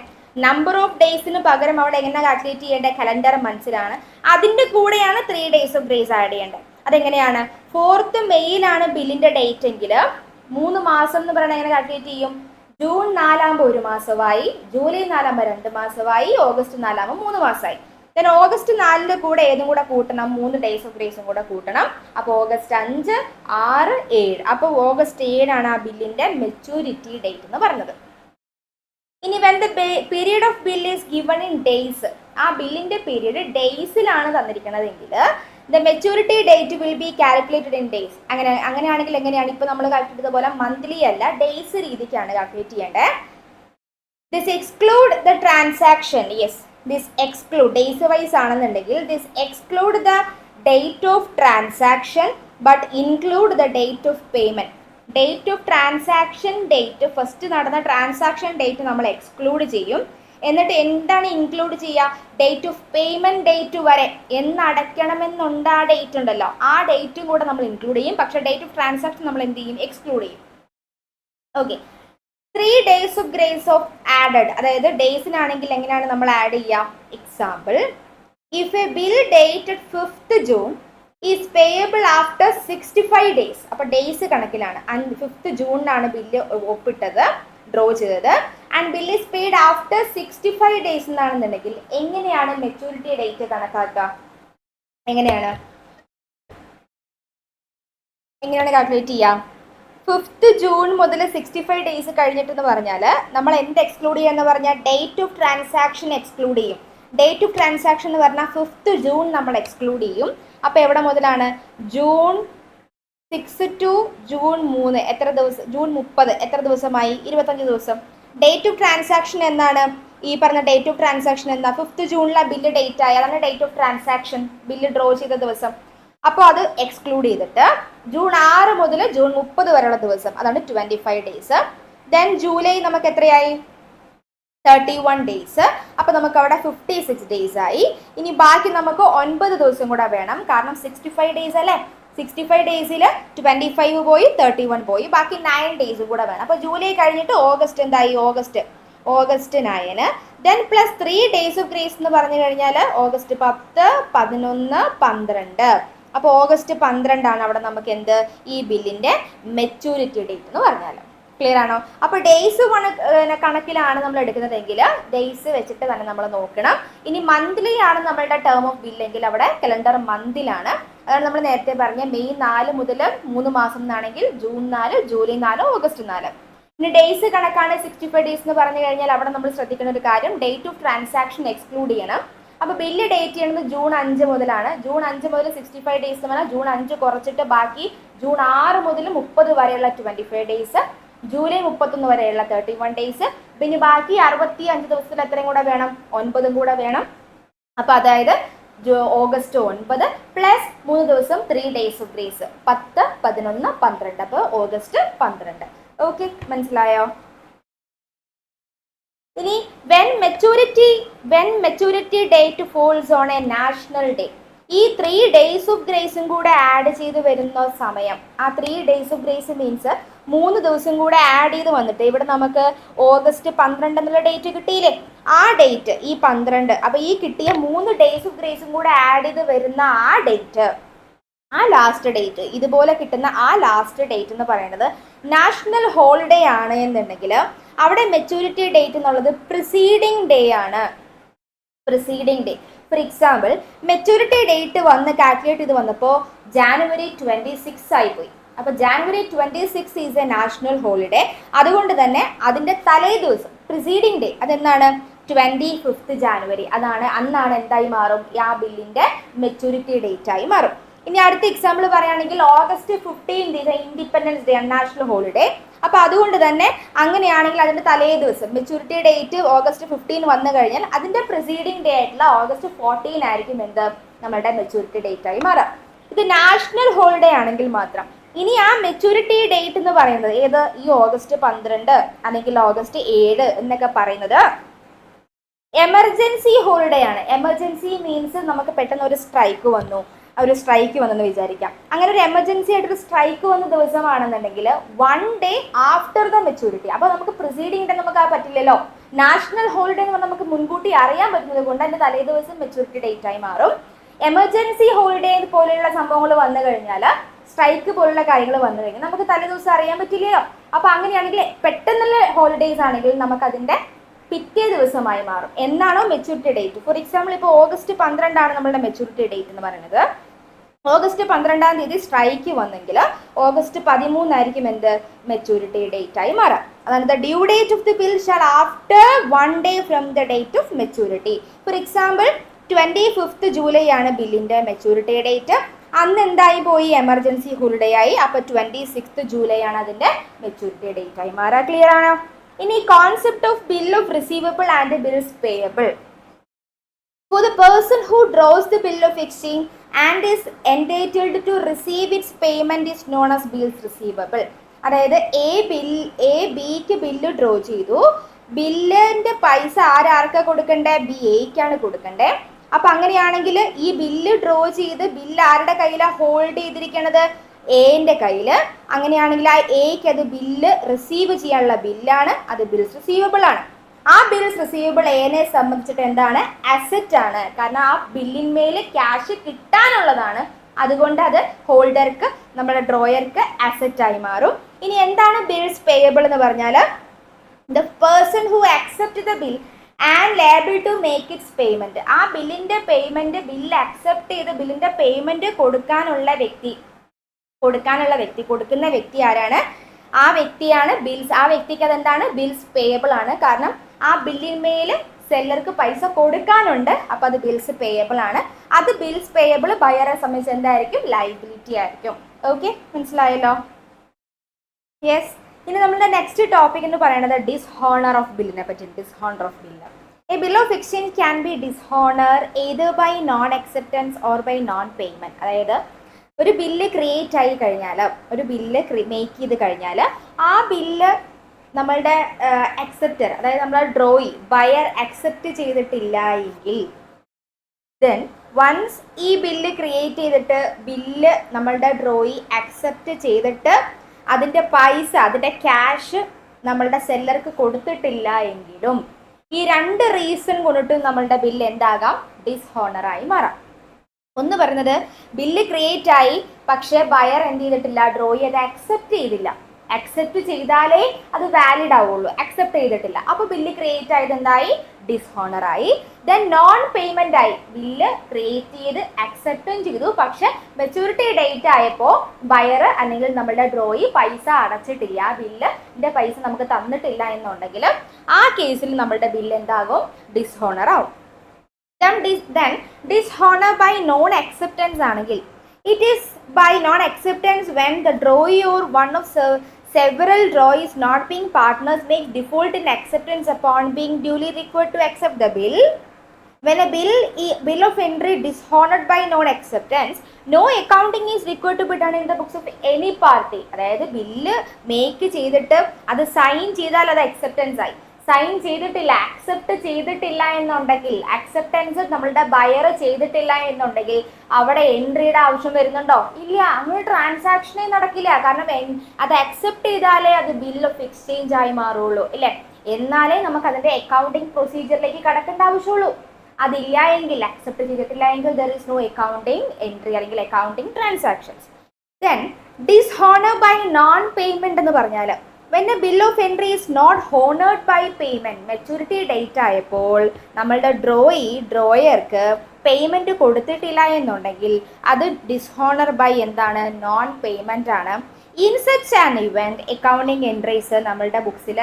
നമ്പർ ഓഫ് ഡേയ്സിന് പകരം അവിടെ എങ്ങനെ കാൽക്കുലേറ്റ് ചെയ്യേണ്ടത്? കലണ്ടർ മന്ത്സിലാണ്. അതിൻ്റെ കൂടെയാണ് 3 days ഓഫ് ഗ്രേസ് ആഡ് ചെയ്യേണ്ടത്. അതെങ്ങനെയാണ്? 4th മെയ്യിലാണ് ബില്ലിൻ്റെ ഡേറ്റ് എങ്കിൽ 3 മാസം എന്ന് പറയുന്നത് എങ്ങനെ കാൽക്കുലേറ്റ് ചെയ്യും? ജൂൺ 4 ആകുമ്പോൾ 1 മാസമായി, ജൂലൈ 4 ആകുമ്പോൾ 2 മാസമായി, ഓഗസ്റ്റ് 4 ആകുമ്പോൾ 3 മാസമായി. ദെൻ ഓഗസ്റ്റ് 4 കൂടെ ഏതും കൂടെ കൂട്ടണം? 3 days ഓഫ് ഗ്രേസും കൂടെ കൂട്ടണം. അപ്പോൾ ഓഗസ്റ്റ് 5, 6, 7. അപ്പോൾ ഓഗസ്റ്റ് 7 ആണ് ആ ബില്ലിൻ്റെ മെച്യൂരിറ്റി ഡേറ്റ് എന്ന് പറഞ്ഞത്. ഇനി when the period of bill is given in days, ആ ബില്ലിൻ്റെ പീരീഡ് ഡേയ്സിലാണ് തന്നിരിക്കുന്നതെങ്കിൽ the maturity date will be calculated in days. അങ്ങനെയാണെങ്കിൽ എങ്ങനെയാണ്? ഇപ്പോൾ നമ്മൾ കാൽക്കുലേറ്റ് ചെയ്ത പോലെ മന്ത്ലി അല്ല, ഡേയ്സ് രീതിക്കാണ് കാൽക്കുലേറ്റ് ചെയ്യേണ്ടത്. This exclude the transaction. Yes, this exclude days wise ആണെന്നുണ്ടെങ്കിൽ this exclude the date of transaction but include the date of payment. Date of transaction date, first നടന്ന ട്രാൻസാക്ഷൻ ഡേറ്റ് നമ്മൾ exclude ചെയ്യും. എന്നിട്ട് എന്താണ് include ചെയ്യുക? Date of payment date വരെ എന്നടയ്ക്കണമെന്നുണ്ട് ആ date ഉണ്ടല്ലോ, ആ ഡേറ്റും കൂടെ നമ്മൾ ഇൻക്ലൂഡ് ചെയ്യും. പക്ഷേ ഡേറ്റ് ഓഫ് ട്രാൻസാക്ഷൻ നമ്മൾ എന്ത് ചെയ്യും? എക്സ്ക്ലൂഡ് ചെയ്യും. Okay, 3 days of grace of added, അതായത് ഡേയ്സിനാണെങ്കിൽ എങ്ങനെയാണ് നമ്മൾ ആഡ് ചെയ്യുക? Example, if a bill dated 5th June is payable after 65 days. അപ്പോൾ ഡേയ്സ് കണക്കിലാണ്. 5th June ബില്ല് ഒപ്പിട്ടത്, ഡ്രോ ചെയ്തത്, and bill is paid after 65 days എന്നാണെന്നുണ്ടെങ്കിൽ എങ്ങനെയാണ് മെച്യൂരിറ്റി ഡേറ്റ് കണക്കാക്കുക? എങ്ങനെയാണ് കാൽക്കുലേറ്റ് ചെയ്യുക? 5th June മുതൽ 65 days കഴിഞ്ഞിട്ടെന്ന് പറഞ്ഞാൽ നമ്മൾ എന്ത് എക്സ്ക്ലൂഡ് ചെയ്യുക എന്ന് പറഞ്ഞാൽ ഡേറ്റ് ഓഫ് ട്രാൻസാക്ഷൻ എക്സ്ക്ലൂഡ് ചെയ്യും. ഡേറ്റ് ഓഫ് ട്രാൻസാക്ഷൻ എന്ന് പറഞ്ഞാൽ 5th June നമ്മൾ എക്സ്ക്ലൂഡ് ചെയ്യും. അപ്പോൾ എവിടെ മുതലാണ്? ജൂൺ 6 to ജൂൺ 3 എത്ര ദിവസം? ജൂൺ 30 എത്ര ദിവസമായി? 25 ദിവസം. ഡേറ്റ് ഓഫ് ട്രാൻസാക്ഷൻ എന്നാണ്? ഈ പറഞ്ഞ ഡേറ്റ് ഓഫ് ട്രാൻസാക്ഷൻ എന്താ? 5th June ബില്ല് ഡേറ്റ് ആയി, അതാണ് date of transaction, bill draw ചെയ്ത ദിവസം. അപ്പോൾ അത് എക്സ്ക്ലൂഡ് ചെയ്തിട്ട് ജൂൺ 6 മുതൽ ജൂൺ 30 വരെയുള്ള ദിവസം, അതാണ് 25 days. ദെൻ ജൂലൈ നമുക്ക് എത്രയായി? 31 days. അപ്പോൾ നമുക്ക് അവിടെ 56 days ആയി. ഇനി ബാക്കി നമുക്ക് 9 ദിവസം കൂടെ വേണം, കാരണം 65 days അല്ലേ? 65 daysൽ 25 പോയി, 31 പോയി, ബാക്കി 9 days കൂടെ വേണം. അപ്പോൾ ജൂലൈ കഴിഞ്ഞിട്ട് ഓഗസ്റ്റ് എന്തായി? August 9. Then plus 3 days of grace എന്ന് പറഞ്ഞു കഴിഞ്ഞാൽ ഓഗസ്റ്റ് 10, 11, 12. അപ്പോൾ ഓഗസ്റ്റ് 12 അവിടെ നമുക്ക് എന്ത്? ഈ ബില്ലിൻ്റെ മെച്യൂരിറ്റി ഡേറ്റ് എന്ന് പറഞ്ഞാൽ. ക്ലിയർ ആണോ? അപ്പോൾ ഡേയ്സ് കണക്കിലാണ് നമ്മൾ എടുക്കുന്നതെങ്കിൽ ഡേയ്സ് വെച്ചിട്ട് തന്നെ നമ്മൾ നോക്കണം. ഇനി മന്ത്ലി ആണ് നമ്മളുടെ ടേം ഓഫ് ബില്ലെങ്കിൽ അവിടെ കലണ്ടർ മന്തിലാണ്. അതാണ് നമ്മൾ നേരത്തെ പറഞ്ഞ മെയ് 4 മുതൽ 3 മാസം എന്നാണെങ്കിൽ ജൂൺ 4, ജൂലൈ 4, ഓഗസ്റ്റ് 4. ഇനി ഡേയ്സ് കണക്കാണ് 65 days എന്ന് പറഞ്ഞു കഴിഞ്ഞാൽ അവിടെ നമ്മൾ ശ്രദ്ധിക്കുന്ന ഒരു കാര്യം ഡേറ്റ് ഓഫ് ട്രാൻസാക്ഷൻ എക്സ്ക്ലൂഡ് ചെയ്യണം. അപ്പോൾ ബില്ല് ഡേറ്റ് ചെയ്യുന്നത് ജൂൺ 5 മുതലാണ്. ജൂൺ 5 മുതൽ 65 days എന്ന് പറഞ്ഞാൽ ജൂൺ 5 കുറച്ചിട്ട് ബാക്കി ജൂൺ 6 മുതൽ 30 വരെയുള്ള 25 days, ജൂലൈ 31 വരെയുള്ള 31 days, പിന്നെ ബാക്കി 65 ദിവസത്തിൽ എത്രയും കൂടെ വേണം? 9 കൂടെ വേണം. അപ്പോൾ അതായത് ഓഗസ്റ്റ് 9 പ്ലസ് 3 ദിവസം 3 days ഓഫ് ഗ്രേസ് 10, 11, 12. അപ്പോൾ ഓഗസ്റ്റ് 12. ഓക്കെ, മനസ്സിലായോ? ഇനി when maturity date falls on A national day, ഈ 3 days ഓഫ് ഗ്രേസും കൂടെ ആഡ് ചെയ്ത് വരുന്ന സമയം, ആ 3 days ഓഫ് ഗ്രേസ് മീൻസ് 3 ദിവസം കൂടെ ആഡ് ചെയ്ത് വന്നിട്ട് ഇവിടെ നമുക്ക് ഓഗസ്റ്റ് 12 എന്നുള്ള ഡേറ്റ് കിട്ടിയില്ലേ? ആ ഡേറ്റ് ഈ 12, അപ്പോൾ ഈ കിട്ടിയ 3 days ഓഫ് ഗ്രേസും കൂടെ ആഡ് ചെയ്ത് വരുന്ന ആ ഡേറ്റ്, ആ ലാസ്റ്റ് ഡേറ്റ്, ഇതുപോലെ കിട്ടുന്ന ആ ലാസ്റ്റ് ഡേറ്റ് എന്ന് പറയുന്നത് നാഷണൽ ഹോളിഡേ ആണ് എന്നുണ്ടെങ്കിൽ അവിടെ മെച്യൂരിറ്റി ഡേറ്റ് എന്നുള്ളത് പ്രിസീഡിങ് ഡേ ആണ്. Preceding day for example maturity date വന്ന് കാൽക്കുലേറ്റ് ചെയ്ത് വന്നപ്പോൾ January 26 ആയിപ്പോയി. അപ്പോൾ January 26 is A national holiday. അതുകൊണ്ട് തന്നെ അതിൻ്റെ തലേ ദിവസം പ്രിസീഡിങ് ഡേ അതെന്താണ് 25th January. അന്നാണ് എന്തായി മാറും, ആ ബില്ലിൻ്റെ മെച്യൂരിറ്റി ഡേറ്റ് ആയി മാറും. ഇനി അടുത്ത എക്സാമ്പിൾ പറയുകയാണെങ്കിൽ August 15 is A independence day, national holiday. അപ്പോൾ അതുകൊണ്ട് തന്നെ അങ്ങനെയാണെങ്കിൽ അതിൻ്റെ തലേ ദിവസം മെച്യൂരിറ്റി ഡേറ്റ് August 15 വന്നു കഴിഞ്ഞാൽ അതിൻ്റെ പ്രിസീഡിങ് ഡേ ആയിട്ടുള്ള August 14 ആയിരിക്കും എന്ത് നമ്മുടെ മെച്യൂരിറ്റി ഡേറ്റ് ആയി മാറാം. ഇത് നാഷണൽ ഹോളിഡേ ആണെങ്കിൽ മാത്രം. ഇനി ആ മെച്യൂരിറ്റി ഡേറ്റ് എന്ന് പറയുന്നത് ഏത്, ഈ August 12 അല്ലെങ്കിൽ August 7 എന്നൊക്കെ പറയുന്നത് എമർജൻസി ഹോളിഡേ ആണ്. എമർജൻസി മീൻസ് നമുക്ക് പെട്ടെന്ന് ഒരു സ്ട്രൈക്ക് വന്നെന്ന് വിചാരിക്കാം. അങ്ങനെ ഒരു എമർജൻസി ആയിട്ടൊരു സ്ട്രൈക്ക് വന്ന ദിവസമാണെന്നുണ്ടെങ്കിൽ 1 day ആഫ്റ്റർ ദ മെച്യൂരിറ്റി. അപ്പോൾ നമുക്ക് പ്രിസീഡിങ് ഡേ നമുക്ക് പറ്റില്ലല്ലോ. നാഷണൽ ഹോളിഡേ എന്ന് പറഞ്ഞാൽ നമുക്ക് മുൻകൂട്ടി അറിയാൻ പറ്റുന്നത് കൊണ്ട് അതിൻ്റെ തലേ ദിവസം മെച്യൂരിറ്റി ഡേറ്റ് ആയി മാറും. എമർജൻസി ഹോളിഡേ പോലെയുള്ള സംഭവങ്ങൾ വന്നു കഴിഞ്ഞാൽ, സ്ട്രൈക്ക് പോലുള്ള കാര്യങ്ങൾ വന്നു കഴിഞ്ഞാൽ നമുക്ക് തലേ ദിവസം അറിയാൻ പറ്റില്ലല്ലോ. അപ്പോൾ അങ്ങനെയാണെങ്കിൽ പെട്ടെന്നുള്ള ഹോളിഡേയ്സ് ആണെങ്കിൽ നമുക്ക് അതിൻ്റെ പിറ്റേ ദിവസമായി മാറും. എന്നാണോ മെച്യൂരിറ്റി ഡേറ്റ്. ഫോർ എക്സാമ്പിൾ ഇപ്പോൾ August 12 നമ്മളുടെ മെച്യൂരിറ്റി ഡേറ്റ് എന്ന് പറയുന്നത്. August 12 സ്ട്രൈക്ക് വന്നെങ്കിൽ August 13 ആയിരിക്കും എന്ത് മെച്യൂരിറ്റി ഡേറ്റ് ആയി മാറാം. അതാണ് the due date of the bill shall after 1 day from the date of maturity. For example 25th July ആണ് ബില്ലിൻ്റെ മെച്യൂരിറ്റി ഡേറ്റ്. അന്ന് എന്തായി പോയി, എമർജൻസി ഹോളിഡേ ആയി. അപ്പോൾ 26th July ആണ് അതിൻ്റെ മെച്യൂരിറ്റി ഡേറ്റ് ആയി മാറാം. ക്ലിയർ ആണോ? ഇനി concept of bill of receivable and bills payable. For the person who draws the bill of exchange and is entitled to receive its payment is known as bills receivable. അതായത് A ബിക്ക് bill draw ചെയ്തു, ബില്ലിൻ്റെ പൈസ ആർക്കാണ് കൊടുക്കണ്ടേ, എയ്ക്കാണ് കൊടുക്കണ്ടേ. അപ്പം അങ്ങനെയാണെങ്കിൽ ഈ ബില്ല് ഡ്രോ ചെയ്ത് ബില്ല് ആരുടെ കയ്യിലാണ് ഹോൾഡ് ചെയ്തിരിക്കണത്, എന്റെ കയ്യിൽ. അങ്ങനെയാണെങ്കിൽ ആ എക്ക് അത് ബില്ല് റിസീവ് ചെയ്യാനുള്ള ബില്ലാണ്, അത് ബിൽസ് റിസീവബിൾ ആണ്. ആ ബിൽസ് റിസീവബിൾ എനെ സംബന്ധിച്ചിട്ട് എന്താണ്, അസറ്റ് ആണ്. കാരണം ആ ബില്ലിന്മേൽ ക്യാഷ് കിട്ടാനുള്ളതാണ്. അതുകൊണ്ട് അത് ഹോൾഡർക്ക്, നമ്മുടെ ഡ്രോയർക്ക് അസറ്റ് ആയി മാറും. ഇനി എന്താണ് ബിൽസ് പേയബിൾ എന്ന് പറഞ്ഞാൽ, the person who accept the bill and liable to make its payment. ആ ബില്ലിന്റെ പേയ്മെന്റ്, ബില്ല് അക്സെപ്റ്റ് ചെയ്ത് ബില്ലിന്റെ പേയ്മെന്റ് കൊടുക്കുന്ന വ്യക്തി ആരാണ്, ആ വ്യക്തിയാണ് ബിൽസ്. ആ വ്യക്തിക്ക് അതെന്താണ്, ബിൽസ് പേയബിൾ ആണ്. കാരണം ആ ബില്ലിന്മേൽ സെല്ലർക്ക് പൈസ കൊടുക്കാനുണ്ട്. അപ്പോൾ അത് ബിൽസ് പേയബിൾ ആണ്. അത് ബിൽസ് പേയബിൾ ബയറെ സംബന്ധിച്ച് എന്തായിരിക്കും, ലയബിലിറ്റി ആയിരിക്കും. ഓക്കെ, മനസ്സിലായല്ലോ? യെസ്. ഇനി നമ്മുടെ നെക്സ്റ്റ് ടോപ്പിക് എന്ന് പറയുന്നത് ഡിസ്ഹോണർ ഓഫ് ബില്ലിനെ പറ്റി. Dishonour of bill. A bill of exchange can be dishonour either by non acceptance or by non payment. അതായത് ഒരു ബില്ല് ക്രിയേറ്റ് ആയി കഴിഞ്ഞാൽ, ഒരു ബില്ല് മേക്ക് ചെയ്ത് കഴിഞ്ഞാൽ ആ ബില്ല് നമ്മളുടെ അക്സെപ്റ്റർ, അതായത് നമ്മുടെ ഡ്രോയി ബയർ അക്സെപ്റ്റ് ചെയ്തിട്ടില്ല എങ്കിൽ, ദെൻ വൺസ് ഈ ബില്ല് ക്രിയേറ്റ് ചെയ്തിട്ട് ബില്ല് നമ്മളുടെ ഡ്രോയി അക്സെപ്റ്റ് ചെയ്തിട്ട് അതിൻ്റെ പൈസ, അതിൻ്റെ ക്യാഷ് നമ്മളുടെ സെല്ലർക്ക് കൊടുത്തിട്ടില്ല എങ്കിലും ഈ 2 റീസൺ കൊണ്ടിട്ടും നമ്മളുടെ ബില്ല് എന്താകാം, ഡിസ്ഹോണറായി മാറാം. ഒന്ന് പറയുന്നത് ബില്ല് ക്രിയേറ്റ് ആയി, പക്ഷേ ബയർ എന്ത് ചെയ്തിട്ടില്ല, ഡ്രോയി അത് അക്സെപ്റ്റ് ചെയ്തില്ല. അക്സെപ്റ്റ് ചെയ്താലേ അത് വാലിഡ് ആവുള്ളൂ. അക്സെപ്റ്റ് ചെയ്തിട്ടില്ല, അപ്പോൾ ബില്ല് ക്രിയേറ്റ് ആയത് എന്തായി, ഡിസ്ഹോണറായി. ദെൻ നോൺ പേയ്മെന്റ് ആയി, ബില്ല് ക്രിയേറ്റ് ചെയ്ത് അക്സെപ്റ്റും ചെയ്തു, പക്ഷെ മെച്യൂരിറ്റി ഡേറ്റ് ആയപ്പോൾ ബയർ അല്ലെങ്കിൽ നമ്മുടെ ഡ്രോയി പൈസ അടച്ചിട്ടില്ല, ബില്ലിന്റെ പൈസ നമുക്ക് തന്നിട്ടില്ല എന്നുണ്ടെങ്കിൽ ആ കേസിൽ നമ്മുടെ ബില്ല് എന്താകും, ഡിസ്ഹോണർ ആവും. Then dishonor by non acceptance ആണെങ്കിൽ, it is by non acceptance when the drawee or one of several drawees not being partners make default in acceptance upon being duly required to accept the bill. When a bill of entry dishonored by non acceptance, no accounting is required to be done in the books of any party. അതായത് bill make ചെയ്തിട്ട് അത് sign ചെയ്താൽ അത് acceptance ആയി. Sign ചെയ്തിട്ടില്ല, accept ചെയ്തിട്ടില്ല എന്നുണ്ടെങ്കിൽ, acceptance നമ്മളുടെ ബയർ ചെയ്തിട്ടില്ല എന്നുണ്ടെങ്കിൽ അവിടെ എൻട്രിയുടെ ആവശ്യം വരുന്നുണ്ടോ, ഇല്ല. അങ്ങനെ ട്രാൻസാക്ഷനേ നടക്കില്ല. കാരണം അത് അക്സെപ്റ്റ് ചെയ്താലേ അത് ബിൽ ഓഫ് എക്സ്ചേഞ്ച് ആയി മാറുള്ളൂ, ഇല്ലേ? എന്നാലേ നമുക്ക് അതിൻ്റെ അക്കൗണ്ടിങ് പ്രൊസീജിയറിലേക്ക് കടക്കേണ്ട ആവശ്യമുള്ളൂ. അതില്ല എങ്കിൽ, അക്സെപ്റ്റ് ചെയ്തിട്ടില്ല എങ്കിൽ there is no accounting entry അല്ലെങ്കിൽ accounting transactions. Then dishonour by non payment എന്ന് പറഞ്ഞാൽ, when a bill of entry is not honoured by payment, maturity date ആയപ്പോൾ നമ്മളുടെ ഡ്രോയർക്ക് പേയ്മെൻറ്റ് കൊടുത്തിട്ടില്ല എന്നുണ്ടെങ്കിൽ അത് ഡിസ്ഹോണർ ബൈ എന്താണ്, നോൺ പേയ്മെൻ്റ് ആണ്. In such an event accounting entries നമ്മളുടെ ബുക്സിൽ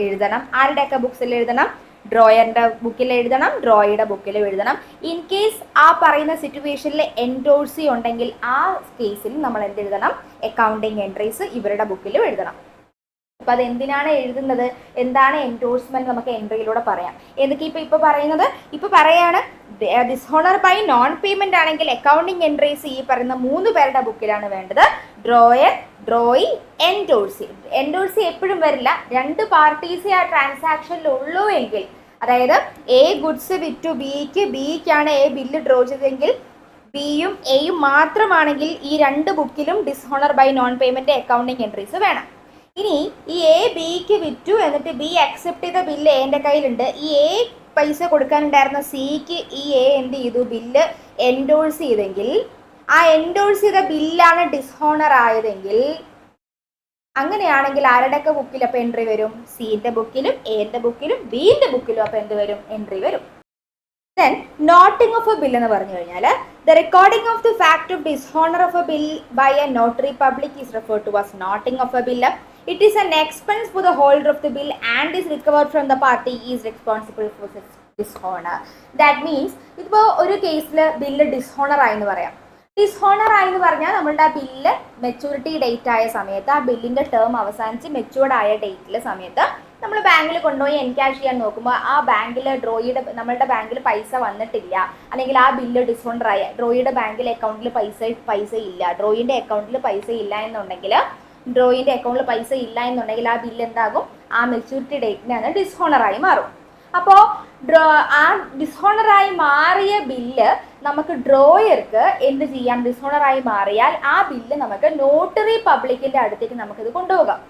എഴുതണം. ആരുടെയൊക്കെ ബുക്സിൽ എഴുതണം? ഡ്രോയറിൻ്റെ ബുക്കിൽ എഴുതണം, ഡ്രോയിയുടെ ബുക്കിലും എഴുതണം. ഇൻ കേസ് ആ പറയുന്ന സിറ്റുവേഷനിൽ എൻഡോഴ്സി ഉണ്ടെങ്കിൽ ആ കേസിൽ നമ്മൾ എന്തെഴുതണം? അക്കൗണ്ടിങ് എൻട്രീസ് ഇവരുടെ ബുക്കിലും എഴുതണം. അപ്പോൾ അതെന്തിനാണ് എഴുതുന്നത്, എന്താണ് എൻഡോഴ്സ്മെൻറ്റ് നമുക്ക് എൻട്രിയിലൂടെ പറയാം. എന്തൊക്കെ ഇപ്പോൾ പറയുന്നത്, ഇപ്പോൾ പറയാണ് ഡിസ്ഹോണർ ബൈ നോൺ പേയ്മെൻ്റ് ആണെങ്കിൽ അക്കൗണ്ടിങ് എൻട്രീസ് ഈ പറയുന്ന 3 പേരുടെ ബുക്കിലാണ് വേണ്ടത്. Drawer, drawee, endorsee. എൻഡോഴ്സി എപ്പോഴും വരില്ല, 2 പാർട്ടീസ് ആ ട്രാൻസാക്ഷനിൽ ഉള്ളൂ എങ്കിൽ, അതായത് എ ഗുഡ്സ് വിറ്റു ബിക്കാണ് എ ബില്ല് ഡ്രോ ചെയ്തതെങ്കിൽ ബിയും എയും മാത്രമാണെങ്കിൽ ഈ 2 ബുക്കിലും dishonour by non payment accounting entries വേണം. ഇനി ഈ എ ബിക്ക് വിറ്റു എന്നിട്ട് ബി അക്സെപ്റ്റ് ചെയ്ത ബില്ല് എൻ്റെ കയ്യിലുണ്ട്, ഈ എ പൈസ കൊടുക്കാനുണ്ടായിരുന്ന സിക്ക് ഈ എ എന്ത് ചെയ്തു, ബില്ല് എൻഡോഴ്സ് ചെയ്തെങ്കിൽ ആ എൻഡോഴ്സ് ചെയ്ത ബില്ലാണ് ഡിസ്ഹോണർ ആയതെങ്കിൽ, അങ്ങനെയാണെങ്കിൽ ആരുടെയൊക്കെ ബുക്കിൽ അപ്പോൾ എൻട്രി വരും? സിൻ്റെ ബുക്കിലും എൻ്റെ ബുക്കിലും ബിൻ്റെ ബുക്കിലും അപ്പോൾ എന്ത് വരും? എൻട്രി വരും. Then noting of a bill എന്ന് പറഞ്ഞു കഴിഞ്ഞാൽ the recording of the fact of dishonour of a bill by a notary public is referred to as noting of a bill. It is an expense for the holder of the bill and is recovered from the party is responsible for dishonor. That means ഇപ്പോൾ ഒരു കേസിൽ bill dishonour ആയെന്ന് പറയാം. Dishonour ആയെന്ന് പറഞ്ഞാൽ നമ്മളുടെ ആ bill maturity date ആയ സമയത്ത്, ആ ബില്ലിൻ്റെ ടേം അവസാനിച്ച് മെച്യൂർഡ് ആയ ഡേറ്റിലെ സമയത്ത് നമ്മൾ ബാങ്കിൽ കൊണ്ടുപോയി എൻകാഷ് ചെയ്യാൻ നോക്കുമ്പോൾ ആ ബാങ്കിൽ നമ്മളുടെ ബാങ്കിൽ പൈസ വന്നിട്ടില്ല, അല്ലെങ്കിൽ ആ ബില്ല് ഡിസ്ഹോണർ ആയ ഡ്രോയിയുടെ ബാങ്കിൽ അക്കൗണ്ടിൽ പൈസ ഇല്ല, ഡ്രോയിൻ്റെ അക്കൗണ്ടിൽ പൈസ ഇല്ല എന്നുണ്ടെങ്കിൽ ആ ബില്ല് എന്താകും? ആ മെച്യൂരിറ്റി ഡേറ്റിനാണ് ഡിസ്ഹോണറായി മാറും. അപ്പോൾ ആ ഡിസ്ഹോണറായി മാറിയ ബില്ല് നമുക്ക് ഡ്രോയർക്ക് എന്ത് ചെയ്യാം? ഡിസ്ഹോണറായി മാറിയാൽ ആ ബില്ല് നമുക്ക് നോട്ടറി പബ്ലിക്കിൻ്റെ അടുത്തേക്ക് നമുക്കിത് കൊണ്ടുപോകാം.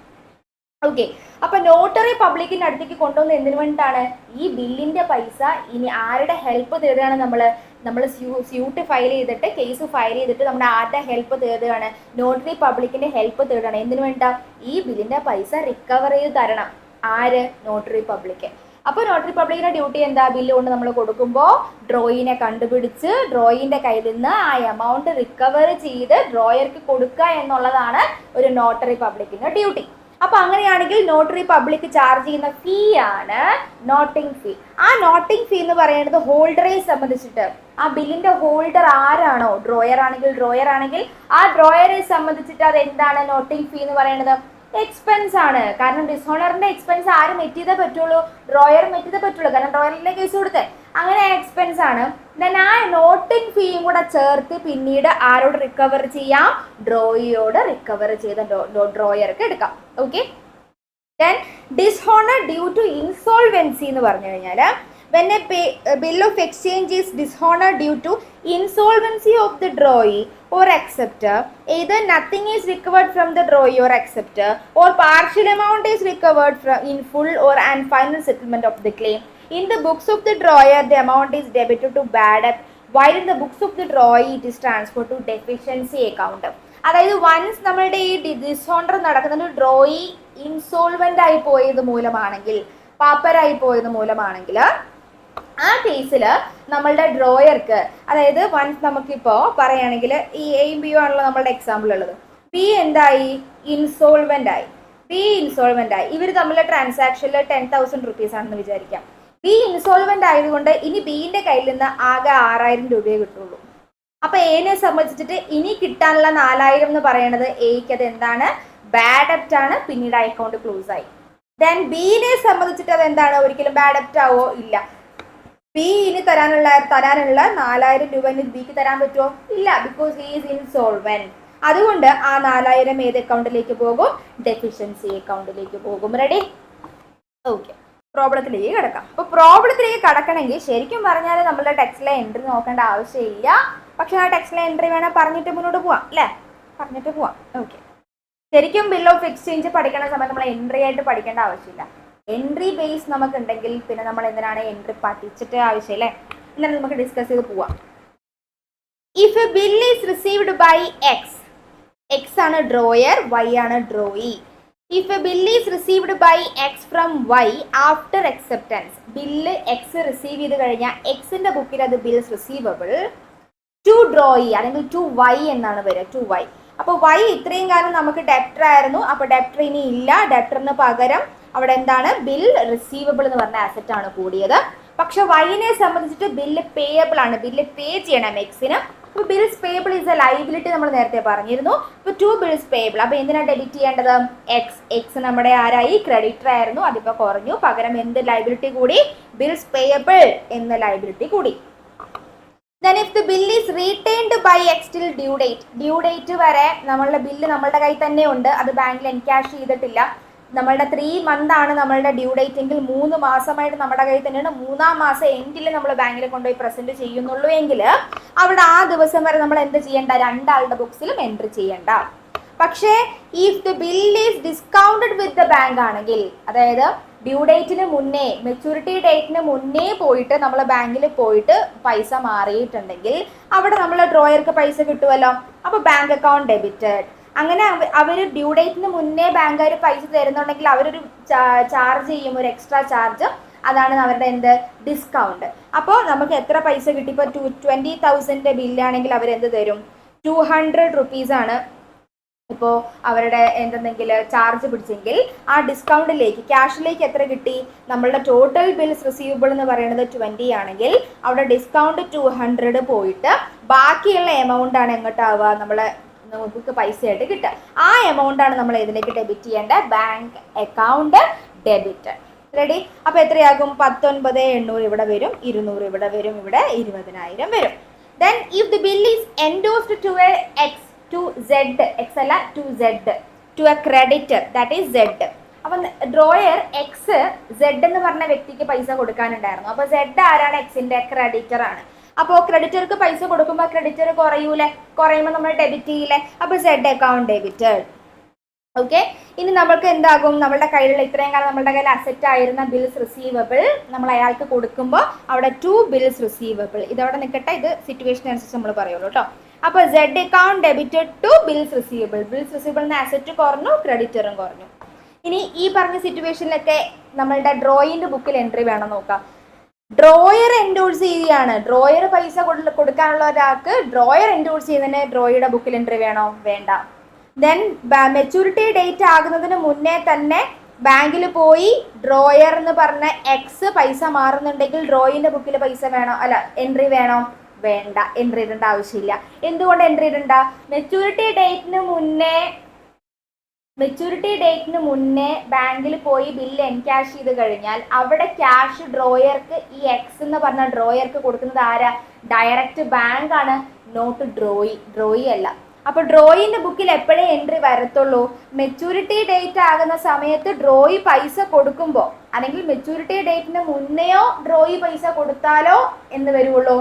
ഓക്കെ, അപ്പോൾ നോട്ടറി പബ്ലിക്കിൻ്റെ അടുത്തേക്ക് കൊണ്ടുവന്ന് എന്തിനു വേണ്ടിയിട്ടാണ്? ഈ ബില്ലിൻ്റെ പൈസ ഇനി ആരുടെ ഹെൽപ്പ് തേടുകയാണ്? നമ്മൾ സ്യൂട്ട് ഫയൽ ചെയ്തിട്ട്, കേസ് ഫയൽ ചെയ്തിട്ട് നമ്മുടെ ആരുടെ ഹെൽപ്പ് തേടുകയാണ്? നോട്ടറി പബ്ലിക്കിൻ്റെ ഹെൽപ്പ് തേടുകയാണ്. എന്തിനു വേണ്ടിയിട്ടാണ്? ഈ ബില്ലിൻ്റെ പൈസ റിക്കവർ ചെയ്ത് തരണം. ആര്? Notary public. അപ്പോൾ നോട്ടറി പബ്ലിക്കിൻ്റെ ഡ്യൂട്ടി എന്താ? ബില്ല് കൊണ്ട് നമ്മൾ കൊടുക്കുമ്പോൾ ഡ്രോയിനെ കണ്ടുപിടിച്ച് ഡ്രോയിൻ്റെ കയ്യിൽ നിന്ന് ആ എമൗണ്ട് റിക്കവർ ചെയ്ത് ഡ്രോയർക്ക് കൊടുക്കുക എന്നുള്ളതാണ് ഒരു നോട്ടറി പബ്ലിക്കിൻ്റെ ഡ്യൂട്ടി. അപ്പോൾ അങ്ങനെയാണെങ്കിൽ നോട്ടറി പബ്ലിക് ചാർജ് ചെയ്യുന്ന ഫീ ആണ് നോട്ടിംഗ് ഫീ. ആ നോട്ടിംഗ് ഫീ എന്ന് പറയുന്നത് ഹോൾഡറെ സംബന്ധിച്ചിട്ട്, ആ ബില്ലിൻ്റെ ഹോൾഡർ ആരാണോ, ഡ്രോയർ ആണെങ്കിൽ ആ ഡ്രോയറെ സംബന്ധിച്ചിട്ട് അത് എന്താണ് നോട്ടിംഗ് ഫീ എന്ന് പറയുന്നത്? എക്സ്പെൻസ് ആണ്. കാരണം ഡിസ്ഹോണറിന്റെ എക്സ്പെൻസ് ആരും മെറ്റ് ചെയ്തേ പറ്റുള്ളൂ, ഡ്രോയർ മെറ്റ് ചെയ്തേ പറ്റുള്ളൂ, കാരണം ഡ്രോയറിലെ കേസ് കൊടുത്തേ. അങ്ങനെ എക്സ്പെൻസ് ആണ്. ദെൻ ആ നോട്ടിംഗ് ഫീയും കൂടെ ചേർത്ത് പിന്നീട് ആരോട് റിക്കവർ ചെയ്യാം? ഡ്രോയിയോട് റിക്കവർ ചെയ്ത ഡ്രോയർക്ക് എടുക്കാം. Okay, then dishonour due to insolvency എന്ന് പറഞ്ഞു കഴിഞ്ഞാൽ when a bill of exchange is dishonored due to insolvency of the drawee or acceptor, either nothing is recovered from the drawee or acceptor, or partial amount is recovered from in full or and final settlement of the claim. In the books of the drawer, the amount is debited to bad debt, while in the books of the drawee, it is transferred to deficiency account. അതായത് once നമ്മളുടെ ഈ dishonour നടക്കുന്നത് drawee insolvent ആയി പോയത് മൂലമാണെങ്കിൽ, പാപ്പരായി പോയത് മൂലമാണെങ്കിൽ, ആ കേസിൽ നമ്മളുടെ ഡ്രോയർക്ക്, അതായത് വൺസ് നമുക്കിപ്പോൾ പറയുകയാണെങ്കിൽ ഈ എയും ബിയും ആണല്ലോ നമ്മളുടെ എക്സാമ്പിൾ ഉള്ളത്. ബി എന്തായി? ഇൻസോൾവെൻ്റ് ആയി. ഇവർ തമ്മിലുള്ള ട്രാൻസാക്ഷനിൽ 10,000 rupees ആണെന്ന് വിചാരിക്കാം. ബി ഇൻസോൾവെൻ്റ് ആയതുകൊണ്ട് ഇനി ബിൻ്റെ കയ്യിൽ നിന്ന് ആകെ 6,000 രൂപയെ കിട്ടുള്ളൂ. അപ്പോൾ എനെ സംബന്ധിച്ചിട്ട് ഇനി കിട്ടാനുള്ള 4,000 എന്ന് പറയുന്നത് എയ്ക്ക് അത് എന്താണ്? ബാഡ് ഡെപ്റ്റ് ആണ്. പിന്നീട് ആ അക്കൗണ്ട് ക്ലോസ് ആയി. ദെൻ ബിനെ സംബന്ധിച്ചിട്ട് അത് എന്താണ്? ഒരിക്കലും ബാഡ് ഡെപ്റ്റ് ആവോ? ഇല്ല. ബി ഇനി തരാനുള്ള 4,000 രൂപ ഇനി ബിക്ക് തരാൻ പറ്റുമോ? ഇല്ല, ബിക്കോസ് ഹി ഈസ് ഇൻസോൾവെന്റ്. അതുകൊണ്ട് ആ 4,000 ഏത് അക്കൗണ്ടിലേക്ക് പോകും? ഡെഫിഷ്യൻസി അക്കൗണ്ടിലേക്ക് പോകും. റെഡി? ഓക്കെ, പ്രോബ്ലത്തിലേക്ക് കിടക്കാം. അപ്പോൾ പ്രോബ്ലത്തിലേക്ക് കടക്കണമെങ്കിൽ ശരിക്കും പറഞ്ഞാൽ നമ്മളുടെ ടെക്സ്റ്റിലെ എൻട്രി നോക്കേണ്ട ആവശ്യമില്ല. പക്ഷെ ആ ടെക്സ്റ്റിലെ എൻട്രി വേണേൽ പറഞ്ഞിട്ട് മുന്നോട്ട് പോവാം അല്ലേ? പറഞ്ഞിട്ട് പോവാം. ഓക്കെ, ശരിക്കും ബിൽ ഓഫ് എക്സ്ചേഞ്ച് പഠിക്കുന്ന സമയത്ത് നമ്മൾ എൻട്രി ആയിട്ട് പഠിക്കേണ്ട ആവശ്യമില്ല. എൻട്രി ബേസ് നമുക്കുണ്ടെങ്കിൽ പിന്നെ നമ്മൾ എന്തിനാണ് എൻട്രി പഠിച്ചിട്ട് ആവശ്യമില്ലേ? എന്നാലും നമുക്ക് ഡിസ്കസ് ചെയ്ത് പോവാം. If a bill is received by X, X ആണ് ഡ്രോയർ, വൈ ആണ് drawee. If a bill is received by X from Y after acceptance, bill X receive ചെയ്ത് കഴിഞ്ഞാൽ എക്സിന്റെ ബുക്കിൽ അത് ബിൽസ് റിസീവബിൾ ടു ഡ്രോയി അല്ലെങ്കിൽ ടു വൈ എന്നാണ് വരിക, ടു വൈ. അപ്പോൾ വൈ ഇത്രയും കാലം നമുക്ക് ഡെപ്റ്റർ ആയിരുന്നു, അപ്പോൾ ഡെപ്റ്റർ ഇനി ഇല്ല, ഡെപ്റ്ററിന് പകരം അവിടെ എന്താണ് ബിൽ റിസീവബിൾ എന്ന് പറഞ്ഞ ആസെറ്റ് ആണ് കൂടിയത്. പക്ഷെ വൈനെ സംബന്ധിച്ചിട്ട് ബില്ല് പേയബിൾ ആണ്, ബില്ല് പേ ചെയ്യണം എക്സിന്. അപ്പോൾ bills payable is A liability നമ്മൾ നേരത്തെ പറഞ്ഞിരുന്നു. ഇപ്പോൾ ടു ബിൽസ് പേയബിൾ, അപ്പോൾ എന്തിനാണ് ഡെബിറ്റ് ചെയ്യേണ്ടത്? എക്സ് നമ്മുടെ ആരായി ക്രെഡിറ്റർ ആയിരുന്നു, അതിപ്പോൾ കുറഞ്ഞു, പകരം എന്ത് ലൈബിലിറ്റി കൂടി? ബിൽസ് പേയബിൾ എന്ന ലൈബിലിറ്റി കൂടി. Then if the bill is retained by X till due date വരെ നമ്മളുടെ ബില്ല് നമ്മളുടെ കയ്യിൽ തന്നെ ഉണ്ട്, അത് ബാങ്കിൽ എൻകാഷ് ചെയ്തിട്ടില്ല, നമ്മളുടെ 3 month ആണ് നമ്മളുടെ ഡ്യൂ ഡേറ്റ് എങ്കിൽ 3 മാസമായിട്ട് നമ്മുടെ കയ്യിൽ തന്നെയാണ്, 3-ാം മാസം എൻഡിൽ നമ്മൾ ബാങ്കിൽ കൊണ്ടുപോയി പ്രസന്റ് ചെയ്യുന്നുള്ളൂ എങ്കിൽ അവിടെ ആ ദിവസം വരെ നമ്മൾ എന്ത് ചെയ്യേണ്ട? 2 ആളുടെ ബുക്സിലും എൻട്രി ചെയ്യേണ്ട. പക്ഷേ if the bill is discounted with the bank ആണെങ്കിൽ, അതായത് ഡ്യൂ ഡേറ്റിന് മുന്നേ, മെച്യൂരിറ്റി ഡേറ്റിന് മുന്നേ പോയിട്ട് നമ്മൾ ബാങ്കിൽ പോയിട്ട് പൈസ മാറിയിട്ടുണ്ടെങ്കിൽ അവിടെ നമ്മൾ ഡ്രോയർക്ക് പൈസ കിട്ടുമല്ലോ, അപ്പോൾ ബാങ്ക് അക്കൗണ്ട് ഡെബിറ്റഡ്. അങ്ങനെ അവർ ഡ്യൂ ഡേറ്റിന് മുന്നേ ബാങ്കുകാർ പൈസ തരുന്നുണ്ടെങ്കിൽ അവരൊരു ചാർജ് ചെയ്യും, ഒരു എക്സ്ട്രാ ചാർജ്, അതാണ് അവരുടെ എന്ത്? ഡിസ്കൗണ്ട്. അപ്പോൾ നമുക്ക് എത്ര പൈസ കിട്ടി? ഇപ്പോൾ 20,000 ബില്ലാണെങ്കിൽ അവരെന്ത് തരും? 200 rupees ഇപ്പോൾ അവരുടെ എന്തെങ്കിലും ചാർജ് പിടിച്ചെങ്കിൽ ആ ഡിസ്കൗണ്ടിലേക്ക്, ക്യാഷിലേക്ക് എത്ര കിട്ടി? നമ്മളുടെ ടോട്ടൽ ബിൽസ് റിസീവബിൾ എന്ന് പറയുന്നത് 20 ആണെങ്കിൽ അവിടെ ഡിസ്കൗണ്ട് 200 പോയിട്ട് ബാക്കിയുള്ള എമൗണ്ട് ആണ് എങ്ങോട്ടാവുക? നമ്മളെ നമുക്ക് പൈസയായിട്ട് കിട്ടുക. ആ എമൗണ്ട് ആണ് നമ്മൾ ഇതിലേക്ക് ഡെബിറ്റ് ചെയ്യേണ്ട, ബാങ്ക് അക്കൗണ്ട് ഡെബിറ്റ്. റെഡി? അപ്പോൾ എത്രയാകും? 19,800 ഇവിടെ വരും, 200 ഇവിടെ വരും, ഇവിടെ 20,000 വരും. Then if the bill is endorsed to a X, to Z, X അല്ല to Z, to a creditor, that is Z. അപ്പം ഡ്രോയർ എക്സ് സെഡ് എന്ന് പറഞ്ഞ വ്യക്തിക്ക് പൈസ കൊടുക്കാനുണ്ടായിരുന്നു. അപ്പോൾ സെഡ് ആരാണ്? എക്സിന്റെ ക്രെഡിറ്റർ ആണ്. അപ്പോൾ ക്രെഡിറ്റർക്ക് പൈസ കൊടുക്കുമ്പോൾ ക്രെഡിറ്റർ കുറയൂലേ, കുറയുമ്പോൾ നമ്മൾ ഡെബിറ്റ് ചെയ്യില്ലേ, അപ്പോൾ സെഡ് അക്കൗണ്ട് ഡെബിറ്റഡ്. ഓക്കെ, ഇനി നമ്മൾക്ക് എന്താകും? നമ്മളുടെ കയ്യിലുള്ള ഇത്രയും കാലം നമ്മളുടെ കയ്യിൽ അസെറ്റ് ആയിരുന്ന ബിൽസ് റിസീവബിൾ നമ്മൾ അയാൾക്ക് കൊടുക്കുമ്പോൾ അവിടെ 2 ബിൽസ് റിസീവബിൾ, ഇതവിടെ നിൽക്കട്ടെ, ഇത് സിറ്റുവേഷൻ അനുസരിച്ച് നമ്മൾ പറയുള്ളൂ കേട്ടോ. അപ്പോൾ Z account debited to bills receivable, bills റിസീവബിളിന് അസെറ്റ് കുറഞ്ഞു, ക്രെഡിറ്ററും കുറഞ്ഞു. ഇനി ഈ പറഞ്ഞ സിറ്റുവേഷനിലൊക്കെ നമ്മളുടെ ഡ്രോയിൻ്റെ ബുക്കിൽ എൻട്രി വേണം നോക്കാം. ഡ്രോയർ എൻഡോഴ്സ് ചെയ്യുകയാണ്, ഡ്രോയർ പൈസ കൊടുക്കാനുള്ള ഒരാൾക്ക് ഡ്രോയർ എൻഡോഴ്സ് ചെയ്യുന്നതിന് ഡ്രോയുടെ ബുക്കിൽ എൻട്രി വേണോ? വേണ്ട. ദെൻ മെച്യൂരിറ്റി ഡേറ്റ് ആകുന്നതിന് മുന്നേ തന്നെ ബാങ്കിൽ പോയി ഡ്രോയർ എന്ന് പറഞ്ഞ എക്സ് പൈസ മാറുന്നുണ്ടെങ്കിൽ ഡ്രോയിൻ്റെ ബുക്കിൽ പൈസ വേണോ? അല്ല, എൻട്രി വേണോ? വേണ്ട, എൻട്രി ഇടേണ്ട ആവശ്യമില്ല. എന്തുകൊണ്ട് എൻട്രി ഇടണ്ട? മെച്യൂരിറ്റി ഡേറ്റിന് മുന്നേ ബാങ്കിൽ പോയി ബില്ല് എൻകാഷ് ചെയ്ത് കഴിഞ്ഞാൽ അവിടെ ക്യാഷ് ഡ്രോയർക്ക്, ഈ എക്സ് എന്ന് പറഞ്ഞ ഡ്രോയർക്ക് കൊടുക്കുന്നത് ആരാ? ഡയറക്റ്റ് ബാങ്ക് ആണ്, നോട്ട് ഡ്രോയി അല്ല. അപ്പോൾ ഡ്രോയിൻ്റെ ബുക്കിൽ എപ്പോഴേ എൻട്രി വരത്തുള്ളൂ? മെച്യൂരിറ്റി ഡേറ്റ് ആകുന്ന സമയത്ത് ഡ്രോയി പൈസ കൊടുക്കുമ്പോൾ, അല്ലെങ്കിൽ മെച്യൂരിറ്റി ഡേറ്റിന് മുന്നെയോ ഡ്രോയി പൈസ കൊടുത്താലോ എന്ന് വരുള്ളൂ?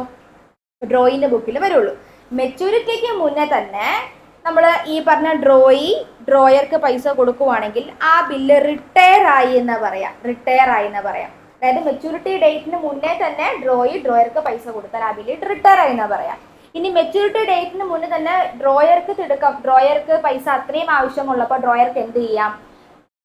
ഡ്രോയിൻ്റെ ബുക്കിൽ വരുള്ളൂ. മെച്യൂരിറ്റിക്ക് മുന്നേ തന്നെ നമ്മൾ ഈ പറഞ്ഞ ഡ്രോയർക്ക് പൈസ കൊടുക്കുവാണെങ്കിൽ ആ ബില്ല് റിട്ടയർ ആയി എന്ന് പറയാം. അതായത് മെച്യൂരിറ്റി ഡേറ്റിന് മുന്നേ തന്നെ ഡ്രോയർക്ക് പൈസ കൊടുത്താൽ ആ ബില്ല് റിട്ടയർ ആയി എന്ന് പറയാം. ഇനി മെച്യൂരിറ്റി ഡേറ്റിന് മുന്നേ തന്നെ ഡ്രോയർക്ക് പൈസ അത്രയും ആവശ്യമുള്ളപ്പോൾ ഡ്രോയർക്ക് എന്ത് ചെയ്യാം?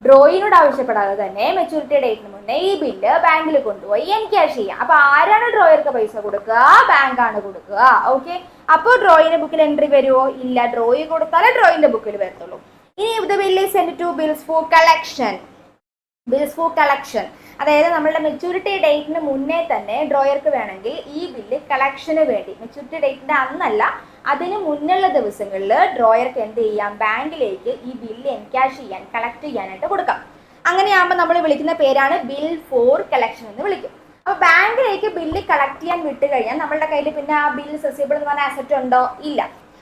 ഡ്രോയിനോട് ആവശ്യപ്പെടാതെ തന്നെ മെച്യൂരിറ്റി ഡേറ്റിന് മുന്നേ ഈ ബില്ല് ബാങ്കിൽ കൊണ്ടുപോയി എൻകാഷ് ചെയ്യാം. അപ്പോൾ ആരാണ് ഡ്രോയർക്ക് പൈസ കൊടുക്കുക? ബാങ്കാണ് കൊടുക്കുക. ഓക്കെ, അപ്പോൾ ഡ്രോയിൻ്റെ ബുക്കിൽ എൻട്രി വരുമോ? ഇല്ല, ഡ്രോയി കൊടുത്താലേ ഡ്രോയിൻ്റെ ബുക്കിൽ വരത്തുള്ളൂ. ഇനി the bill is send to bills for collection, അതായത് നമ്മളുടെ മെച്യൂരിറ്റി ഡേറ്റിന് മുന്നേ തന്നെ ഡ്രോയർക്ക് വേണമെങ്കിൽ ഈ ബില്ല് കളക്ഷന് വേണ്ടി, മെച്യൂരിറ്റി ഡേറ്റിൻ്റെ അന്നല്ല അതിന് മുന്നുള്ള ദിവസങ്ങളിൽ ഡ്രോയർക്ക് എന്ത് ചെയ്യാം? ബാങ്കിലേക്ക് ഈ ബില്ല് എൻകാഷ് ചെയ്യാൻ, കളക്ട് ചെയ്യാനായിട്ട് കൊടുക്കാം. അങ്ങനെയാകുമ്പോൾ നമ്മൾ വിളിക്കുന്ന പേരാണ് ബിൽ ഫോർ കളക്ഷൻ എന്ന് വിളിക്കും. അപ്പോൾ ബാങ്കിലേക്ക് ബില്ല് കളക്ട് ചെയ്യാൻ വിട്ട് കഴിഞ്ഞാൽ നമ്മളുടെ കയ്യിൽ പിന്നെ ആ ബിൽസ് റിസീവബിൾ എന്ന് പറഞ്ഞ അസറ്റ് ഉണ്ടോ? ഇല്ല.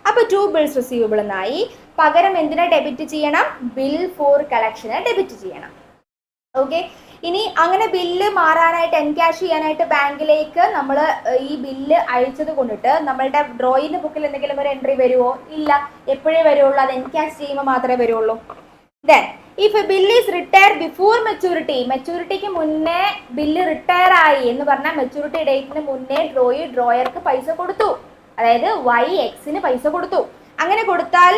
അപ്പോൾ 2 ബിൽസ് റിസീവബിൾ എന്നായി. പകരം എന്തിനെ ഡെബിറ്റ് ചെയ്യണം? ബിൽ ഫോർ കളക്ഷനെ ഡെബിറ്റ് ചെയ്യണം. ഓക്കെ, ഇനി അങ്ങനെ ബില്ല് മാറാനായിട്ട്, എൻകാഷ് ചെയ്യാനായിട്ട് ബാങ്കിലേക്ക് നമ്മൾ ഈ ബില്ല് അയച്ചത് കൊണ്ടിട്ട് നമ്മളുടെ ഡ്രോയിൻ്റെ ബുക്കിൽ എന്തെങ്കിലും ഒരു എൻട്രി വരുമോ? ഇല്ല. എപ്പോഴേ വരുള്ളൂ? അത് എൻകാഷ് ചെയ്യുമ്പോൾ മാത്രമേ വരുള്ളൂ. Then if a bill is retire before മെച്യൂരിറ്റിക്ക് മുന്നേ ബില്ല് റിട്ടയർ ആയി എന്ന് പറഞ്ഞാൽ മെച്യൂരിറ്റി ഡേറ്റിന് മുന്നേ ഡ്രോയർക്ക് പൈസ കൊടുത്തു, അതായത് Y എക്സിന് പൈസ കൊടുത്തു. അങ്ങനെ കൊടുത്താൽ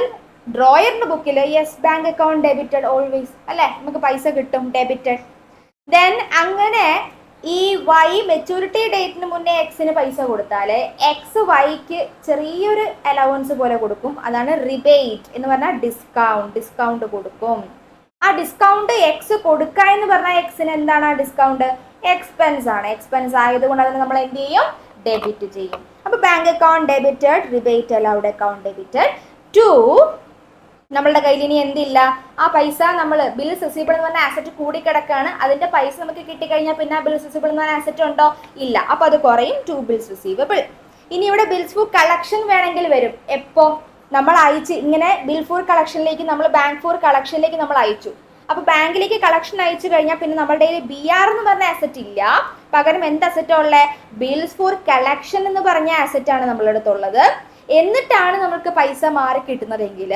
ഡ്രോയറിന്റെ ബുക്കിൽ yes bank account debited always അല്ലേ, നമുക്ക് പൈസ കിട്ടും ഡെബിറ്റഡ്. ദെൻ അങ്ങനെ ഈ വൈ മെച്യൂരിറ്റി ഡേറ്റിന് മുന്നേ എക്സിന് പൈസ കൊടുത്താൽ എക്സ് വൈക്ക് ചെറിയൊരു അലവൻസ് പോലെ കൊടുക്കും. അതാണ് റിബേറ്റ് എന്ന് പറഞ്ഞാൽ ഡിസ്കൗണ്ട് കൊടുക്കും. ആ ഡിസ്കൗണ്ട് എക്സ് കൊടുക്കുക എന്ന് പറഞ്ഞാൽ എക്സിന് എന്താണ് ആ ഡിസ്കൗണ്ട്? എക്സ്പെൻസ് ആണ്. എക്സ്പെൻസ് ആയതുകൊണ്ട് അതിന് നമ്മൾ എന്ത് ചെയ്യും? ഡെബിറ്റ് ചെയ്യും. അപ്പോൾ bank account debited, rebate allowed account debited. To, നമ്മളുടെ കയ്യിൽ ഇനി എന്തില്ല? ആ പൈസ നമ്മൾ ബിൽസ് റിസീവബിൾ എന്ന് പറഞ്ഞ ആസറ്റ് കൂടിക്കിടക്കാണ്. അതിന്റെ പൈസ നമുക്ക് കിട്ടിക്കഴിഞ്ഞാൽ പിന്നെ ആ ബിൽസ് റിസീവബിൾ എന്ന് പറഞ്ഞ ആസറ്റ് ഉണ്ടോ? ഇല്ല. അപ്പൊ അത് കുറയും. To bills receivable. ഇനി ഇവിടെ ബിൽസ് ഫോർ കളക്ഷൻ വേണമെങ്കിൽ വരും. എപ്പോ? നമ്മൾ അയച്ച് ഇങ്ങനെ ബിൽ ഫോർ കളക്ഷനിലേക്ക്, നമ്മൾ ബാങ്ക് ഫോർ കളക്ഷനിലേക്ക് നമ്മൾ അയച്ചു. അപ്പൊ ബാങ്കിലേക്ക് കളക്ഷൻ അയച്ചു കഴിഞ്ഞാൽ പിന്നെ നമ്മുടെ കയ്യിൽ BR എന്ന് പറഞ്ഞ ആസറ്റ് ഇല്ല. പകരം എന്ത് അസറ്റാ ഉള്ളത്? ബിൽസ് ഫോർ കളക്ഷൻ എന്ന് പറഞ്ഞ ആസറ്റ് ആണ് നമ്മളുടെ അടുത്തുള്ളത്. എന്നിട്ടാണ് നമ്മൾക്ക് പൈസ മാറി കിട്ടുന്നതെങ്കിൽ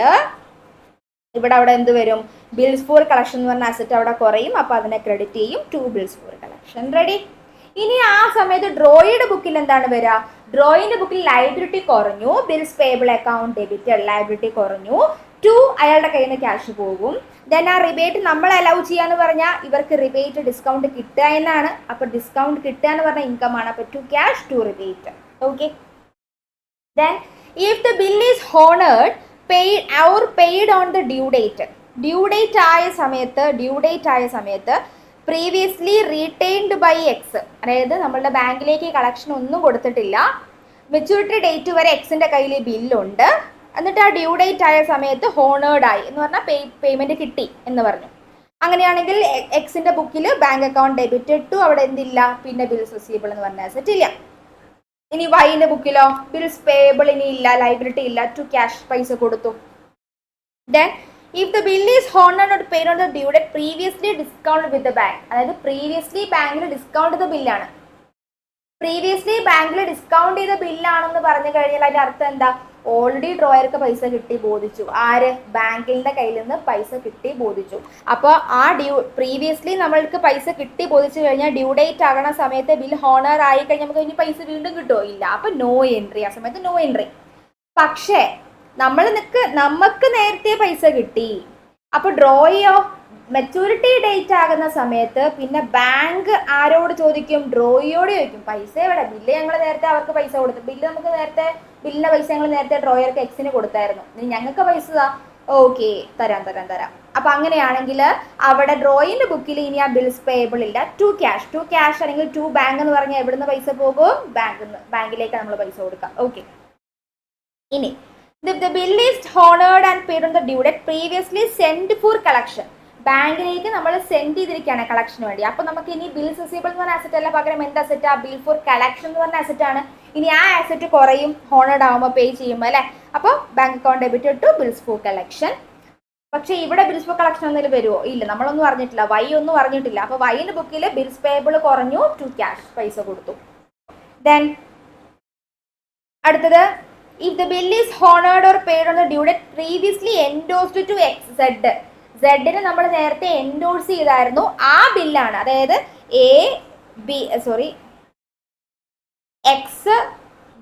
ഇവിടെ അവിടെ എന്ത് വരും? ബിൽസ് ഫോർ കളക്ഷൻ എന്ന് പറഞ്ഞ അസറ്റ് അവിടെ കുറയും. അപ്പോൾ അതിനെ ക്രെഡിറ്റ് ചെയ്യും. To bills for collection. Ready? ഇനി ആ സമയത്ത് ഡ്രോയുടെ ബുക്കിൽ എന്താണ് വരിക? ഡ്രോയിന്റെ ബുക്കിൽ ലയബിലിറ്റി കുറഞ്ഞു, bills payable account debited, liability കുറഞ്ഞു. ടു, അയാളുടെ കയ്യിൽ നിന്ന് ക്യാഷ് പോകും. ദെൻ ആ റിബേറ്റ് നമ്മൾ അലൗ ചെയ്യാന്ന് പറഞ്ഞാൽ ഇവർക്ക് റിബേറ്റ് ഡിസ്കൗണ്ട് കിട്ടുക എന്നാണ്. അപ്പോൾ ഡിസ്കൗണ്ട് കിട്ടുക എന്ന് പറഞ്ഞാൽ ഇൻകം ആണ്. അപ്പോൾ to cash, to rebate. Okay. Then if the bill is honoured paid on the due date. Due date ആയ സമയത്ത് പ്രീവിയസ്ലി റീറ്റെയിൻഡ് ബൈ എക്സ്, അതായത് നമ്മളുടെ ബാങ്കിലേക്ക് കളക്ഷൻ ഒന്നും കൊടുത്തിട്ടില്ല, മെച്യൂരിറ്റി ഡേറ്റ് വരെ എക്സിന്റെ കയ്യിൽ ബില്ലുണ്ട്, എന്നിട്ട് ആ ഡ്യൂ ഡേറ്റ് ആയ സമയത്ത് ഹോണേഡ് ആയി എന്ന് പറഞ്ഞാൽ പേയ്മെന്റ് കിട്ടി എന്ന് പറഞ്ഞു. അങ്ങനെയാണെങ്കിൽ എക്സിന്റെ ബുക്കിൽ ബാങ്ക് അക്കൗണ്ട് ഡെബിറ്റഡ് ടു, അവിടെ എന്തില്ല? പിന്നെ ബിൽസ് റിസീവബിൾ എന്ന് പറഞ്ഞ അസറ്റ് ഇല്ല. ഇനി വൈന്റെ ബുക്കിലോ ബിൽസ് പേയബിൾ ഇനി ഇല്ല, ലൈബിലിറ്റി ഇല്ല, ടു ക്യാഷ് പൈസ കൊടുത്തു. Then if the bill is honoured or paid on the due date previously discount with the bank, അതായത് പ്രീവിയസ്ലി ബാങ്കിൽ ഡിസ്കൗണ്ട് ചെയ്ത ബില്ലാണ്. പ്രീവിയസ്ലി ബാങ്കിൽ ഡിസ്കൗണ്ട് ചെയ്ത ബില്ലാണെന്ന് പറഞ്ഞു കഴിഞ്ഞാൽ അതിന്റെ അർത്ഥം എന്താ? ഓൾറെഡി ഡ്രോയർക്ക് പൈസ കിട്ടി ബോധിച്ചു. ആര്? ബാങ്കിന്റെ കയ്യിൽ നിന്ന് പൈസ കിട്ടി ബോധിച്ചു. അപ്പോൾ ആ പ്രീവിയസ്ലി നമ്മൾക്ക് പൈസ കിട്ടി ബോധിച്ചു കഴിഞ്ഞാൽ ഡ്യൂ ഡേറ്റ് ആകണ സമയത്ത് ബിൽ ഹോണർ ആയി കഴിഞ്ഞാൽ നമുക്ക് ഇനി പൈസ വീണ്ടും കിട്ടുമോ? ഇല്ല. അപ്പോൾ നോ എൻട്രി. ആ സമയത്ത് നോ എൻട്രി. പക്ഷേ നമുക്ക് നേരത്തെ പൈസ കിട്ടി. അപ്പോൾ ഡ്രോയോ മെച്യൂരിറ്റി ഡേറ്റ് ആകുന്ന സമയത്ത് പിന്നെ ബാങ്ക് ആരോട് ചോദിക്കും? ഡ്രോയിയോട് ചോദിക്കും. പൈസ എവിടെ? ബില്ല് ഞങ്ങൾ നേരത്തെ അവർക്ക് പൈസ കൊടുത്തു. ബില്ലിന്റെ പൈസ ഞങ്ങൾ നേരത്തെ ഡ്രോയർക്ക് എക്സിന് കൊടുത്തായിരുന്നു. ഇനി ഞങ്ങൾക്ക് പൈസ ഓക്കെ, തരാം. അപ്പൊ അങ്ങനെയാണെങ്കിൽ അവിടെ ഡ്രോയിന്റെ ബുക്കിൽ ഇനി ആ ബിൽസ് പേയബിൾ ഇല്ല. ടു ക്യാഷ് അല്ലെങ്കിൽ ടു ബാങ്ക് എന്ന് പറഞ്ഞാൽ എവിടുന്ന് പൈസ പോകും? ബാങ്കിലേക്ക് നമ്മൾ പൈസ കൊടുക്കാം. ഓക്കെ. ഇനി the bill is honored and paid on the due date previously sent for collection, ബാങ്കിലേക്ക് നമ്മൾ സെൻഡ് ചെയ്തിരിക്കുകയാണ് കളക്ഷന് വേണ്ടി. അപ്പോൾ നമുക്ക് ഇനി ബിൽസ് റിസീവബിൾ എന്ന് പറഞ്ഞ അസറ്റ് അല്ല, പകരം എന്ത് അസറ്റാ? ബിൽ ഫോർ കളക്ഷൻ എന്ന് പറഞ്ഞ അസറ്റ് ആണ്. ഇനി ആ അസറ്റ് കുറയും ഹോണേഡ് ആവുമ്പോൾ, പേ ചെയ്യുമ്പോൾ അല്ലേ. അപ്പോൾ bank account debited to bills for collection. പക്ഷേ ഇവിടെ ബിൽസ് ഫോർ കളക്ഷൻ എന്തെങ്കിലും വരുമോ? ഇല്ല, നമ്മളൊന്നും അറിഞ്ഞിട്ടില്ല, വൈ ഒന്നും അറിഞ്ഞിട്ടില്ല. അപ്പോൾ വൈൻ്റെ ബുക്കിൽ ബിൽസ് പേയബിൾ കുറഞ്ഞു, ടു ക്യാഷ് പൈസ കൊടുത്തു. ദെൻ അടുത്തത് if the bill is honored or paid on the due date previously endorsed to XZ, സെഡിന് നമ്മൾ നേരത്തെ എൻഡോഴ്സ് ചെയ്തായിരുന്നു ആ ബില്ലാണ്. അതായത് എക്സ്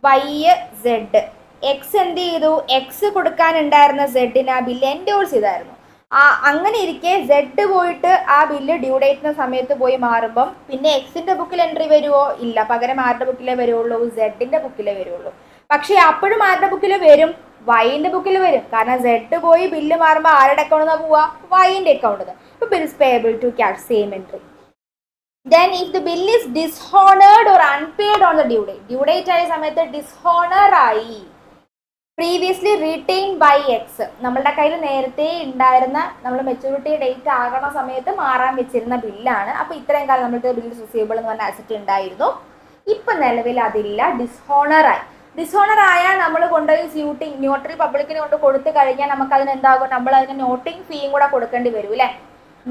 വൈ സെഡ്. എക്സ് എന്ത് ചെയ്തു? എക്സ് കൊടുക്കാനുണ്ടായിരുന്ന സെഡിന് ആ ബില്ല് എൻഡോഴ്സ് ചെയ്തായിരുന്നു. അങ്ങനെ ഇരിക്കെ സെഡ് പോയിട്ട് ആ ബില്ല് ഡ്യൂ ഡേറ്റിന് സമയത്ത് പോയി മാറുമ്പം പിന്നെ എക്സിന്റെ ബുക്കിൽ എൻട്രി വരുമോ? ഇല്ല. പകരം ആരുടെ ബുക്കിലേ വരുള്ളൂ? സെഡിന്റെ ബുക്കിലേ വരുള്ളൂ. പക്ഷേ അപ്പോഴും ആരുടെ ബുക്കിൽ വരും? വൈൻ്റെ ബുക്കിൽ വരും. കാരണം സെഡ് പോയി ബില്ല് മാറുമ്പോൾ ആരുടെ അക്കൗണ്ടിൽ നിന്നാണ് പോവുക? വൈൻ്റെ അക്കൗണ്ടിൽ നിന്ന്. ഇപ്പോൾ bills payable to cash, same entry. Then if the bill is dishonoured or unpaid on the due date ആയ സമയത്ത് ഡിസ്ഹോണർ ആയി, പ്രീവിയസ്ലി റീറ്റെയിൻ ബൈ എക്സ്, നമ്മളുടെ കയ്യിൽ നേരത്തെ ഉണ്ടായിരുന്ന നമ്മൾ മെച്യൂരിറ്റി ഡേറ്റ് ആകണ സമയത്ത് മാറാൻ വെച്ചിരുന്ന ബില്ലാണ്. അപ്പോൾ ഇത്രയും കാലം നമ്മൾക്ക് ബിൽസ് റിസീവബിൾ എന്ന് പറഞ്ഞ അസറ്റ് ഉണ്ടായിരുന്നു. ഇപ്പം നിലവിൽ അതില്ല, ഡിസ്ഹോണറായി. ഡിസോണർ ആയാൽ നമ്മൾ കൊണ്ടുപോയി നോട്ടറി പബ്ലിക്കിന് കൊണ്ട് കൊടുത്തു കഴിഞ്ഞാൽ നമുക്ക് അതിന് എന്താകും? നമ്മൾ അതിന് നോട്ടിംഗ് ഫീയും കൂടെ കൊടുക്കേണ്ടി വരും അല്ലേ?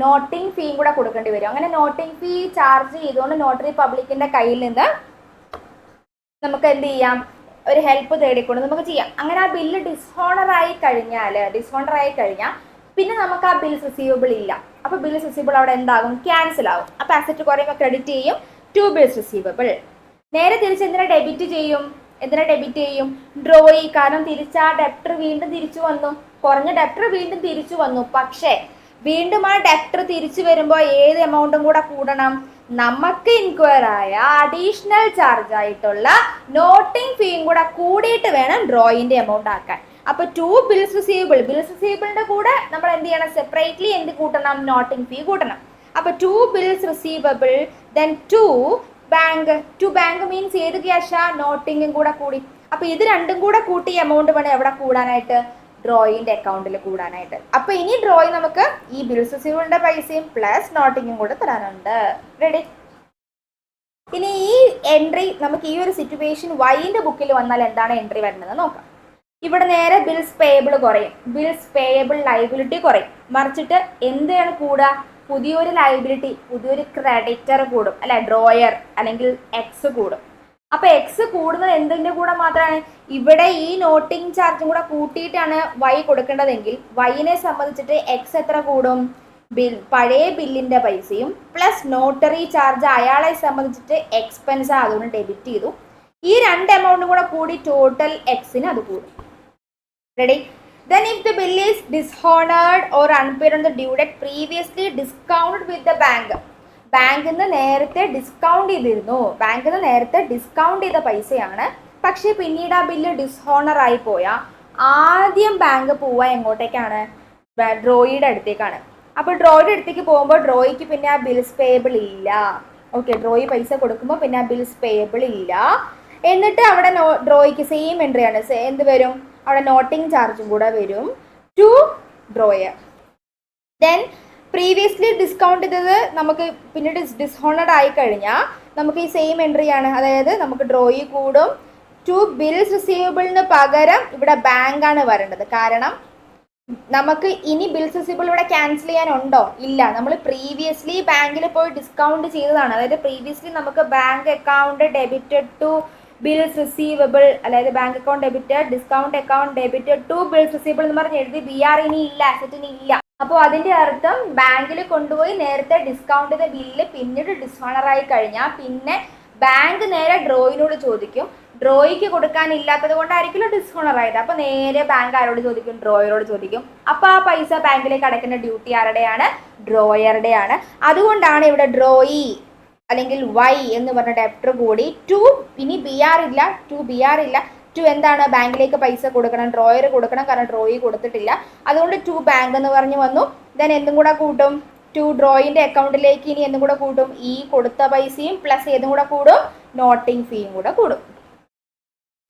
നോട്ടിംഗ് ഫീയും കൂടെ കൊടുക്കേണ്ടി വരും. അങ്ങനെ നോട്ടിംഗ് ഫീ ചാർജ് ചെയ്തുകൊണ്ട് നോട്ടറി പബ്ലിക്കിന്റെ കയ്യിൽ നിന്ന് നമുക്ക് എന്ത് ചെയ്യാം? ഒരു ഹെൽപ്പ് തേടിക്കൊണ്ട് നമുക്ക് ചെയ്യാം. അങ്ങനെ ആ ബില്ല് ഡിസ്ഹോണർ ആയി കഴിഞ്ഞാൽ പിന്നെ നമുക്ക് ആ ബിൽസ് റിസീവബിൾ ഇല്ല. അപ്പോൾ ബിൽസ് റിസീവബിൾ അവിടെ എന്താകും? ക്യാൻസൽ ആകും. അപ്പോൾ അസറ്റ് കുറയുമ്പോൾ ക്രെഡിറ്റ് ചെയ്യും, ടു ബിൽസ് റിസീവബിൾ. നേരെ തിരിച്ച് എന്തിനാ ഡെബിറ്റ് ചെയ്യും? ഡ്രോയി. കാരണം തിരിച്ച് ആ ഡെപ്റ്റർ വീണ്ടും തിരിച്ചു വന്നു. കുറഞ്ഞ ഡെപ്റ്റർ വീണ്ടും തിരിച്ചു വന്നു. പക്ഷേ വീണ്ടും ആ ഡെപ്റ്റർ തിരിച്ചു വരുമ്പോൾ ഏത് എമൗണ്ടും കൂടെ കൂടണം? നമുക്ക് ഇൻക്വയർ ആയ അഡീഷണൽ ചാർജ് ആയിട്ടുള്ള നോട്ടിംഗ് ഫീയും കൂടെ കൂടിയിട്ട് വേണം ഡ്രോയിന്റെ എമൗണ്ട് ആക്കാൻ. അപ്പൊ 2 ബിൽസ് റിസീവബിളിന്റെ കൂടെ നമ്മൾ എന്ത് ചെയ്യണം? സെപ്പറേറ്റ്ലി എന്ത് കൂട്ടണം? നോട്ടിംഗ് ഫീ കൂട്ടണം. അപ്പൊ 2 bills receivable then 2 bank means ഏത് ക്യാഷാ? നോട്ടിങ്ങും കൂടെ കൂടി. അപ്പൊ ഇത് രണ്ടും കൂടെ കൂട്ടി എമൗണ്ട് വേണം എവിടെ കൂടാനായിട്ട്? ഡ്രോയിന്റെ അക്കൗണ്ടിൽ കൂടാനായിട്ട്. അപ്പൊ ഇനി ഡ്രോയി നമുക്ക് ഈ ബിൽസ് റിസീവബിളിന്റെ പൈസയും പ്ലസ് നോട്ടിങ്ങും കൂടെ തരാനുണ്ട്. റെഡി? ഇനി ഈ എൻട്രി നമുക്ക് ഈ ഒരു സിറ്റുവേഷൻ വൈന്റെ ബുക്കിൽ വന്നാൽ എന്താണ് എൻട്രി വരുന്നത് നോക്കാം. ഇവിടെ നേരെ ബിൽസ് പേയബിൾ കുറയും, ബിൽസ് പേയബിൾ ലൈബിലിറ്റി കുറയും. മറിച്ചിട്ട് എന്താണ് കൂടുക? പുതിയൊരു ലൈബിലിറ്റി, പുതിയൊരു ക്രെഡിറ്റർ കൂടും അല്ലെ, ഡ്രോയർ അല്ലെങ്കിൽ എക്സ് കൂടും. അപ്പൊ എക്സ് കൂടുന്നത് എന്തിന്റെ കൂടെ മാത്രമാണ്? ഇവിടെ ഈ നോട്ടിംഗ് ചാർജും കൂടെ കൂട്ടിയിട്ടാണ് വൈ കൊടുക്കേണ്ടതെങ്കിൽ വൈനെ സംബന്ധിച്ചിട്ട് എക്സ് എത്ര കൂടും? പഴയ ബില്ലിന്റെ പൈസയും പ്ലസ് നോട്ടറി ചാർജ് അയാളെ സംബന്ധിച്ചിട്ട് എക്സ്പെൻസ് അതുകൊണ്ട് ഡെബിറ്റ് ചെയ്തു. ഈ രണ്ട് എമൗണ്ടും കൂടെ കൂടി ടോട്ടൽ എക്സിന് അത് കൂടും. Ready? Then if the bill is dishonored or unpaid on the due date previously discounted with the bank, ബാങ്കിൽ നിന്ന് നേരത്തെ ഡിസ്കൗണ്ട് ചെയ്ത പൈസയാണ്, പക്ഷെ പിന്നീട് ആ ബില്ല് ഡിസ്ഹോണർ ആയി പോയാൽ ആദ്യം ബാങ്ക് പോവുക എങ്ങോട്ടേക്കാണ്? ഡ്രോയിയുടെ അടുത്തേക്കാണ്. അപ്പോൾ ഡ്രോയിയുടെ അടുത്തേക്ക് പോകുമ്പോൾ ഡ്രോയിക്ക് പിന്നെ ആ ബിൽസ് പേയബിൾ ഇല്ല. ഓക്കെ, ഡ്രോയി പൈസ കൊടുക്കുമ്പോൾ പിന്നെ ആ ബിൽസ് പേയബിൾ ഇല്ല. എന്നിട്ട് അവിടെ ഡ്രോയിക്ക് സെയിം എൻട്രി ആണ്. എന്ത് വരും? അവിടെ നോട്ടിംഗ് ചാർജും കൂടെ വരും to drawer. Then previously discount ചെയ്തത് നമുക്ക് പിന്നീട് ഡിസ്ഹോണർഡ് ആയി കഴിഞ്ഞാൽ നമുക്ക് ഈ സെയിം എൻട്രി ആണ്. അതായത് നമുക്ക് ഡ്രോയി കൂടും. ടു ബിൽസ് റിസീവബിളിന് പകരം ഇവിടെ ബാങ്ക് ആണ് വരേണ്ടത്. കാരണം നമുക്ക് ഇനി ബിൽസ് റിസീവബിൾ ഇവിടെ ക്യാൻസൽ ചെയ്യാനുണ്ടോ? ഇല്ല. നമ്മൾ പ്രീവിയസ്ലി ബാങ്കിൽ പോയി ഡിസ്കൗണ്ട് ചെയ്തതാണ്. അതായത് പ്രീവിയസ്ലി നമുക്ക് bank account debited to bills receivable, അതായത് bank account debited, discount account debited to bills receivable എന്ന് പറഞ്ഞ് എഴുതി. BR ഇനി ഇല്ല, അസറ്റിന് ഇല്ല. അപ്പോൾ അതിന്റെ അർത്ഥം ബാങ്കിൽ കൊണ്ടുപോയി നേരത്തെ ഡിസ്കൗണ്ട് ചെയ്ത ബില്ല് പിന്നീട് ഡിസ്ഹോണർ ആയി കഴിഞ്ഞാൽ പിന്നെ ബാങ്ക് നേരെ ഡ്രോയിനോട് ചോദിക്കും. ഡ്രോയിക്ക് കൊടുക്കാനില്ലാത്തത് കൊണ്ടായിരിക്കില്ല ഡിസ്ഹോണർ ആയത്. അപ്പോൾ നേരെ ബാങ്ക് ആരോട് ചോദിക്കും? ഡ്രോയറോട് ചോദിക്കും. അപ്പോൾ ആ പൈസ ബാങ്കിലേക്ക് അടയ്ക്കേണ്ട ഡ്യൂട്ടി ആരുടെയാണ്? ഡ്രോയറുടെയാണ്. അതുകൊണ്ടാണ് ഇവിടെ ഡ്രോയി അല്ലെങ്കിൽ വൈ എന്ന് പറഞ്ഞ ഡെപ്റ്റർ കൂടി ടു, ഇനി BR ഇല്ല, ടു എന്താണ്? ബാങ്കിലേക്ക് പൈസ കൊടുക്കണം, ഡ്രോയർ കൊടുക്കണം. കാരണം ഡ്രോയി കൊടുത്തിട്ടില്ല, അതുകൊണ്ട് ടു ബാങ്ക് എന്ന് പറഞ്ഞു വന്നു. ദെൻ എന്തും കൂടെ കൂട്ടും? ടു ഡ്രോയിന്റെ അക്കൗണ്ടിലേക്ക് ഇനി എന്തും കൂടെ കൂട്ടും? ഈ കൊടുത്ത പൈസയും പ്ലസ് ഏതും കൂടെ കൂടും? നോട്ടിംഗ് ഫീയും കൂടെ കൂടും.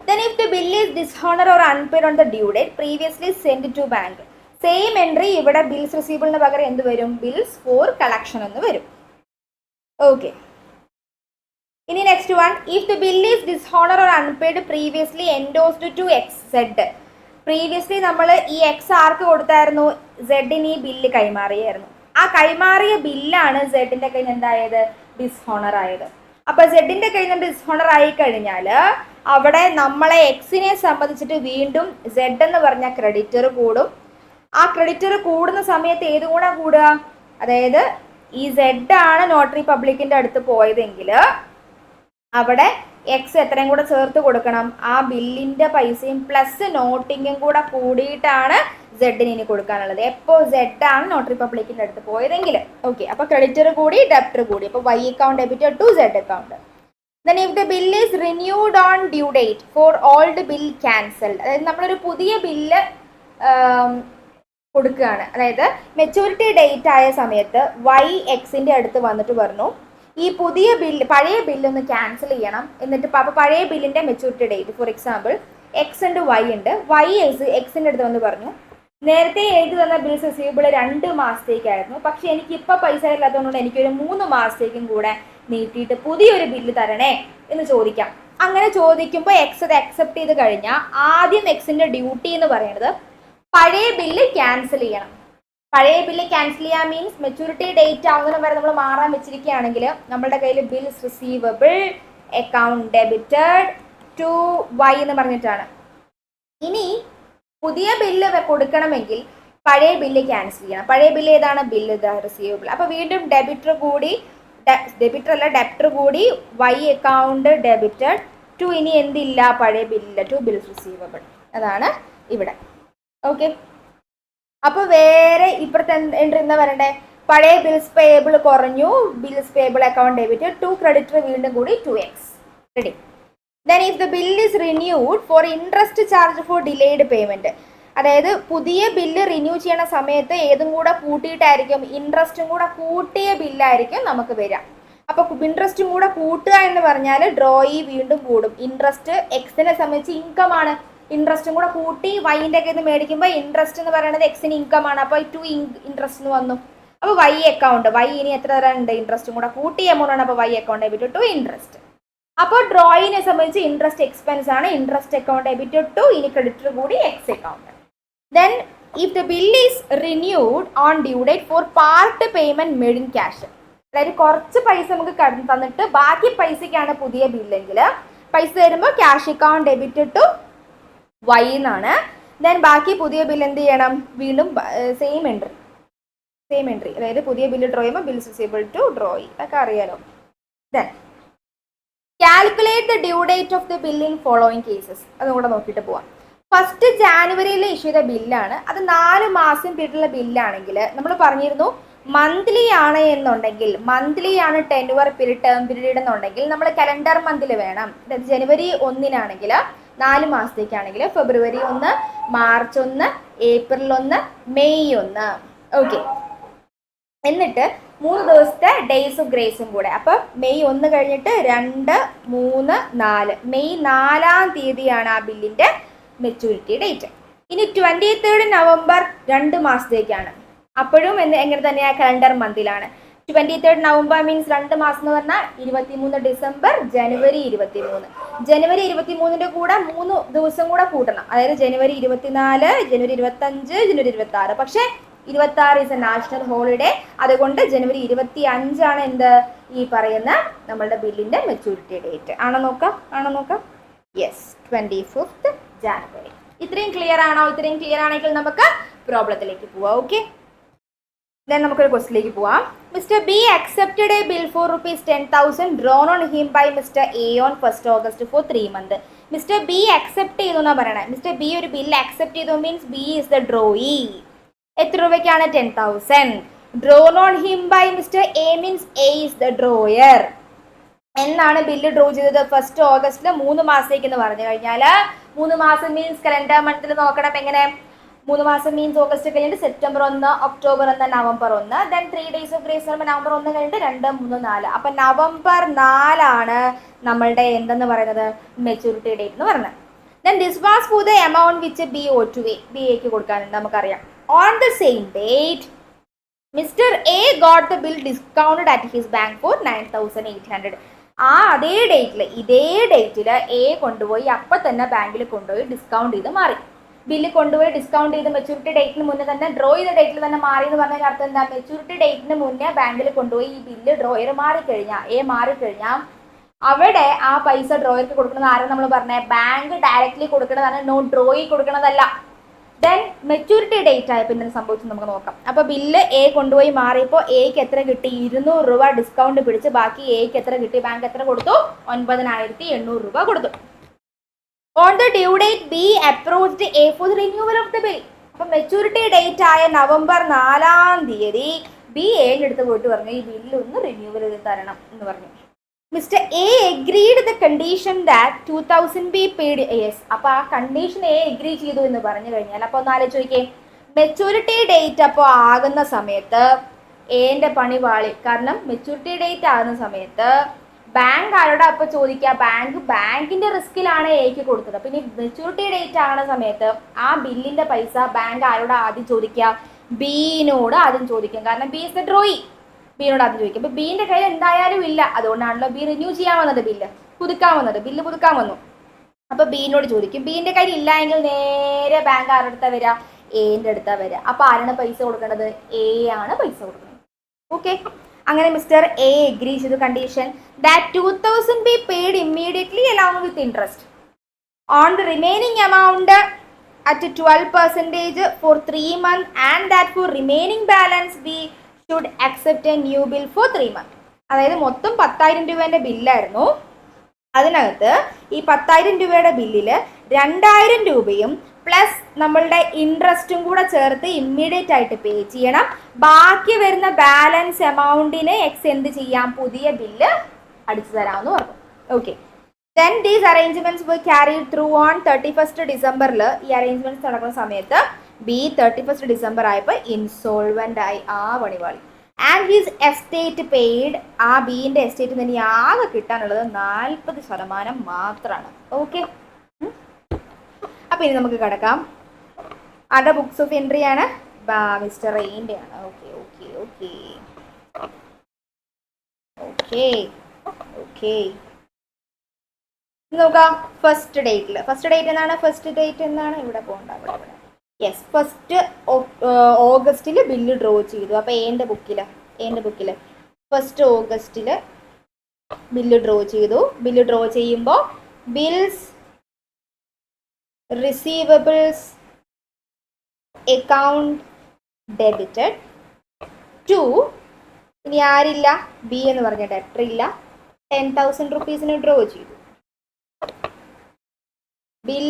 Then if the bill is dishonored or unpaid on the due date previously sent to bank, same entry ഇവിടെ ബിൽസ് റിസീവബിളിന് പകരം എന്ത് വരും? ബിൽസ് ഫോർ കളക്ഷൻ എന്ന് വരും. ഓക്കെ, ഇനി next one. If the bill is dishonour or unpaid previously endorsed to XZ. പ്രീവിയസ്ലി നമ്മൾ ഈ എക്സ് ആർക്ക് കൊടുത്തായിരുന്നു? സെഡിന് ഈ ബില്ല് കൈമാറിയായിരുന്നു. ആ കൈമാറിയ ബില്ലാണ് സെഡിന്റെ കയ്യിൽ എന്തായത്? ഡിസ്ഹോണർ ആയത്. അപ്പൊ സെഡിന്റെ കയ്യിൽ നിന്ന് ഡിസ്ഹോണർ ആയി കഴിഞ്ഞാൽ അവിടെ നമ്മളെ എക്സിനെ സംബന്ധിച്ചിട്ട് വീണ്ടും സെഡ് എന്ന് പറഞ്ഞ ക്രെഡിറ്റർ കൂടും. ആ ക്രെഡിറ്റർ കൂടുന്ന സമയത്ത് ഏതും കൂടെ കൂടുക? അതായത് ഈ സെഡ് ആണ് നോട്ടറി പബ്ലിക്കിന്റെ അടുത്ത് പോയതെങ്കിൽ അവിടെ എക്സ് എത്രയും കൂടെ ചേർത്ത് കൊടുക്കണം? ആ ബില്ലിന്റെ പൈസയും പ്ലസ് നോട്ടിങ്ങും കൂടെ കൂടിയിട്ടാണ് സെഡിന് ഇനി കൊടുക്കാനുള്ളത്. എപ്പോൾ സെഡ് ആണ് നോട്ടറി പബ്ലിക്കിന്റെ അടുത്ത് പോയതെങ്കിൽ. ഓക്കെ, അപ്പൊ ക്രെഡിറ്റർ കൂടി ഡെപ്റ്റർ കൂടി. അപ്പൊ Y account debited to Z account. Then if the bill is renewed on due date for old bill cancelled, അതായത് നമ്മളൊരു പുതിയ ബില്ല് കൊടുക്കുകയാണ്. അതായത് മെച്ചൂരിറ്റി ഡേറ്റ് ആയ സമയത്ത് വൈ എക്സിന്റെ അടുത്ത് വന്നിട്ട് പറഞ്ഞു ഈ പുതിയ ബില്ല്, പഴയ ബില്ലൊന്ന് ക്യാൻസൽ ചെയ്യണം. എന്നിട്ട് അപ്പോൾ പഴയ ബില്ലിന്റെ maturity date, for example X ഉണ്ട് വൈ ഉണ്ട്. വൈ എക്സിന്റെ അടുത്ത് വന്ന് പറഞ്ഞു നേരത്തെ എഴുതി തന്ന ബിൽസ് റിസീവബിൾ 2 മാസത്തേക്കായിരുന്നു, പക്ഷെ എനിക്ക് ഇപ്പൊ പൈസ ഇല്ലാത്തതുകൊണ്ട് എനിക്കൊരു 3 മാസത്തേക്കും കൂടെ നീട്ടിയിട്ട് പുതിയൊരു ബില്ല് തരണേ എന്ന് ചോദിക്കാം. അങ്ങനെ ചോദിക്കുമ്പോൾ എക്സ് അത് അക്സെപ്റ്റ് ചെയ്ത് കഴിഞ്ഞാൽ ആദ്യം എക്സിന്റെ ഡ്യൂട്ടി എന്ന് പറയുന്നത് പഴയ ബില്ല് ക്യാൻസൽ ചെയ്യണം. പഴയ ബില്ല് ക്യാൻസൽ ചെയ്യാൻ മീൻസ് മെച്ചൂരിറ്റി ഡേറ്റ് ആവുന്ന വരെ നമ്മൾ മാറാൻ വെച്ചിരിക്കുകയാണെങ്കിൽ നമ്മുടെ കയ്യിൽ bills receivable account debited to Y എന്ന് പറഞ്ഞിട്ടാണ്. ഇനി പുതിയ ബില്ല് കൊടുക്കണമെങ്കിൽ പഴയ ബില്ല് ക്യാൻസൽ ചെയ്യണം. പഴയ ബില്ല് ഏതാണ്? Bill receivable. അപ്പോൾ വീണ്ടും ഡെബിറ്റർ കൂടി വൈ അക്കൗണ്ട് ഡെബിറ്റഡ് ടു, ഇനി എന്തില്ല? പഴയ ബില്ല് ടു ബിൽസ് റിസീവബിൾ. അതാണ് ഇവിടെ. ഓക്കെ, അപ്പോൾ വേറെ ഇപ്പുറത്തെ എൻട്രി എന്താ പറയണ്ടേ? പഴയ ബിൽസ് പേയബിൾ കുറഞ്ഞു, bills payable account debit, to creditor വീണ്ടും കൂടി 2x. Ready? Then if the bill is renewed for interest charge for delayed payment, അതായത് പുതിയ ബില്ല് റിന്യൂ ചെയ്യണ സമയത്ത് ഏതും കൂടെ കൂട്ടിയിട്ടായിരിക്കും, ഇൻട്രസ്റ്റും കൂടെ കൂട്ടിയ ബില്ലായിരിക്കും നമുക്ക് വരിക. അപ്പോൾ ഇൻട്രസ്റ്റും കൂടെ കൂട്ടുക എന്ന് പറഞ്ഞാൽ ഡ്രോയി വീണ്ടും കൂടും. ഇൻട്രസ്റ്റ് എക്സിനെ സംബന്ധിച്ച് ഇൻകം ആണ്. ഇൻട്രസ്റ്റും കൂടെ കൂട്ടി വൈൻ്റെ ഒക്കെ മേടിക്കുമ്പോൾ ഇൻട്രസ്റ്റ് എന്ന് പറയുന്നത് എക്സിന് ഇൻകം ആണ്. അപ്പോൾ 2 ഇൻട്രസ്റ്റ് എന്ന് വന്നു. അപ്പോൾ വൈ അക്കൗണ്ട്, വൈ ഇനി എത്ര തരം ഉണ്ട്? ഇൻട്രസ്റ്റും കൂടെ കൂട്ടിയ എമൗണ്ട് ആണ്. അപ്പോൾ Y account debit to interest. അപ്പോൾ ഡ്രോയിനെ സംബന്ധിച്ച് ഇൻട്രസ്റ്റ് എക്സ്പെൻസ് ആണ്, ഇൻട്രസ്റ്റ് അക്കൗണ്ട് ഡെബിറ്റ് ടു, ഇനി ക്രെഡിറ്റർ കൂടി X account. Then if the bill is renewed on due date for part payment made in cash, അതായത് കുറച്ച് പൈസ നമുക്ക് തന്നിട്ട് ബാക്കി പൈസയ്ക്കാണ് പുതിയ ബില്ലെങ്കിൽ പൈസ തരുമ്പോൾ cash account debit to Y എന്നാണ്. ദെൻ ബാക്കി പുതിയ ബിൽ എന്ത് ചെയ്യണം? വീണ്ടും സെയിം എൻട്രി, അതായത് പുതിയ ബില്ല് ഡ്രോ ചെയ്യുമ്പോൾ ബിൽസ് റിസീവബിൾ ടു ഡ്രോയി, അതൊക്കെ അറിയാലോ. Then calculate the due date of the bill in following cases, അതും കൂടെ നോക്കിയിട്ട് പോവാം. ഫസ്റ്റ് ജാനുവരിയിൽ ഇഷ്യൂ ചെയ്ത ബില്ലാണ്, അത് 4 മാസം പീരീഡുള്ള ബില്ലാണെങ്കിൽ നമ്മൾ പറഞ്ഞിരുന്നു മന്ത്ലി ആണ് എന്നുണ്ടെങ്കിൽ, മന്ത്ലി ആണ് ടെന്യൂർ പീരീഡ്, ടേം പീരീഡ് എന്നുണ്ടെങ്കിൽ നമ്മൾ കലണ്ടർ മന്തിൽ വേണം. ജനുവരി 1 4 മാസത്തേക്കാണെങ്കിൽ ഫെബ്രുവരി 1, മാർച്ച് 1, ഏപ്രിൽ 1, മെയ് 1. ഓക്കെ, എന്നിട്ട് 3 ദിവസത്തെ ഡേയ്സ് ഓഫ് ഗ്രേസും കൂടെ. അപ്പോൾ മെയ് 1 കഴിഞ്ഞിട്ട് 2, 3, 4, മെയ് 4-ാം തീയതിയാണ് ആ ബില്ലിൻ്റെ മെച്യൂരിറ്റി ഡേറ്റ്. ഇനി 23 നവംബർ 2 മാസത്തേക്കാണ്. അപ്പോഴും എങ്ങനെ തന്നെയാണ്? കലണ്ടർ മന്തിലാണ്. 23 നവംബർ മീൻസ് 2 മാസം എന്ന് പറഞ്ഞാൽ 23 ഡിസംബർ, ജനുവരി 23. ജനുവരി 23-ന്റെ കൂടെ 3 ദിവസം കൂടെ കൂട്ടണം, അതായത് ജനുവരി 24, ജനുവരി 25, ജനുവരി 26. പക്ഷേ 26 ഈസ് എ നാഷണൽ ഹോളിഡേ, അതുകൊണ്ട് ജനുവരി 25 ആണ് എന്ത് ഈ പറയുന്ന നമ്മളുടെ ബില്ലിന്റെ മെച്യൂരിറ്റി ഡേറ്റ്. ആണോ നോക്കാം? Yes, 25th January. ഇത്രയും ക്ലിയർ ആണോ? ഇത്രയും ക്ലിയർ ആണെങ്കിൽ നമുക്ക് പ്രോബ്ലത്തിലേക്ക് പോവാം. ഓക്കെ, ദെൻ നമുക്കൊരു ക്വസ്റ്റിലേക്ക് പോവാം. Mister B accepted a bill for ₹10,000 drawn on him by mister A on 1st August for 3 months. Mister B accept ചെയ്തു എന്നാണ് പറയണത്. മിസ്റ്റർ ബി ഒരു ബില്ല് അക്സെപ്റ്റ് ചെയ്തു means B is the drawee. എത്ര രൂപയ്ക്കാണ്? 10,000. Drawn on him by mister A means A is the drawer. എന്നാണ് bill draw ചെയ്തത്? 1st August 3 മാസത്തേക്ക് എന്ന് പറഞ്ഞു കഴിഞ്ഞാൽ 3 മാസം മീൻസ് കലണ്ടർ മന്തിൽ നോക്കണം. എങ്ങനെ? 3 മാസം മീൻസ് ഓഗസ്റ്റ് കഴിഞ്ഞിട്ട് September 1, October 1, November 1. Then 3 days of grace പറയുമ്പോൾ നവംബർ 1 കഴിഞ്ഞിട്ട് 2, 3, 4. അപ്പം നവംബർ 4 നമ്മളുടെ എന്തെന്ന് പറയുന്നത് മെച്യൂരിറ്റി ഡേറ്റ് എന്ന് പറയുന്നത്. Then this was for the amount which B owe to A, B എക്ക് കൊടുക്കാനുണ്ട് നമുക്കറിയാം. On the same date mister A got the bill discounted at his bank for 9,800. ആ അതേ ഡേറ്റിൽ, ഇതേ ഡേറ്റിൽ എ കൊണ്ടുപോയി അപ്പം തന്നെ ബാങ്കിൽ കൊണ്ടുപോയി ഡിസ്കൗണ്ട് ചെയ്ത് മാറി. ബില്ല് കൊണ്ടുപോയി ഡിസ്കൗണ്ട് ചെയ്ത് മെച്യൂരിറ്റി ഡേറ്റിന് മുന്നേ തന്നെ ഡ്രോ ചെയ്ത ഡേറ്റിൽ തന്നെ മാറി എന്ന് പറഞ്ഞാൽ അർത്ഥം എന്താ? മെച്യൂരിറ്റി ഡേറ്റിന് മുന്നേ ബാങ്കിൽ കൊണ്ടുപോയി ഈ ബില്ല് ഡ്രോയർ മാറിക്കഴിഞ്ഞാൽ അവിടെ ആ പൈസ ഡ്രോയർക്ക് കൊടുക്കുന്നത് ആരും നമ്മൾ പറഞ്ഞത് ബാങ്ക് ഡയറക്റ്റ്ലി കൊടുക്കുന്നതാണ്, നോൺ ഡ്രോയി കൊടുക്കുന്നതല്ല. ദെൻ മെച്യൂരിറ്റി ഡേറ്റ് ആയ പിന്നെ സംഭവിച്ചു നമുക്ക് നോക്കാം. അപ്പോൾ ബില്ല് എ കൊണ്ടുപോയി മാറിയപ്പോൾ എക്ക് എത്ര കിട്ടി? 200 രൂപ ഡിസ്കൗണ്ട് പിടിച്ച് ബാക്കി എക്ക് എത്ര കിട്ടി? ബാങ്ക് എത്ര കൊടുത്തു? 9,800 രൂപ കൊടുത്തു. On the due date B approached A for the renewal of the bill. അപ്പം മെച്യൂരിറ്റി ഡേറ്റ് ആയ നവംബർ 4-ാം തീയതി ബി എയുടെ അടുത്ത് പോയിട്ട് പറഞ്ഞു ഈ ബില്ല് ഒന്ന് റിന്യൂവൽ ചെയ്ത് തരണം എന്ന് പറഞ്ഞു. Mister A agreed the condition that 2,000 be paid. Yes, അപ്പോൾ ആ കണ്ടീഷൻ എ എഗ്രി ചെയ്തു എന്ന് പറഞ്ഞു കഴിഞ്ഞാൽ അപ്പോൾ ഒന്ന് ആലോചിച്ച് നോക്കിയേ, മെച്യൂരിറ്റി ഡേറ്റ് അപ്പോൾ ആകുന്ന സമയത്ത് എൻ്റെ പണി പാളി. കാരണം മെച്യൂരിറ്റി ഡേറ്റ് ആകുന്ന സമയത്ത് ബാങ്ക് ആരോടാ അപ്പോൾ ചോദിക്കുക? ബാങ്കിൻ്റെ റിസ്കിലാണ് എക്ക് കൊടുത്തത്. അപ്പം ഇനി മെച്യൂരിറ്റി ഡേറ്റ് ആകുന്ന സമയത്ത് ആ ബില്ലിൻ്റെ പൈസ ബാങ്ക് ആരോടാ ആദ്യം ചോദിക്കുക? ബിനോട് ആദ്യം ചോദിക്കും. കാരണം ബി ഇസ് ദ ഡ്രോയി, ബിനോട് ആദ്യം ചോദിക്കും. അപ്പോൾ ബിൻ്റെ കയ്യിൽ എന്തായാലും ഇല്ല, അതുകൊണ്ടാണല്ലോ ബി റിന്യൂ ചെയ്യാൻ വന്നത്, ബില്ല് പുതുക്കാൻ വന്നു. അപ്പോൾ ബിനോട് ചോദിക്കും. ബിൻ്റെ കയ്യിൽ ഇല്ല എങ്കിൽ നേരെ ബാങ്ക് ആരുടെ അടുത്താണ് വരിക? എൻ്റെ അടുത്താണ് വരിക. അപ്പോൾ ആരാണ് പൈസ കൊടുക്കേണ്ടത്? എ ആണ് പൈസ കൊടുക്കുന്നത്. ഓക്കെ, അങ്ങനെ മിസ്റ്റർ എ എഗ്രി ചെയ്തു condition that 2,000 be paid immediately along with interest on the remaining amount at 12% for 3 months and that for remaining balance B should accept a new bill for 3 months. അതായത് മൊത്തം 10,000 രൂപേൻ്റെ ബില്ലായിരുന്നു. അതിനകത്ത് ഈ 10,000 രൂപയുടെ ബില്ലിൽ 2,000 രൂപയും plus നമ്മളുടെ ഇൻട്രസ്റ്റും കൂടെ ചേർത്ത് ഇമ്മീഡിയറ്റ് ആയിട്ട് പേ ചെയ്യണം. ബാക്കി വരുന്ന ബാലൻസ് എമൗണ്ടിന് എക്സ് എന്ത് ചെയ്യാം, പുതിയ ബില്ല് അടിച്ചു തരാമെന്ന് പറഞ്ഞു. Okay, then these arrangements were carried through on 31st ഡിസംബറിൽ. ഈ അറേഞ്ച്മെന്റ്സ് നടക്കുന്ന സമയത്ത് ബി 31st ഡിസംബർ ആയപ്പോൾ ഇൻസോൾവെന്റ് ആയി, ആ പണിപാളി. ആൻഡ് ഹിസ് എസ്റ്റേറ്റ് പെയ്ഡ്, ആ ബിന്റെ എസ്റ്റേറ്റ് തന്നെ ആകെ കിട്ടാനുള്ളത് 40% മാത്രമാണ്. ഓക്കെ, അപ്പൊ ഇനി നമുക്ക് കിടക്കാം. ആരുടെ ബുക്സ് ഓഫ് എൻട്രി ആണ്, മിസ്റ്റർ റെയിൻ്റെ ആണ്. Okay okay okay okay okay നോക്കാം. ഫസ്റ്റ് ഡേറ്റ് എന്നാണ് ഇവിടെ പോകണ്ട, ഇവിടെ യെസ്, 1st ഓഗസ്റ്റിൽ ബില്ല് ഡ്രോ ചെയ്തു. അപ്പോൾ എൻ്റെ ബുക്കിൽ 1st ഓഗസ്റ്റിൽ ബില്ല് ഡ്രോ ചെയ്തു. ബില്ല് ഡ്രോ ചെയ്യുമ്പോൾ bills receivables account debited to, ഇനി ആരില്ല, ബി എന്ന് പറഞ്ഞ ഡെപ്റ്റർ ഇല്ല, 10,000 റുപ്പീസിന് ഡ്രോ ചെയ്തു. Bill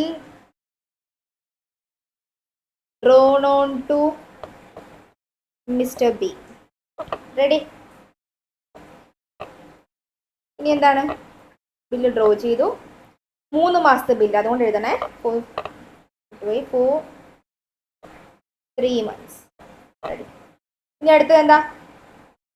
drawn on to Mr. B. Ready? ഇനി എന്താണ്, ബില്ല് ഡ്രോ ചെയ്തു, 3 മാസത്തെ ബില്ല്, അതുകൊണ്ട് എഴുതണേ, for 3 months. റെഡി? ഇനി അടുത്തത് എന്താ,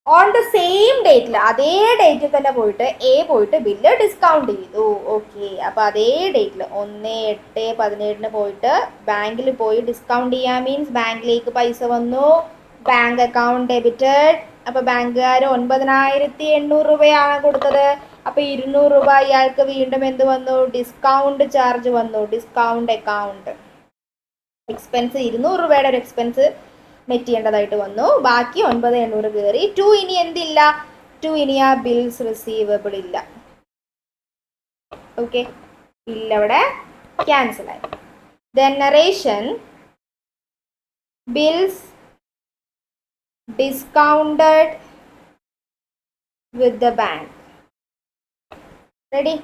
ഓൺ ദ സെയിം ഡേറ്റിൽ, അതേ ഡേറ്റിൽ തന്നെ പോയിട്ട് ബില്ല് ഡിസ്കൗണ്ട് ചെയ്തു. ഓക്കെ, അപ്പോൾ അതേ ഡേറ്റിൽ 1/8/17 പോയിട്ട് ബാങ്കിൽ പോയി ഡിസ്കൗണ്ട് ചെയ്യാൻ, മീൻസ് ബാങ്കിലേക്ക് പൈസ വന്നു, ബാങ്ക് അക്കൗണ്ട് ഡെബിറ്റഡ്. അപ്പോൾ ബാങ്കുകാർ 9,800 രൂപയാണ് കൊടുത്തത്. അപ്പോൾ 200 രൂപ ഇയാൾക്ക് വീണ്ടും എന്ത് വന്നു, ഡിസ്കൗണ്ട് ചാർജ് വന്നു. ഡിസ്കൗണ്ട് അക്കൗണ്ട് എക്സ്പെൻസ് 200 രൂപയുടെ ഒരു എക്സ്പെൻസ് മെറ്റ് ചെയ്യേണ്ടതായിട്ട് വന്നു. ബാക്കി 9,800 കയറി. 2 ഇനി എന്തില്ല, 2 ഇനി ആ ബിൽസ് റിസീവബിൾ ഇല്ല. ഓക്കെ, ബില്ല് അവിടെ ക്യാൻസൽ ആയി. Then narration, bills discounted with the bank. Ready?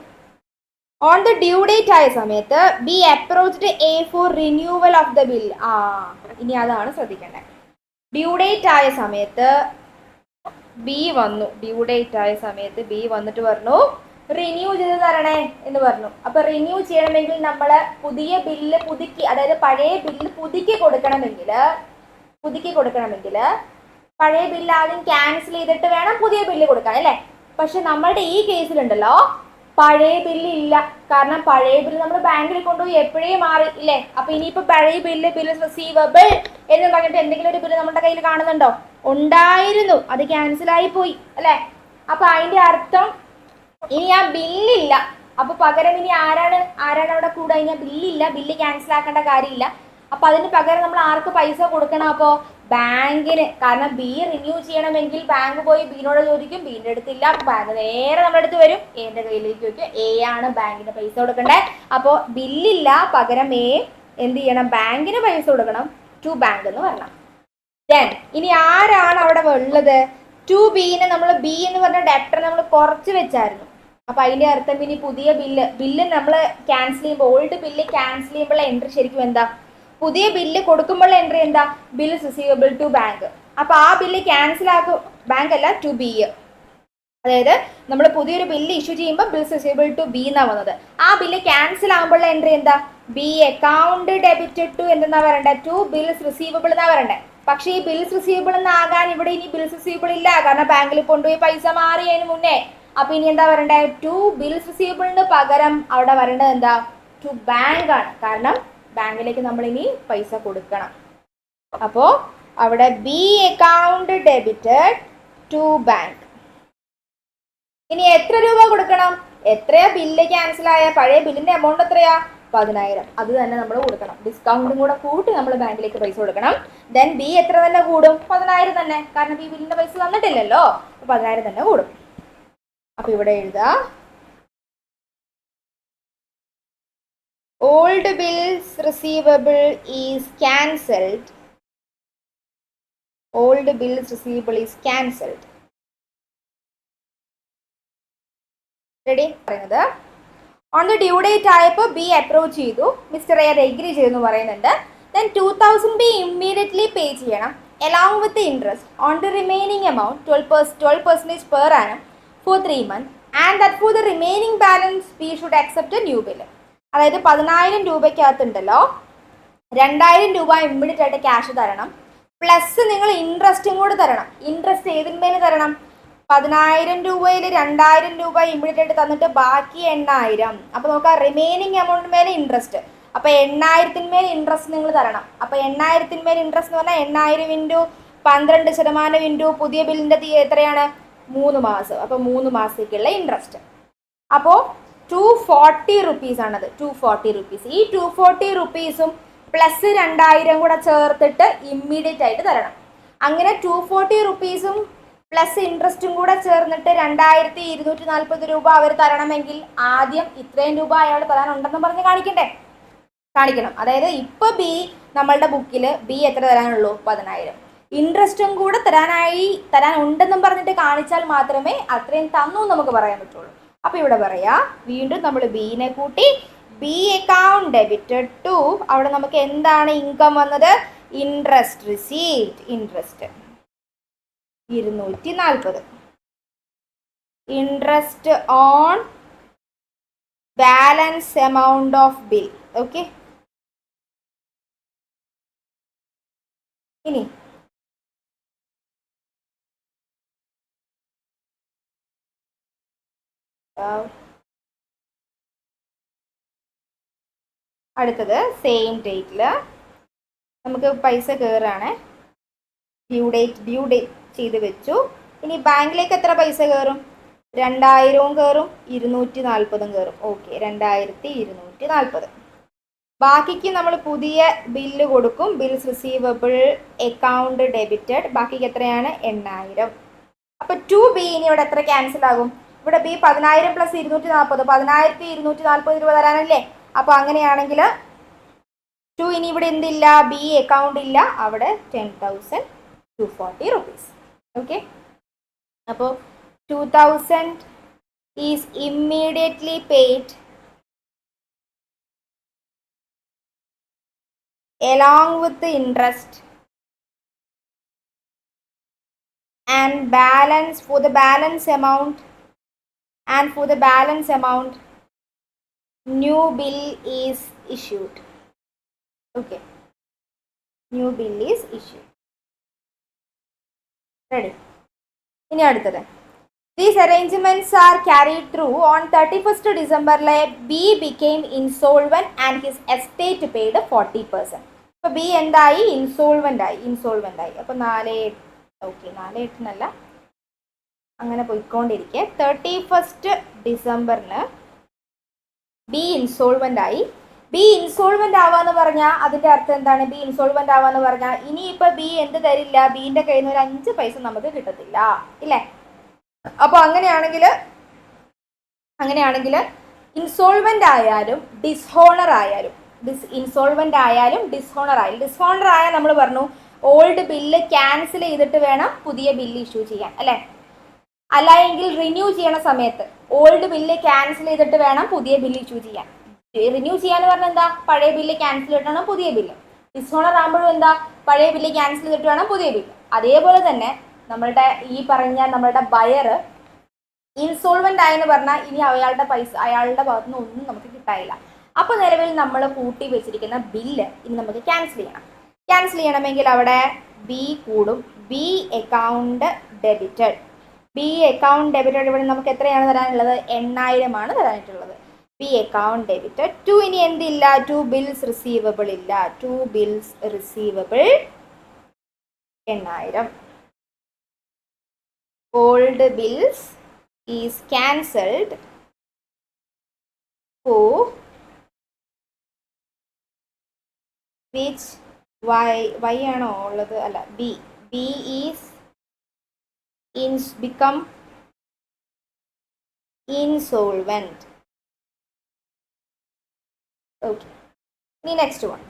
On the due date ആയ സമയത്ത് B approached A four renewal of the bill. ഇനി അതാണ് ശ്രദ്ധിക്കേണ്ടത്. ഡ്യൂ ഡേറ്റ് ആയ സമയത്ത് ബി വന്നിട്ട് പറഞ്ഞു റിന്യൂ ചെയ്ത് തരണേ എന്ന് പറഞ്ഞു. അപ്പൊ റിന്യൂ ചെയ്യണമെങ്കിൽ നമ്മൾ പുതിയ ബില്ല് പുതുക്കി, അതായത് പഴയ ബില്ല് പുതുക്കി കൊടുക്കണമെങ്കിൽ പഴയ ബില്ല് ആദ്യം ക്യാൻസൽ ചെയ്തിട്ട് വേണം പുതിയ ബില്ല് കൊടുക്കാൻ, അല്ലേ? പക്ഷെ നമ്മളുടെ ഈ കേസിലുണ്ടല്ലോ, പഴയ ബില്ല് ഇല്ല. കാരണം പഴയ ബില്ല് നമ്മൾ ബാങ്കിൽ കൊണ്ടുപോയി എപ്പോഴേ മാറി, ഇല്ലേ? അപ്പൊ ഇനിയിപ്പോ പഴയ ബില്ല് റിസീവബിൾ എന്ന് പറഞ്ഞിട്ട് എന്തെങ്കിലും ഒരു ബില്ല് നമ്മുടെ കയ്യിൽ കാണുന്നുണ്ടോ? ഉണ്ടായിരുന്നു, അത് ക്യാൻസൽ ആയി പോയി, അല്ലെ? അപ്പൊ അതിന്റെ അർത്ഥം ഇനി ആ ബില്ലില്ല. അപ്പൊ പകരം ഇനി ആരാണ് അവിടെ കൂടെ കഴിഞ്ഞാൽ ബില്ലില്ല, ബില്ല് ക്യാൻസൽ ആക്കേണ്ട കാര്യമില്ല. അപ്പൊ അതിന് പകരം നമ്മൾ ആർക്ക് പൈസ കൊടുക്കണം? അപ്പോ ബാങ്കിന്. കാരണം ബി റിന്യൂ ചെയ്യണമെങ്കിൽ ബാങ്ക് പോയി ബിനോട് ചോദിക്കും, ബിന്റെ അടുത്തില്ല. അപ്പൊ ബാങ്ക് നേരെ നമ്മുടെ അടുത്ത് വരും, എന്റെ കയ്യിലേക്ക് വെക്കും. എ ആണ് ബാങ്കിന് പൈസ കൊടുക്കണ്ടേ. അപ്പോ ബില്ലില്ല, പകരം എ എന്ത് ചെയ്യണം, ബാങ്കിന് പൈസ കൊടുക്കണം. ടു ബാങ്ക് എന്ന് പറയണം. ദെൻ ഇനി ആരാണ് അവിടെ ഉള്ളത്? ടു ബിനെ നമ്മൾ ബി എന്ന് പറഞ്ഞ ഡെപ്റ്റർ നമ്മൾ കുറച്ച് വെച്ചായിരുന്നു. അപ്പൊ അതിന്റെ അർത്ഥം ഇനി പുതിയ ബില്ല് നമ്മൾ ക്യാൻസൽ ചെയ്യുമ്പോൾ, ഓൾഡ് ബില്ല് ക്യാൻസൽ ചെയ്യുമ്പോൾ എൻട്രി ശരിക്കും എന്താ? പുതിയ ബില്ല് കൊടുക്കുമ്പോൾ എൻട്രി എന്താ? Bills receivable to bank. അപ്പൊ ആ ബില്ല് ക്യാൻസൽ ആക്കും, ബാങ്ക് അല്ല, ടു ബി. അതായത് നമ്മൾ പുതിയൊരു ബില്ല് ഇഷ്യൂ ചെയ്യുമ്പോൾ ബിൽസ് റിസീവബിൾ ടു ബി എന്നാ വന്നത്. ആ ബില്ല് ക്യാൻസൽ ആകുമ്പോൾ എൻട്രി എന്താ? ബി അക്കൗണ്ട് ഡെബിറ്റഡ് ടു എന്തെന്നാ പറയണ്ടേ? ടു ബിൽസ് റിസീവബിൾ എന്നാ പറയണ്ടേ. പക്ഷേ ഈ ബിൽസ് റിസീവബിൾ എന്നാകാൻ ഇവിടെ ഇനി ബിൽസ് റിസീവബിൾ ഇല്ല, കാരണം ബാങ്കിൽ കൊണ്ടുപോയി പൈസ മാറിയതിന് മുന്നേ. അപ്പൊ ഇനി എന്താ പറയണ്ടേ? ടു ബിൽസ് റിസീവബിളിന് പകരം അവിടെ വരേണ്ടത് എന്താ? ടു ബാങ്ക് ആണ്. കാരണം ബാങ്കിലേക്ക് നമ്മൾ ഇനി പൈസ കൊടുക്കണം. അപ്പോ അവിടെ B account debited to bank. ഇനി എത്ര രൂപ കൊടുക്കണം? എത്രയാ ബില്ല് ക്യാൻസൽ ആയ? പഴയ ബില്ലിന്റെ എമൗണ്ട് എത്രയാ? 10,000. അത് തന്നെ നമ്മൾ കൊടുക്കണം. ഡിസ്കൗണ്ടും കൂടെ കൂട്ടി നമ്മൾ ബാങ്കിലേക്ക് പൈസ കൊടുക്കണം. ദെൻ ബി എത്ര തന്നെ കൂടും? 10,000 തന്നെ. കാരണം ഈ ബില്ലിന്റെ പൈസ തന്നിട്ടില്ലല്ലോ, 10,000 തന്നെ കൂടും. അപ്പൊ ഇവിടെ എഴുതാ, old bills receivable is cancelled. Old bills receivable is cancelled. Ready? പറയുന്നത് ഓൺ ദ ഡ്യൂ ഡേറ്റ് ആയപ്പോൾ ബി അപ്രോച്ച് ചെയ്തു, മിസ്റ്റർ എ അത് എഗ്രി ചെയ്തെന്ന് പറയുന്നുണ്ട്. ദെൻ 2000 ബി ഇമ്മീഡിയറ്റ്ലി പേ ചെയ്യണം along with the interest on the remaining amount 12% per annum for 3 months and that for the remaining balance we should accept a new bill. അതായത് 10,000 രൂപയ്ക്കകത്തുണ്ടല്ലോ 2,000 രൂപ immediate ആയിട്ട് cash തരണം, plus നിങ്ങൾ ഇൻട്രസ്റ്റും കൂടി തരണം. ഇൻട്രസ്റ്റ് ഏതിന്മേൽ തരണം? 10,000 രൂപയിൽ 2,000 രൂപ ഇമ്മീഡിയറ്റ് ആയിട്ട് തന്നിട്ട് ബാക്കി 8,000. അപ്പോൾ നോക്കാം, റിമൈനിങ് എമൗണ്ട് മേലെ ഇൻട്രസ്റ്റ്. അപ്പോൾ 8,000 ഇൻട്രസ്റ്റ് നിങ്ങൾ തരണം. അപ്പോൾ 8,000 ഇൻട്രസ്റ്റ് എന്ന് പറഞ്ഞാൽ 8,000 ഇൻറ്റു 12% ഇൻറ്റു പുതിയ ബില്ലിൻ്റെ എത്രയാണ്? 3 മാസം. അപ്പോൾ 3 മാസത്തേക്കുള്ള ഇൻട്രസ്റ്റ്. അപ്പോൾ 240 റുപ്പീസ് ആണത്. 240 റുപ്പീസ്. ഈ 240 റുപ്പീസും പ്ലസ് 2,000 കൂടെ ചേർത്തിട്ട് ഇമ്മീഡിയറ്റ് ആയിട്ട് തരണം. അങ്ങനെ 240 റുപ്പീസും പ്ലസ് ഇൻട്രസ്റ്റും കൂടെ ചേർന്നിട്ട് 2,240 രൂപ അവർ തരണമെങ്കിൽ ആദ്യം ഇത്രയും രൂപ അയാൾ തരാനുണ്ടെന്ന് പറഞ്ഞ് കാണിക്കണം. അതായത് ഇപ്പോൾ ബി നമ്മളുടെ ബുക്കിൽ ബി എത്ര തരാനുള്ളൂ? 10,000. ഇൻട്രസ്റ്റും കൂടെ തരാനുണ്ടെന്നും പറഞ്ഞിട്ട് കാണിച്ചാൽ മാത്രമേ അത്രയും തന്നു നമുക്ക് പറയാൻ പറ്റുള്ളൂ. അപ്പോൾ ഇവിടെ പറയാം, വീണ്ടും നമ്മൾ ബിനെ കൂട്ടി ബി അക്കൗണ്ട് ഡെബിറ്റഡ് ടു, അവിടെ നമുക്ക് എന്താണ് ഇൻകം വന്നത്? Interest received. Interest 240. Interest on balance amount of bill. Okay, ഇനി അടുത്തത് സെയിം ഡേറ്റിൽ നമുക്ക് പൈസ കയറാണ്. ഡ്യൂ ഡേറ്റ് ചെയ്ത് വെച്ചു. ഇനി ബാങ്കിലേക്ക് എത്ര പൈസ കയറും? 2,000 കയറും, 240 കയറും. ഓക്കെ, 2,240. ബാക്കിക്ക് നമ്മൾ പുതിയ ബില്ല് കൊടുക്കും. Bills receivable account debited. ബാക്കിക്ക് എത്രയാണ്? 8,000. അപ്പോൾ 2B ഇനി ഇവിടെ എത്ര ക്യാൻസൽ ആകും? ഇവിടെ ബി 10,000 പ്ലസ് 240, 10,240 രൂപ തരാനല്ലേ? അപ്പോൾ അങ്ങനെയാണെങ്കിൽ 2 ഇനി ഇവിടെ എന്തില്ല? ബി അക്കൗണ്ട് ഇല്ല, അവിടെ 10,240 റുപ്പീസ്. ഓക്കെ, അപ്പോൾ 2,000 is immediately paid along with the interest and balance for the balance amount new bill is issued. Okay, new bill is issued. Ready? ഇനി അടുത്തത്, these arrangements are carried through on 31st December. B became insolvent and his estate paid 40%. അപ്പോൾ B എന്തായി? ഇൻസോൾവൻ്റ് ആയി. അപ്പോൾ 4/8 അങ്ങനെ പോയിക്കൊണ്ടിരിക്കെ 31st ഡിസംബറിന് B ഇൻസോൾവൻ്റ് ആയി. B ഇൻസോൾവൻ്റ് ആവാന്ന് പറഞ്ഞാൽ അതിൻ്റെ അർത്ഥം എന്താണ്? ബി ഇൻസോൾവൻ്റ് ആവാന്ന് പറഞ്ഞാൽ ഇനിയിപ്പോൾ ബി എന്ത് തരില്ല? ബീൻ്റെ കയ്യിൽ നിന്ന് ഒരു 5 പൈസ നമുക്ക് കിട്ടത്തില്ല, ഇല്ലേ? അപ്പോൾ അങ്ങനെയാണെങ്കിൽ ഇൻസോൾവൻ്റ് ആയാലും ഡിസ്ഹോണർ ആയാലും ഡിസ്ഹോണർ ആയാൽ നമ്മൾ പറഞ്ഞു ഓൾഡ് ബില്ല് ക്യാൻസൽ ചെയ്തിട്ട് വേണം പുതിയ ബില്ല് ഇഷ്യൂ ചെയ്യാൻ, അല്ലേ? അല്ല എങ്കിൽ റിന്യൂ ചെയ്യണ സമയത്ത് ഓൾഡ് ബില്ല് ക്യാൻസൽ ചെയ്തിട്ട് വേണം പുതിയ ബില്ല് ഇഷ്യൂ ചെയ്യാൻ. റിന്യൂ ചെയ്യാന്ന് പറഞ്ഞാൽ എന്താ? പഴയ ബില്ല് ക്യാൻസൽ ചെയ്തിട്ട് വേണം പുതിയ ബില്ല്. ഡിസ്ഹോണർ ആകുമ്പോഴും എന്താ? പഴയ ബില്ല് ക്യാൻസൽ ചെയ്തിട്ട് വേണം പുതിയ ബില്ല്. അതേപോലെ തന്നെ നമ്മളുടെ ബയർ ഇൻസോൾവൻ്റ് ആയെന്ന് പറഞ്ഞാൽ ഇനി അയാളുടെ ഭാഗത്തു നിന്ന് ഒന്നും നമുക്ക് കിട്ടാനില്ല. അപ്പോൾ നിലവിൽ നമ്മൾ കൂട്ടി വെച്ചിരിക്കുന്ന ബില്ല് ഇനി നമുക്ക് ക്യാൻസൽ ചെയ്യണമെങ്കിൽ അവിടെ ബി കൂടും. B account debited. ഇവിടെ നമുക്ക് എത്രയാണ് തരാനുള്ളത്? 8,000 ആണ് തരാനായിട്ടുള്ളത്. ബി അക്കൗണ്ട് ഡെബിറ്റഡ് ടു, ഇനി എന്തില്ല? 2 ബിൽസ് റിസീവബിൾ ഇല്ല. 2 bills receivable 8,000. Old bills is cancelled for which y ആണോ ഉള്ളത്? അല്ല, b is become insolvent. Okay, ഇനി നെക്സ്റ്റ് വൺ.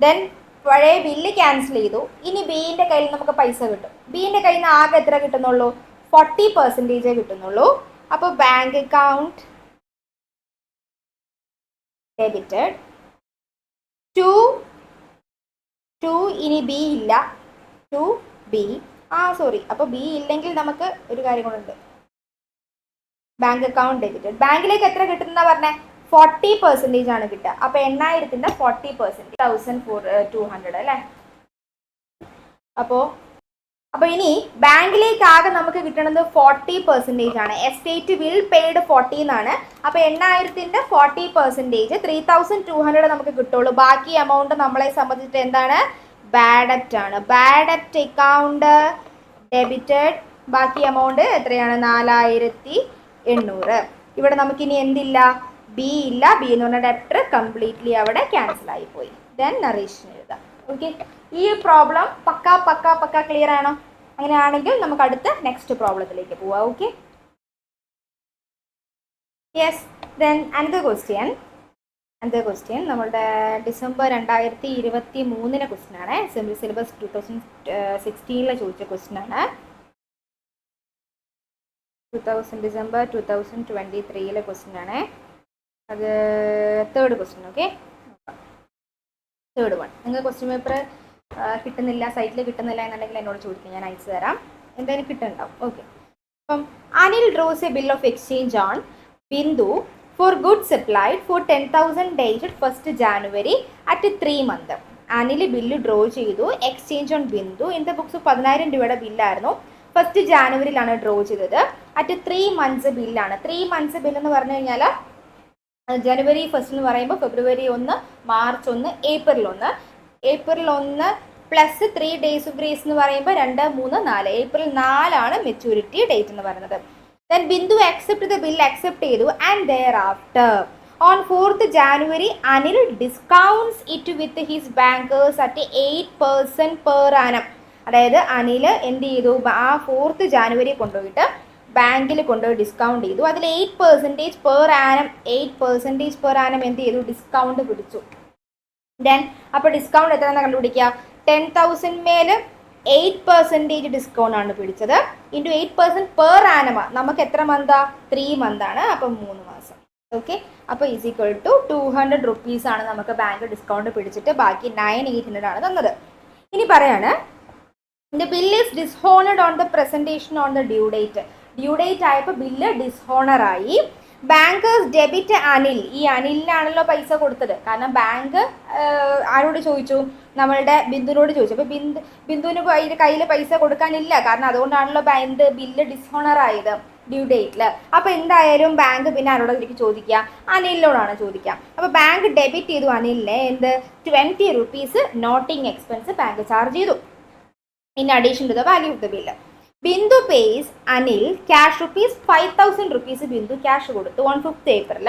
ദെൻ പഴയ ബില്ല് ക്യാൻസൽ ചെയ്തു. ഇനി ബിൻ്റെ കയ്യിൽ നമുക്ക് പൈസ കിട്ടും. ബിൻ്റെ കയ്യിൽ നിന്ന് ആകെ എത്ര കിട്ടുന്നുള്ളൂ? 40% കിട്ടുന്നുള്ളൂ. അപ്പോൾ ബാങ്ക് അക്കൗണ്ട് ഡെബിറ്റഡ് ടു ഇനി ബി ഇല്ല, ടു ബി, സോറി, അപ്പോൾ ബി ഇല്ലെങ്കിൽ നമുക്ക് ഒരു കാര്യം കൊണ്ടുണ്ട്, ബാങ്ക് അക്കൗണ്ട് ഡെബിറ്റഡ്. ബാങ്കിലേക്ക് എത്ര കിട്ടുന്ന പറഞ്ഞേ? 40% ആണ് കിട്ടുക. അപ്പോൾ 8,000ന്റെ 40%, 1,200 അല്ലേ? അപ്പോൾ ഇനി ബാങ്കിലേക്ക് ആകെ നമുക്ക് കിട്ടുന്നത് 40% ആണ്. എസ്റ്റേറ്റ് വിൽ പെയ്ഡ് 40 എന്നാണ്. അപ്പോൾ 8,000ന്റെ 40% 3,200 നമുക്ക് കിട്ടുള്ളൂ. ബാക്കി എമൗണ്ട് നമ്മളെ സംബന്ധിച്ചിട്ട് എന്താണ്? ബാഡ് ഡെപ്റ്റ് ആണ്. ബാഡ് ഡെപ്റ്റ് അക്കൗണ്ട് ഡെബിറ്റഡ്. ബാക്കി എമൗണ്ട് എത്രയാണ്? 4,800. ഇവിടെ നമുക്കിനി എന്തില്ല? ബി ഇല്ല. ബി എന്ന് പറഞ്ഞ ഡെപ്റ്റർ കംപ്ലീറ്റ്ലി അവിടെ ക്യാൻസൽ ആയി പോയി. ദെൻ നറേഷൻ എഴുതാം. ഓക്കെ, ഈ പ്രോബ്ലം പക്ക ക്ലിയർ ആണോ? അങ്ങനെയാണെങ്കിൽ നമുക്ക് അടുത്ത നെക്സ്റ്റ് പ്രോബ്ലത്തിലേക്ക് പോവാം. Okay, yes. Then another question നമ്മളുടെ ഡിസംബർ 2023 ക്വസ്റ്റ്യൻ ആണ്. സിലബസ് 2016 ചോദിച്ച ക്വസ്റ്റ്യൻ ആണ്. ഡിസംബർ 2023 ക്വസ്റ്റ്യൻ ആണ്. അത് third question. Okay, third one. നിങ്ങൾ ക്വസ്റ്റ്യൻ പേപ്പർ കിട്ടുന്നില്ല, സൈറ്റിൽ കിട്ടുന്നില്ല എന്നുണ്ടെങ്കിൽ എന്നോട് ചോദിക്കും, ഞാൻ അയച്ചു തരാം. എന്തായാലും കിട്ടുന്നുണ്ടാവും. ഓക്കെ, അപ്പം Anil draws a bill of exchange on Bindu for goods supplied for 10,000 dated 1st January at 3 months. Anil bill draw ചെയ്തു. Exchange on Bindu in the books 10,000 രൂപയുടെ ബില്ലായിരുന്നു. 1st January ഡ്രോ ചെയ്തത്. അറ്റ് 3 months ബില്ലാണ്. 3 months ബില്ലെന്ന് പറഞ്ഞു കഴിഞ്ഞാൽ January 1 എന്ന് പറയുമ്പോൾ February 1, March 1, April 1. April 1 plus 3 days of grace എന്ന് പറയുമ്പോൾ 2, 3, 4. April 4 മെച്യൂരിറ്റി ഡേറ്റ് എന്ന് പറയുന്നത്. Then Bindu accept the bill, accept ചെയ്തു. And thereafter on 4th January Anil discounts it with his bankers at 8% per annum. അതായത് അനിൽ എന്ത് ചെയ്തു? ആ 4th January കൊണ്ടുപോയിട്ട് ബാങ്കിൽ കൊണ്ടുപോയി ഡിസ്കൗണ്ട് ചെയ്തു. അതിൽ 8% പെർ ആനം, 8% പെർ ആനം എന്ത് ചെയ്തു? ഡിസ്കൗണ്ട് പിടിച്ചു. ദെൻ അപ്പോൾ ഡിസ്കൗണ്ട് എത്രയാണെന്ന് കണ്ടുപിടിക്കുക? 10,000 മേൽ 8% ഡിസ്കൗണ്ട് ആണ് പിടിച്ചത്. ഇൻറ്റു 8% പെർ ആനമ നമുക്ക് എത്ര മന്താ? 3 months ആണ്. അപ്പം 3 മാസം. ഓക്കെ, അപ്പോൾ ഈസ് ഈക്വൽ ടു 200 rupees ആണ് നമുക്ക് ബാങ്ക് ഡിസ്കൗണ്ട് പിടിച്ചിട്ട് ബാക്കി 9,800 ആണ് തന്നത്. ഇനി പറയാണ് the bill is dishonoured on the presentation on the due date. Due date ആയപ്പോൾ ബില്ല് ഡിസ്ഹോണറായി. Bankers debit Anil. ഈ അനിലിനാണല്ലോ പൈസ കൊടുത്തത്. കാരണം ബാങ്ക് ആരോട് ചോദിച്ചു? നമ്മളുടെ ബിന്ദുവിനോട് ചോദിച്ചു. അപ്പോൾ ബിന്ദുവിന് കയ്യിൽ പൈസ കൊടുക്കാനില്ല. കാരണം അതുകൊണ്ടാണല്ലോ ബില്ല് ഡിസ്ഹോണറായത് ഡ്യൂ ഡേറ്റിൽ. അപ്പോൾ എന്തായാലും ബാങ്ക് പിന്നെ ആരോടേക്ക് ചോദിക്കുക? അനിലിനോടാണ് ചോദിക്കുക. അപ്പോൾ ബാങ്ക് ഡെബിറ്റ് ചെയ്തു അനിലിനെ. എന്ത്? 20 rupees noting expense bank charge ചെയ്തു. In addition to the value of the bill. Bindu pays Anil cash ₹5,000 Bindu cash കൊടുത്തു on 5th April.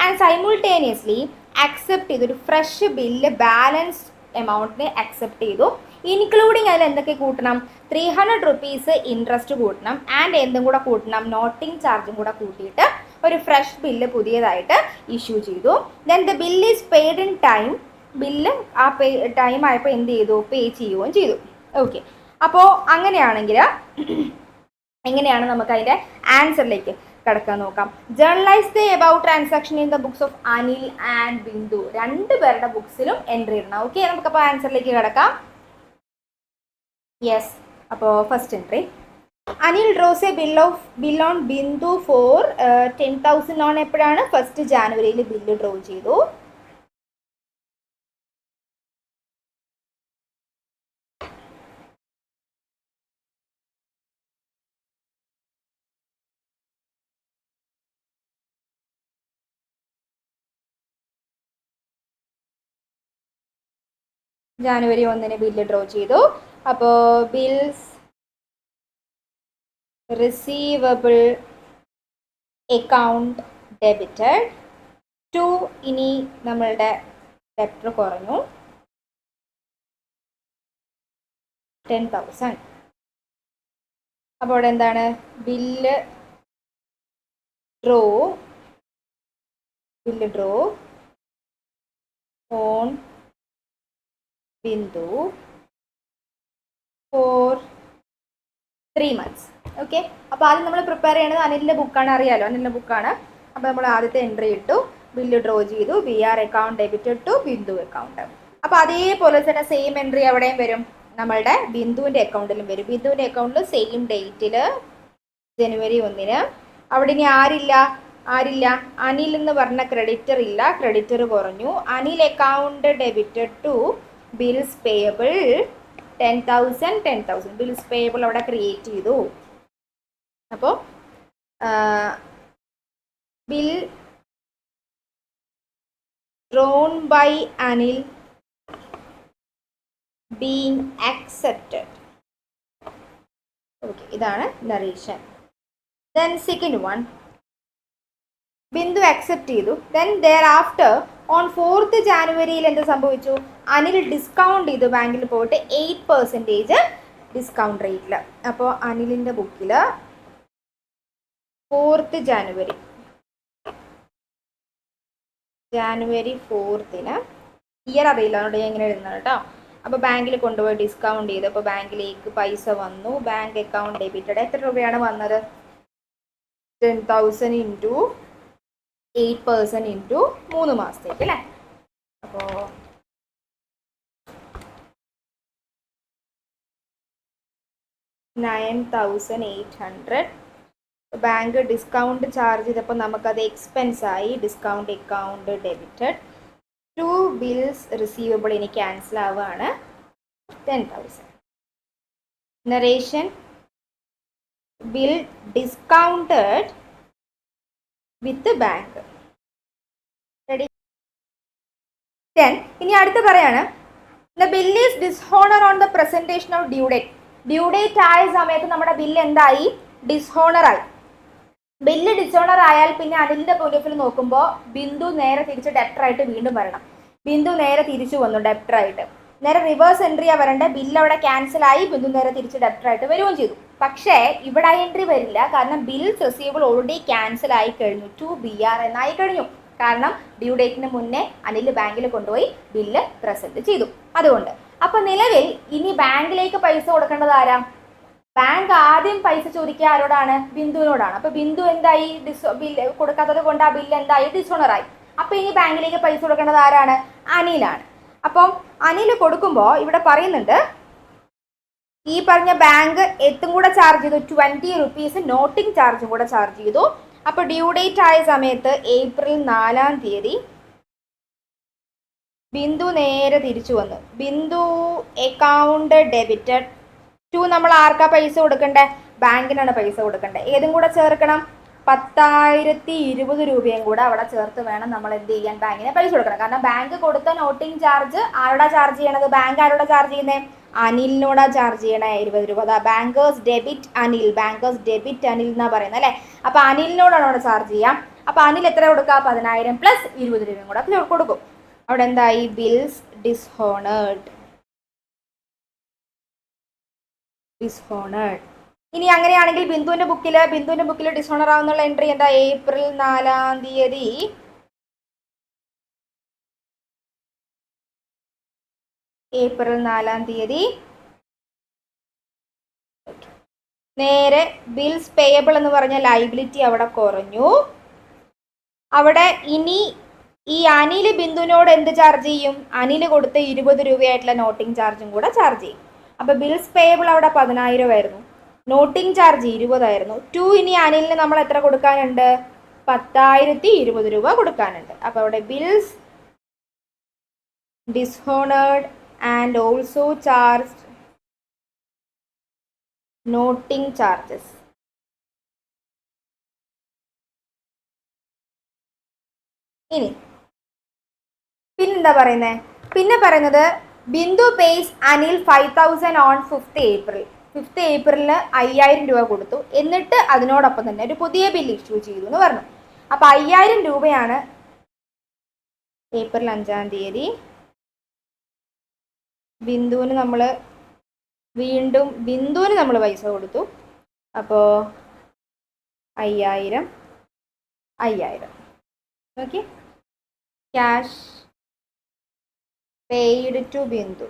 And simultaneously accept ചെയ്തു. ഒരു ഫ്രഷ് ബില്ല് ബാലൻസ് എമൗണ്ടിന് അക്സെപ്റ്റ് ചെയ്തു. ഇൻക്ലൂഡിങ് അതിൽ എന്തൊക്കെ കൂട്ടണം? 300 rupees ഇൻട്രസ്റ്റ് കൂട്ടണം. ആൻഡ് എന്തും കൂടെ കൂട്ടണം? നോട്ടിംഗ് ചാർജും കൂടെ കൂട്ടിയിട്ട് ഒരു ഫ്രഷ് ബില്ല് പുതിയതായിട്ട് ഇഷ്യൂ ചെയ്തു. Then the bill is paid in time. Bill ആ ടൈം ആയപ്പോൾ എന്ത് ചെയ്തു? പേ ചെയ്യുകയും ചെയ്തു. ഓക്കെ, അപ്പോൾ അങ്ങനെയാണെങ്കിൽ എങ്ങനെയാണ് നമുക്ക് അതിൻ്റെ ആൻസറിലേക്ക് കിടക്കാൻ നോക്കാം. Journalise the about transaction in the books of Anil and Bindu. 2 പേരുടെ ബുക്സിലും എൻട്രി ഇടണം. ഓക്കെ, നമുക്കപ്പോൾ ആൻസറിലേക്ക് കിടക്കാം. യെസ്, അപ്പോൾ first entry Anil draws a bill on Bindu for 10,000 on എപ്പോഴാണ്? 1st January ബില്ല് ഡ്രോ ചെയ്തു. January 1 ബില്ല് ഡ്രോ ചെയ്തു. അപ്പോൾ bills receivable account debited to. ഇനി നമ്മളുടെ ഡെപ്റ്റർ കുറഞ്ഞു 10,000. അപ്പോൾ അവിടെ എന്താണ്? Bill draw on Bindu for 3 months. Okay, അപ്പോൾ ആദ്യം നമ്മൾ പ്രിപ്പയർ ചെയ്യണത് അനിലിൻ്റെ ബുക്കാണ്, അറിയാലോ അനിലിൻ്റെ ബുക്കാണ്. അപ്പോൾ നമ്മൾ ആദ്യത്തെ എൻട്രി ഇട്ടു, ബില്ല് ഡ്രോ ചെയ്തു, BR account debited to Bindu account. അപ്പോൾ അതേപോലെ തന്നെ സെയിം എൻട്രി എവിടെയും വരും, നമ്മളുടെ ബിന്ദുവിൻ്റെ അക്കൗണ്ടിലും വരും. ബിന്ദുവിൻ്റെ അക്കൗണ്ടിൽ സെയിം ഡേറ്റിൽ ജനുവരി 1 അവിടെ ഇനി ആരില്ല, അനിൽ എന്ന് പറഞ്ഞ ക്രെഡിറ്റർ ഇല്ല, ക്രെഡിറ്റർ കുറഞ്ഞു. Anil account debited to bills payable 10,000 bills payable അവിടെ ക്രിയേറ്റ് ചെയ്തു. അപ്പോൾ bill drawn by Anil being accepted. Okay, ഇതാണ് narration. Then second one, Bindu accept ചെയ്തു. Then thereafter on 4th ജാനുവരിയിൽ എന്ത് സംഭവിച്ചു, അനിൽ ഡിസ്കൗണ്ട് ചെയ്തു ബാങ്കിൽ പോയിട്ട് 8% ഡിസ്കൗണ്ട് റേറ്റിൽ. അപ്പോൾ അനിലിൻ്റെ ബുക്കിൽ 4th ജാനുവരി 4th ഇയർ അറിയില്ല, അതുകൊണ്ട് ഞാൻ ഇങ്ങനെ എഴുതുന്നത് കേട്ടോ. അപ്പോൾ ബാങ്കിൽ കൊണ്ടുപോയി ഡിസ്കൗണ്ട് ചെയ്തു. അപ്പോൾ ബാങ്കിലേക്ക് പൈസ വന്നു, ബാങ്ക് അക്കൗണ്ട് ഡെബിറ്റഡ്. എത്ര രൂപയാണ് വന്നത്, 10,000 ഇൻറ്റു 8% ഇൻറ്റു 3 മാസത്തേക്ക് അല്ലേ. അപ്പോൾ 9,800. ബാങ്ക് ഡിസ്കൗണ്ട് ചാർജ് ചെയ്തപ്പോൾ നമുക്കത് എക്സ്പെൻസ് ആയി, discount account debited. 2 bills receivable ഇനി ക്യാൻസൽ ആവുകയാണ്, 10,000. നറേഷൻ, ബിൽ ഡിസ്കൗണ്ടഡ് വിത്ത് ബാങ്ക്. റെഡി. ഇനി അടുത്ത് പറയാണ്, the bill is dishonour on the presentation of due date. Due date ആയ സമയത്ത് നമ്മുടെ ബില്ല് എന്തായി, ഡിസ്ഹോണറായി. ബില്ല് ഡിസോണർ ആയാൽ പിന്നെ അനിലിൻ്റെ പോയിന്റ് ഓഫ് വ്യൂ നോക്കുമ്പോൾ ബിന്ദു നേരെ തിരിച്ച് ഡെപ്റ്ററായിട്ട് വീണ്ടും വരണം. ബിന്ദു നേരെ തിരിച്ചു വന്നു ഡെപ്റ്ററായിട്ട്. നേരെ റിവേഴ്സ് എൻട്രിയാണ് വരേണ്ടത്. ബില്ല് അവിടെ ക്യാൻസലായി, ബിന്ദു നേരെ തിരിച്ച് ഡെപ്റ്ററായിട്ട് വരികയും ചെയ്തു. പക്ഷേ ഇവിടെ എൻട്രി വരില്ല, കാരണം ബിൽസ് റിസീവബിൾ ഓൾറെഡി ക്യാൻസൽ ആയി കഴിഞ്ഞു, 2 BR എന്നായി കഴിഞ്ഞു. കാരണം ഡ്യൂ ഡേറ്റിന് മുന്നേ അനിൽ ബാങ്കിൽ കൊണ്ടുപോയി ബില്ല് പ്രസന്റ് ചെയ്തു. അതുകൊണ്ട് അപ്പോൾ നിലവിൽ ഇനി ബാങ്കിലേക്ക് പൈസ കൊടുക്കേണ്ടത് ആരാ, ബാങ്ക് ആദ്യം പൈസ ചോദിക്കുക ആരോടാണ്, ബിന്ദുവിനോടാണ്. അപ്പോൾ ബിന്ദു എന്തായി, ബില്ല് കൊടുക്കാത്തത് കൊണ്ട് ആ ബില്ല് എന്തായി, ഡിസോണറായി. അപ്പോൾ ഇനി ബാങ്കിലേക്ക് പൈസ കൊടുക്കേണ്ടത് ആരാണ്, അനിലാണ്. അപ്പം അനിൽ കൊടുക്കുമ്പോൾ ഇവിടെ പറയുന്നുണ്ട്, ഈ പറഞ്ഞ ബാങ്ക് എത്തും കൂടെ ചാർജ് ചെയ്തു, 20 rupees നോട്ടിംഗ് ചാർജും കൂടെ ചാർജ് ചെയ്തു. അപ്പോൾ ഡ്യൂ ഡേറ്റ് ആയ സമയത്ത് April 4 ബിന്ദു നേരെ തിരിച്ചു വന്നു. ബിന്ദു അക്കൗണ്ട് ഡെബിറ്റഡ് ടു, നമ്മൾ ആർക്കാ പൈസ കൊടുക്കണ്ടേ, ബാങ്കിനാണ് പൈസ കൊടുക്കണ്ടേ. ഏതും കൂടെ ചേർക്കണം, 10,020 രൂപയും കൂടെ അവിടെ ചേർത്ത് വേണം നമ്മൾ എന്ത് ചെയ്യാൻ, ബാങ്കിനെ പൈസ കൊടുക്കണം. കാരണം ബാങ്ക് കൊടുത്ത നോട്ടിംഗ് ചാർജ് ആരോടാ ചാർജ് ചെയ്യണത്, ബാങ്ക് ആരോടാ ചാർജ് ചെയ്യുന്നത്, അനിലിനോടാ ചാർജ് ചെയ്യണേ 20 രൂപ. അതാ bankers debit Anil, bankers debit Anil എന്നാ പറയുന്നത് അല്ലേ. അപ്പോൾ അനിലിനോടാണ് അവിടെ ചാർജ് ചെയ്യാം. അപ്പോൾ അനിൽ എത്ര കൊടുക്കുക, 10,000 പ്ലസ് 20 രൂപയും കൂടെ കൊടുക്കും. അവിടെ എന്തായി, ബിൽസ് ഡിസ്ഹോണേർഡ്. ഇനി അങ്ങനെയാണെങ്കിൽ ബിന്ദുവിന്റെ ബുക്കിൽ ഡിസോണർ ആവുന്നുള്ള എൻട്രി എന്താ, April 4 നേരെ ബിൽസ് പേയബിൾ എന്ന് പറഞ്ഞ ലൈബിലിറ്റി അവിടെ കുറഞ്ഞു. അവിടെ ഇനി ഈ അനിൽ ബിന്ദുവിനോട് എന്ത് ചാർജ് ചെയ്യും, അനിൽ കൊടുത്ത് 20 രൂപയായിട്ടുള്ള നോട്ടിംഗ് ചാർജും കൂടെ ചാർജ് ചെയ്യും. അപ്പോൾ ബിൽസ് പേയബിൾ അവിടെ 10,000 ആയിരുന്നു, നോട്ടിംഗ് ചാർജ് 20 ആയിരുന്നു. 2 ഇനി അനിലിന് നമ്മൾ എത്ര കൊടുക്കാനുണ്ട്, 10,020 രൂപ കൊടുക്കാനുണ്ട്. അപ്പോൾ അവിടെ bills dishonoured and also charged noting charges. ഇനി പിന്നെന്താ പറയുന്നത്, പിന്നെ പറയുന്നത് Bindu pays Anil 5,000 on 5th April. 5th April 5,000 രൂപ കൊടുത്തു. എന്നിട്ട് അതിനോടൊപ്പം തന്നെ ഒരു പുതിയ ബില്ല് ഇഷ്യൂ ചെയ്തു എന്ന് പറഞ്ഞു. അപ്പോൾ 5,000 രൂപയാണ് April 5 ബിന്ദുവിന് നമ്മൾ പൈസ കൊടുത്തു. അപ്പോൾ 5,000 okay, cash paid to Bindu.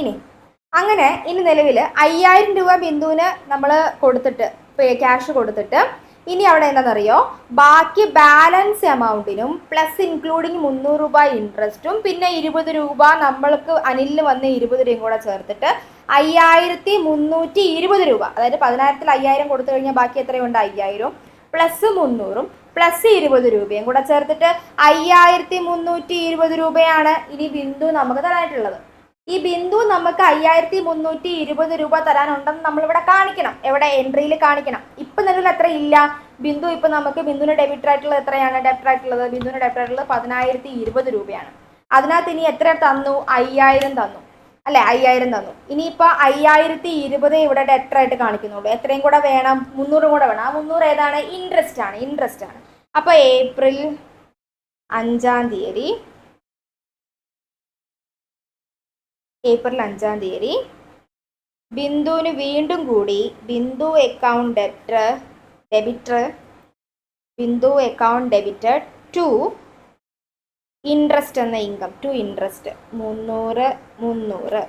ഇനി അങ്ങനെ ഇനി നിലവിൽ 5000 രൂപ ബിന്ദുവിന് നമ്മൾ കൊടുത്തിട്ട് ക്യാഷ് കൊടുത്തിട്ട് ഇനി അവിടെ എന്താണെന്നറിയോ, ബാക്കി ബാലൻസ് എമൗണ്ടിനും പ്ലസ് ഇൻക്ലൂഡിങ് 300 രൂപ ഇൻട്രസ്റ്റും പിന്നെ 20 രൂപ നമ്മൾക്ക് അനിലിന് വന്ന് 20 രൂപയും കൂടെ ചേർത്തിട്ട് 5320 രൂപ. അതായത് 10000-ൽ 5000 കൊടുത്തു കഴിഞ്ഞാൽ ബാക്കി എത്രയുണ്ട്? 5000 പ്ലസ് 300 പ്ലസ് 20 രൂപയും കൂടെ ചേർത്തിട്ട് 5320 രൂപയാണ് ഇനി ബിന്ദു നമുക്ക് തരാനായിട്ടുള്ളത്. ഈ ബിന്ദു നമുക്ക് 5320 രൂപ തരാനുണ്ടെന്ന് നമ്മളിവിടെ കാണിക്കണം. എവിടെ? എൻട്രിയിൽ കാണിക്കണം. ഇപ്പം നിലവിൽ എത്ര ഇല്ല ബിന്ദു. ഇപ്പം നമുക്ക് ബിന്ദുവിന് ഡെബിറ്റ് ആയിട്ടുള്ളത് എത്രയാണ്? ഡെബിറ്റ് ആയിട്ടുള്ളത് ബിന്ദുവിന് ഡെബിറ്റ് ആയിട്ടുള്ളത് 10020 രൂപയാണ്. അതിനകത്ത് ഇനി എത്ര തന്നു? 5000 തന്നു അല്ലെ? 5000 തന്നു. ഇനിയിപ്പോൾ 5020 ഇവിടെ ഡെറ്റർ ആയിട്ട് കാണിക്കുന്നുള്ളൂ. എത്രയും കൂടെ വേണം? 300 കൂടെ വേണം. ആ 300 ഏതാണ്? ഇൻട്രസ്റ്റ് ആണ്. ഇൻട്രസ്റ്റ് ആണ്. അപ്പോൾ ഏപ്രിൽ 5-ാം തീയതി ബിന്ദുവിന് വീണ്ടും കൂടി Bindu account debited to interest എന്ന income, to interest 300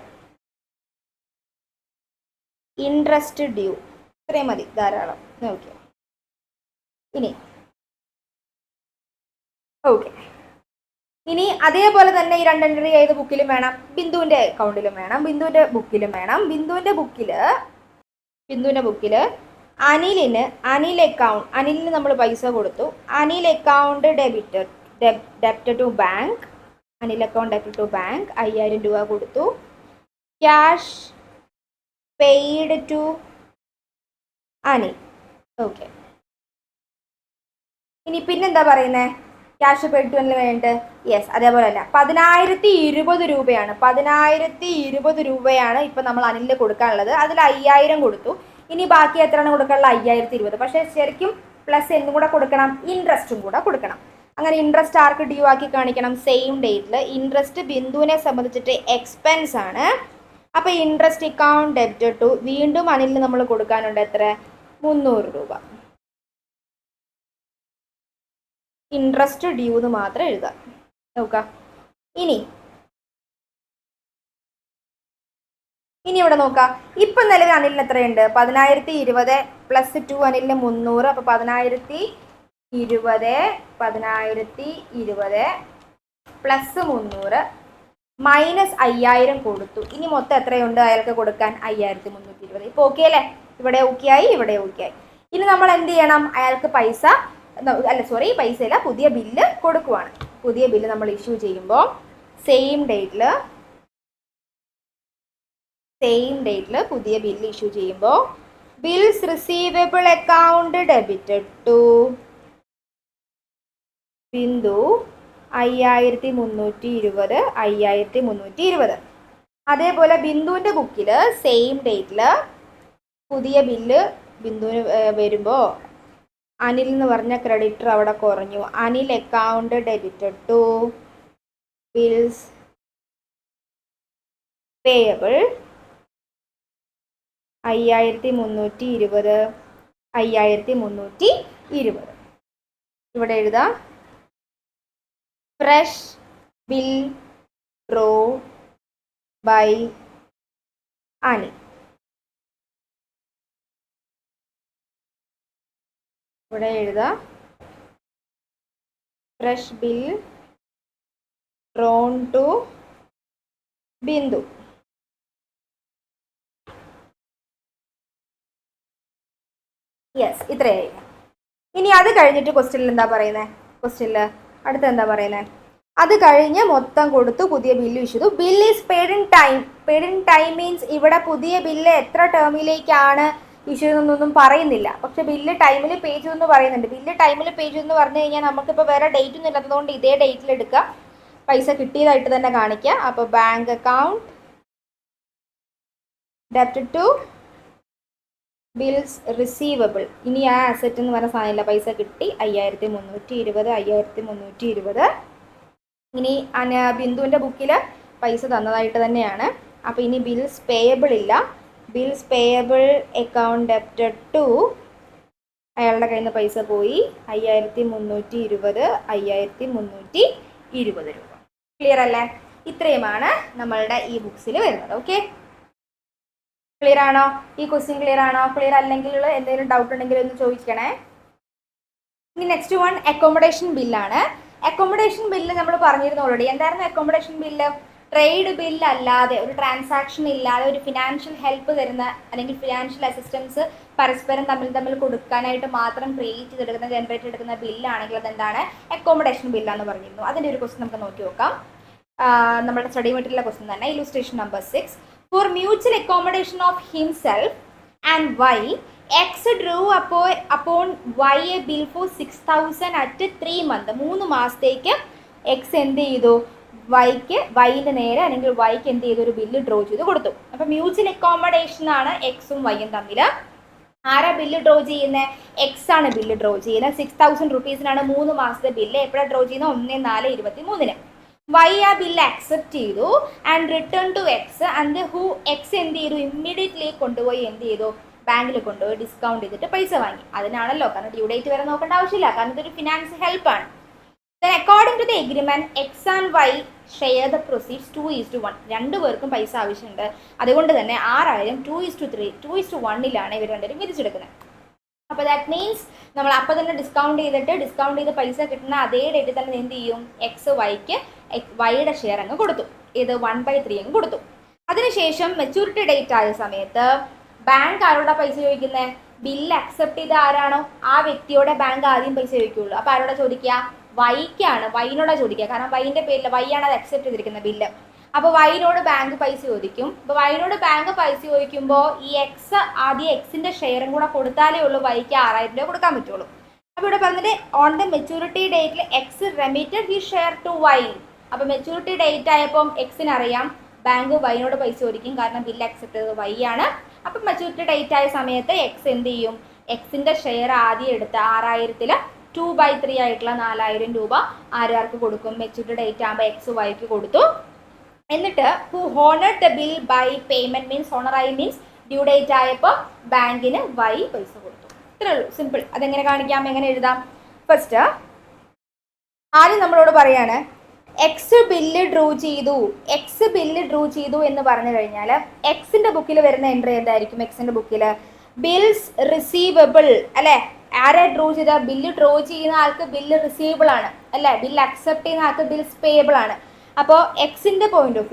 interest due. ഇത്രയും മതി, ധാരാളം. ഓക്കെ. ഇനി ഇനി അതേപോലെ തന്നെ ഈ 2 എൻട്രി ഏത് ബുക്കിലും വേണം? ബിന്ദുവിൻ്റെ അക്കൗണ്ടിലും വേണം, ബിന്ദുവിൻ്റെ ബുക്കിലും വേണം. ബിന്ദുവിൻ്റെ ബുക്കിൽ അനിലിന് നമ്മൾ പൈസ കൊടുത്തു. Anil account debit to bank 5000 രൂപ കൊടുത്തു. Cash paid to Anil. Okay. ഇനി പിന്നെന്താ പറയുന്നത്? ക്യാഷ് പെയ്ഡ് ടു അനിൽ വേണ്ടിയിട്ട് യെസ്, അതേപോലെ തന്നെ 10020 രൂപയാണ്. 10020 രൂപയാണ് ഇപ്പം നമ്മൾ അനിലിന് കൊടുക്കാനുള്ളത്. അതിൽ 5000 കൊടുത്തു. ഇനി ബാക്കി എത്രയാണ് കൊടുക്കാനുള്ളത്? 5020. പക്ഷേ ശരിക്കും പ്ലസ് എന്തും കൂടെ കൊടുക്കണം? ഇൻട്രസ്റ്റും കൂടെ കൊടുക്കണം. അങ്ങനെ ഇൻട്രസ്റ്റ് ആർക്ക് ഡ്യൂ ആക്കി കാണിക്കണം? സെയിം ഡേറ്റിൽ. ഇൻട്രസ്റ്റ് ബിന്ദുവിനെ സംബന്ധിച്ചിട്ട് എക്സ്പെൻസ് ആണ്. അപ്പോൾ ഇൻട്രസ്റ്റ് അക്കൗണ്ട് ഡെബിറ്റ് ടു വീണ്ടും അനിലിന് നമ്മൾ കൊടുക്കാനുണ്ട് എത്ര? 300 രൂപ. ഇൻട്രസ്റ്റ് ഡ്യൂ എന്ന് മാത്രം എഴുതാം. നോക്കാം. ഇനി ഇവിടെ നോക്കാം. ഇപ്പം നിലവിൽ അനിലിന് എത്രയുണ്ട്? 10020 പ്ലസ് 2 അനിലിന് 300. അപ്പോൾ 10020 പ്ലസ് 300 മൈനസ് 5000 കൊടുത്തു. ഇനി മൊത്തം എത്രയുണ്ട് അയാൾക്ക് കൊടുക്കാൻ? 5320. ഇപ്പോൾ ഓക്കെ അല്ലേ? ഇവിടെ ഓക്കെ ആയി, ഇവിടെ ഓക്കെ ആയി. ഇനി നമ്മൾ എന്ത് ചെയ്യണം? അയാൾക്ക് പൈസ പൈസയില്ല, പുതിയ ബില്ല് കൊടുക്കുവാണ്. പുതിയ ബില്ല് നമ്മൾ ഇഷ്യൂ ചെയ്യുമ്പോൾ സെയിം ഡേറ്റിൽ പുതിയ ബില്ല് ഇഷ്യൂ ചെയ്യുമ്പോൾ bills receivable account debited to Bindu 5320. അതേപോലെ ബിന്ദുവിൻ്റെ ബുക്കിൽ സെയിം ഡേറ്റിൽ പുതിയ ബില്ല് ബിന്ദുവിന് വരുമ്പോൾ അനിൽ എന്ന് പറഞ്ഞ ക്രെഡിറ്റർ അവിടെ കുറഞ്ഞു. Anil account debited to bills payable 5320. ഇവിടെ എഴുതാം fresh bill draw by Anil. ഇവിടെ എഴുതാം fresh bill drawn to Bindu. Yes, ഇത്രയായി. ഇനി അത് കഴിഞ്ഞിട്ട് ക്വസ്റ്റ്യനിൽ എന്താ പറയുന്നത്? അടുത്ത് എന്താ പറയുന്നത്? അത് കഴിഞ്ഞ് മൊത്തം കൊടുത്തു, പുതിയ ബില്ല് ഇഷ്യൂ ചെയ്തു. Bill is paid in time. Paid in time means ഇവിടെ പുതിയ ബില്ല് എത്ര ടേമിലേക്കാണ് ഇഷ്യൂ ചെയ്തെന്നൊന്നും പറയുന്നില്ല. പക്ഷെ ബില്ല് ടൈമിൽ പേ ചെയ്തെന്ന് പറയുന്നുണ്ട്. ബില്ല് ടൈമിൽ പേ ചെയ്തെന്ന് പറഞ്ഞു കഴിഞ്ഞാൽ നമുക്കിപ്പോൾ വേറെ ഡേറ്റ് ഒന്നും ഇല്ലാത്തതുകൊണ്ട് ഇതേ ഡേറ്റിൽ എടുക്കുക, പൈസ കിട്ടിയതായിട്ട് തന്നെ കാണിക്കുക. അപ്പോൾ bank account debit to bills receivable. ഇനി ആ അസറ്റ് എന്ന് പറഞ്ഞ സാധനമില്ല, പൈസ കിട്ടി 5320. ഇനി ബിന്ദുവിൻ്റെ ബുക്കിൽ പൈസ തന്നതായിട്ട് തന്നെയാണ്. അപ്പോൾ ഇനി ബിൽസ് പേയബിൾ ഇല്ല. Bills payable account debited to അയാളുടെ കയ്യിൽ നിന്ന് പൈസ പോയി 5320 രൂപ. ക്ലിയർ അല്ലേ? ഇത്രയുമാണ് നമ്മളുടെ ഈ ബുക്സിൽ വരുന്നത്. ഓക്കെ, ക്ലിയർ ആണോ? ഈ ക്വസ്റ്റ്യൻ ക്ലിയർ ആണോ? ക്ലിയർ അല്ലെങ്കിൽ എന്തെങ്കിലും ഡൗട്ട് ഉണ്ടെങ്കിൽ ഒന്ന് ചോദിക്കണേ. ഇനി നെക്സ്റ്റ് വൺ അക്കോമഡേഷൻ ബില്ലാണ്. അക്കോമഡേഷൻ ബില്ല് നമ്മൾ പറഞ്ഞിരുന്നു ഓൾറെഡി. എന്തായിരുന്നു അക്കോമഡേഷൻ ബില്ല്? ട്രേഡ് ബില്ല് അല്ലാതെ, ഒരു ട്രാൻസാക്ഷൻ ഇല്ലാതെ ഒരു ഫിനാൻഷ്യൽ ഹെൽപ്പ് തരുന്ന അല്ലെങ്കിൽ ഫിനാൻഷ്യൽ അസിസ്റ്റൻസ് പരസ്പരം തമ്മിൽ കൊടുക്കാനായിട്ട് മാത്രം ക്രിയേറ്റ് ചെയ്തെടുക്കുന്ന ജനറേറ്റ് എടുക്കുന്ന ബില്ലാണെങ്കിൽ അതെന്താണ്? അക്കോമഡേഷൻ ബില്ലാന്ന് പറഞ്ഞിരുന്നു. അതിൻ്റെ ഒരു ക്വസ്റ്റ്യൻ നമുക്ക് നോക്കി നോക്കാം. നമ്മുടെ സ്റ്റഡി മെറ്റീരിയൽ ക്വസ്റ്റ്യൻ തന്നെ. Illustration number 6. For mutual accommodation of himself and Y X drew upon Y a bill for 6,000 at 3 months. 3 മാസത്തേക്ക് എക്സ് എന്ത് ചെയ്തു? വൈൻ്റെ നേരെ അല്ലെങ്കിൽ വൈക്ക് എന്ത് ചെയ്തു? ഒരു ബില്ല് ഡ്രോ ചെയ്ത് കൊടുത്തു. അപ്പം മ്യൂച്വൽ അക്കോമഡേഷൻ ആണ് എക്സും വൈയും തമ്മിൽ. ആരാ ബില്ല് ഡ്രോ ചെയ്യുന്നത്? എക്സ് ആണ് ബില്ല് ഡ്രോ ചെയ്യുന്നത്. 6,000 റുപ്പീസിനാണ് 3 മാസത്തെ ബില്ല്. എപ്പോഴാണ് ഡ്രോ ചെയ്യുന്നത്? 1/4/23. വൈ ആ ബില്ല് അക്സെപ്റ്റ് ചെയ്തു and return to X. And X എന്ത് ചെയ്തു? ഇമ്മീഡിയറ്റ്ലി കൊണ്ടുപോയി എന്ത് ചെയ്തു? ബാങ്കിൽ കൊണ്ടുപോയി ഡിസ്കൗണ്ട് ചെയ്തിട്ട് പൈസ വാങ്ങി. അതിനാണല്ലോ, കാരണം ഡ്യൂ ഡേറ്റ് വരെ നോക്കേണ്ട ആവശ്യമില്ല, കാരണം ഇതൊരു finance ഹെൽപ്പാണ്. Then according to the agreement, X and Y share the proceeds 2:1. രണ്ടുപേർക്കും പൈസ ആവശ്യമുണ്ട്. അതുകൊണ്ട് തന്നെ 6,000 2:3 2:1 ഇവർ രണ്ടുപേരും വിധിച്ചെടുക്കുന്നത്. അപ്പോൾ ദാറ്റ് മീൻസ് നമ്മൾ അപ്പോൾ തന്നെ ഡിസ്കൗണ്ട് ചെയ്ത് പൈസ കിട്ടുന്ന അതേ ഡേറ്റിൽ തന്നെ എന്ത് ചെയ്യും? എക്സ് വൈയുടെ ഷെയർ അങ്ങ് കൊടുത്തു. ഇത് 1/3 അങ്ങ് കൊടുത്തു. അതിനുശേഷം മെച്യൂരിറ്റി ഡേറ്റ് ആയ സമയത്ത് ബാങ്ക് ആരോടാ പൈസ ചോദിക്കുന്നത്? ബില്ല് അക്സെപ്റ്റ് ചെയ്ത ആരാണോ ആ വ്യക്തിയോടെ ബാങ്ക് ആദ്യം പൈസ ചോദിക്കുകയുള്ളൂ. അപ്പോൾ ആരോടാ ചോദിക്കുക? വൈക്കാണ്, വൈനോടാ ചോദിക്കുക. കാരണം വൈൻ്റെ പേരിൽ വൈയാണ് അത് അക്സെപ്റ്റ് ചെയ്തിരിക്കുന്ന ബില്ല്. അപ്പോൾ വൈനോട് ബാങ്ക് പൈസ ചോദിക്കും. അപ്പോൾ വൈനോട് ബാങ്ക് പൈസ ചോദിക്കുമ്പോൾ ഈ എക്സ് ആദ്യം എക്സിൻ്റെ ഷെയറും കൂടെ കൊടുത്താലേ ഉള്ളൂ വൈക്ക് 6,000 രൂപ കൊടുക്കാൻ പറ്റുള്ളൂ. അപ്പോൾ ഇവിടെ പറഞ്ഞിട്ട് ഓൺ ദ മെച്യൂരിറ്റി ഡേറ്റിൽ X remitted he share to Y. അപ്പോൾ മെച്യൂരിറ്റി ഡേറ്റ് ആയപ്പം എക്സിനറിയാം ബാങ്ക് വൈനോട് പൈസ ചോദിക്കും, കാരണം ബില്ല് അക്സെപ്റ്റ് ചെയ്തത് വൈ ആണ്. അപ്പം മെച്യൂരിറ്റി ഡേറ്റ് ആയ സമയത്ത് എക്സ് എന്ത് ചെയ്യും? എക്സിൻ്റെ ഷെയർ ആദ്യം എടുത്ത് 6,000-ൽ 2/3 ആയിട്ടുള്ള 4,000 രൂപ ആർക്ക് കൊടുക്കും? മെച്യൂരിറ്റി ഡേറ്റ് ആകുമ്പോൾ എക്സ് വൈക്ക് കൊടുത്തു. എന്നിട്ട് who honoured the bill by payment means ഹോണറായി മീൻസ് ഡ്യൂ ഡേറ്റ് ആയപ്പോൾ ബാങ്കിന് വൈ പൈസ കൊടുത്തു. ഇത്രേ ഉള്ളൂ, സിമ്പിൾ. അതെങ്ങനെ കാണിക്കാം, എങ്ങനെ എഴുതാം? ഫസ്റ്റ് ആദ്യം നമ്മളോട് പറയാണ് എക്സ് ബില്ല് ഡ്രൂ ചെയ്തു എന്ന് പറഞ്ഞു കഴിഞ്ഞാൽ എക്സിൻ്റെ ബുക്കിൽ വരുന്ന എൻട്രി എന്തായിരിക്കും? എക്സിൻ്റെ ബുക്കിൽ ബിൽസ് റിസീവബിൾ അല്ലേ? ആരെ ഡ്രോ ചെയ്ത? ബില്ല് ഡ്രോ ചെയ്യുന്ന ആൾക്ക് ബില്ല് റിസീവബിൾ ആണ് അല്ലേ? ബില്ല് അക്സെപ്റ്റ് ചെയ്യുന്ന ആൾക്ക് ബിൽസ് പേയബിൾ ആണ്. അപ്പോൾ എക്സിൻ്റെ പോയിന്റ് ഓഫ്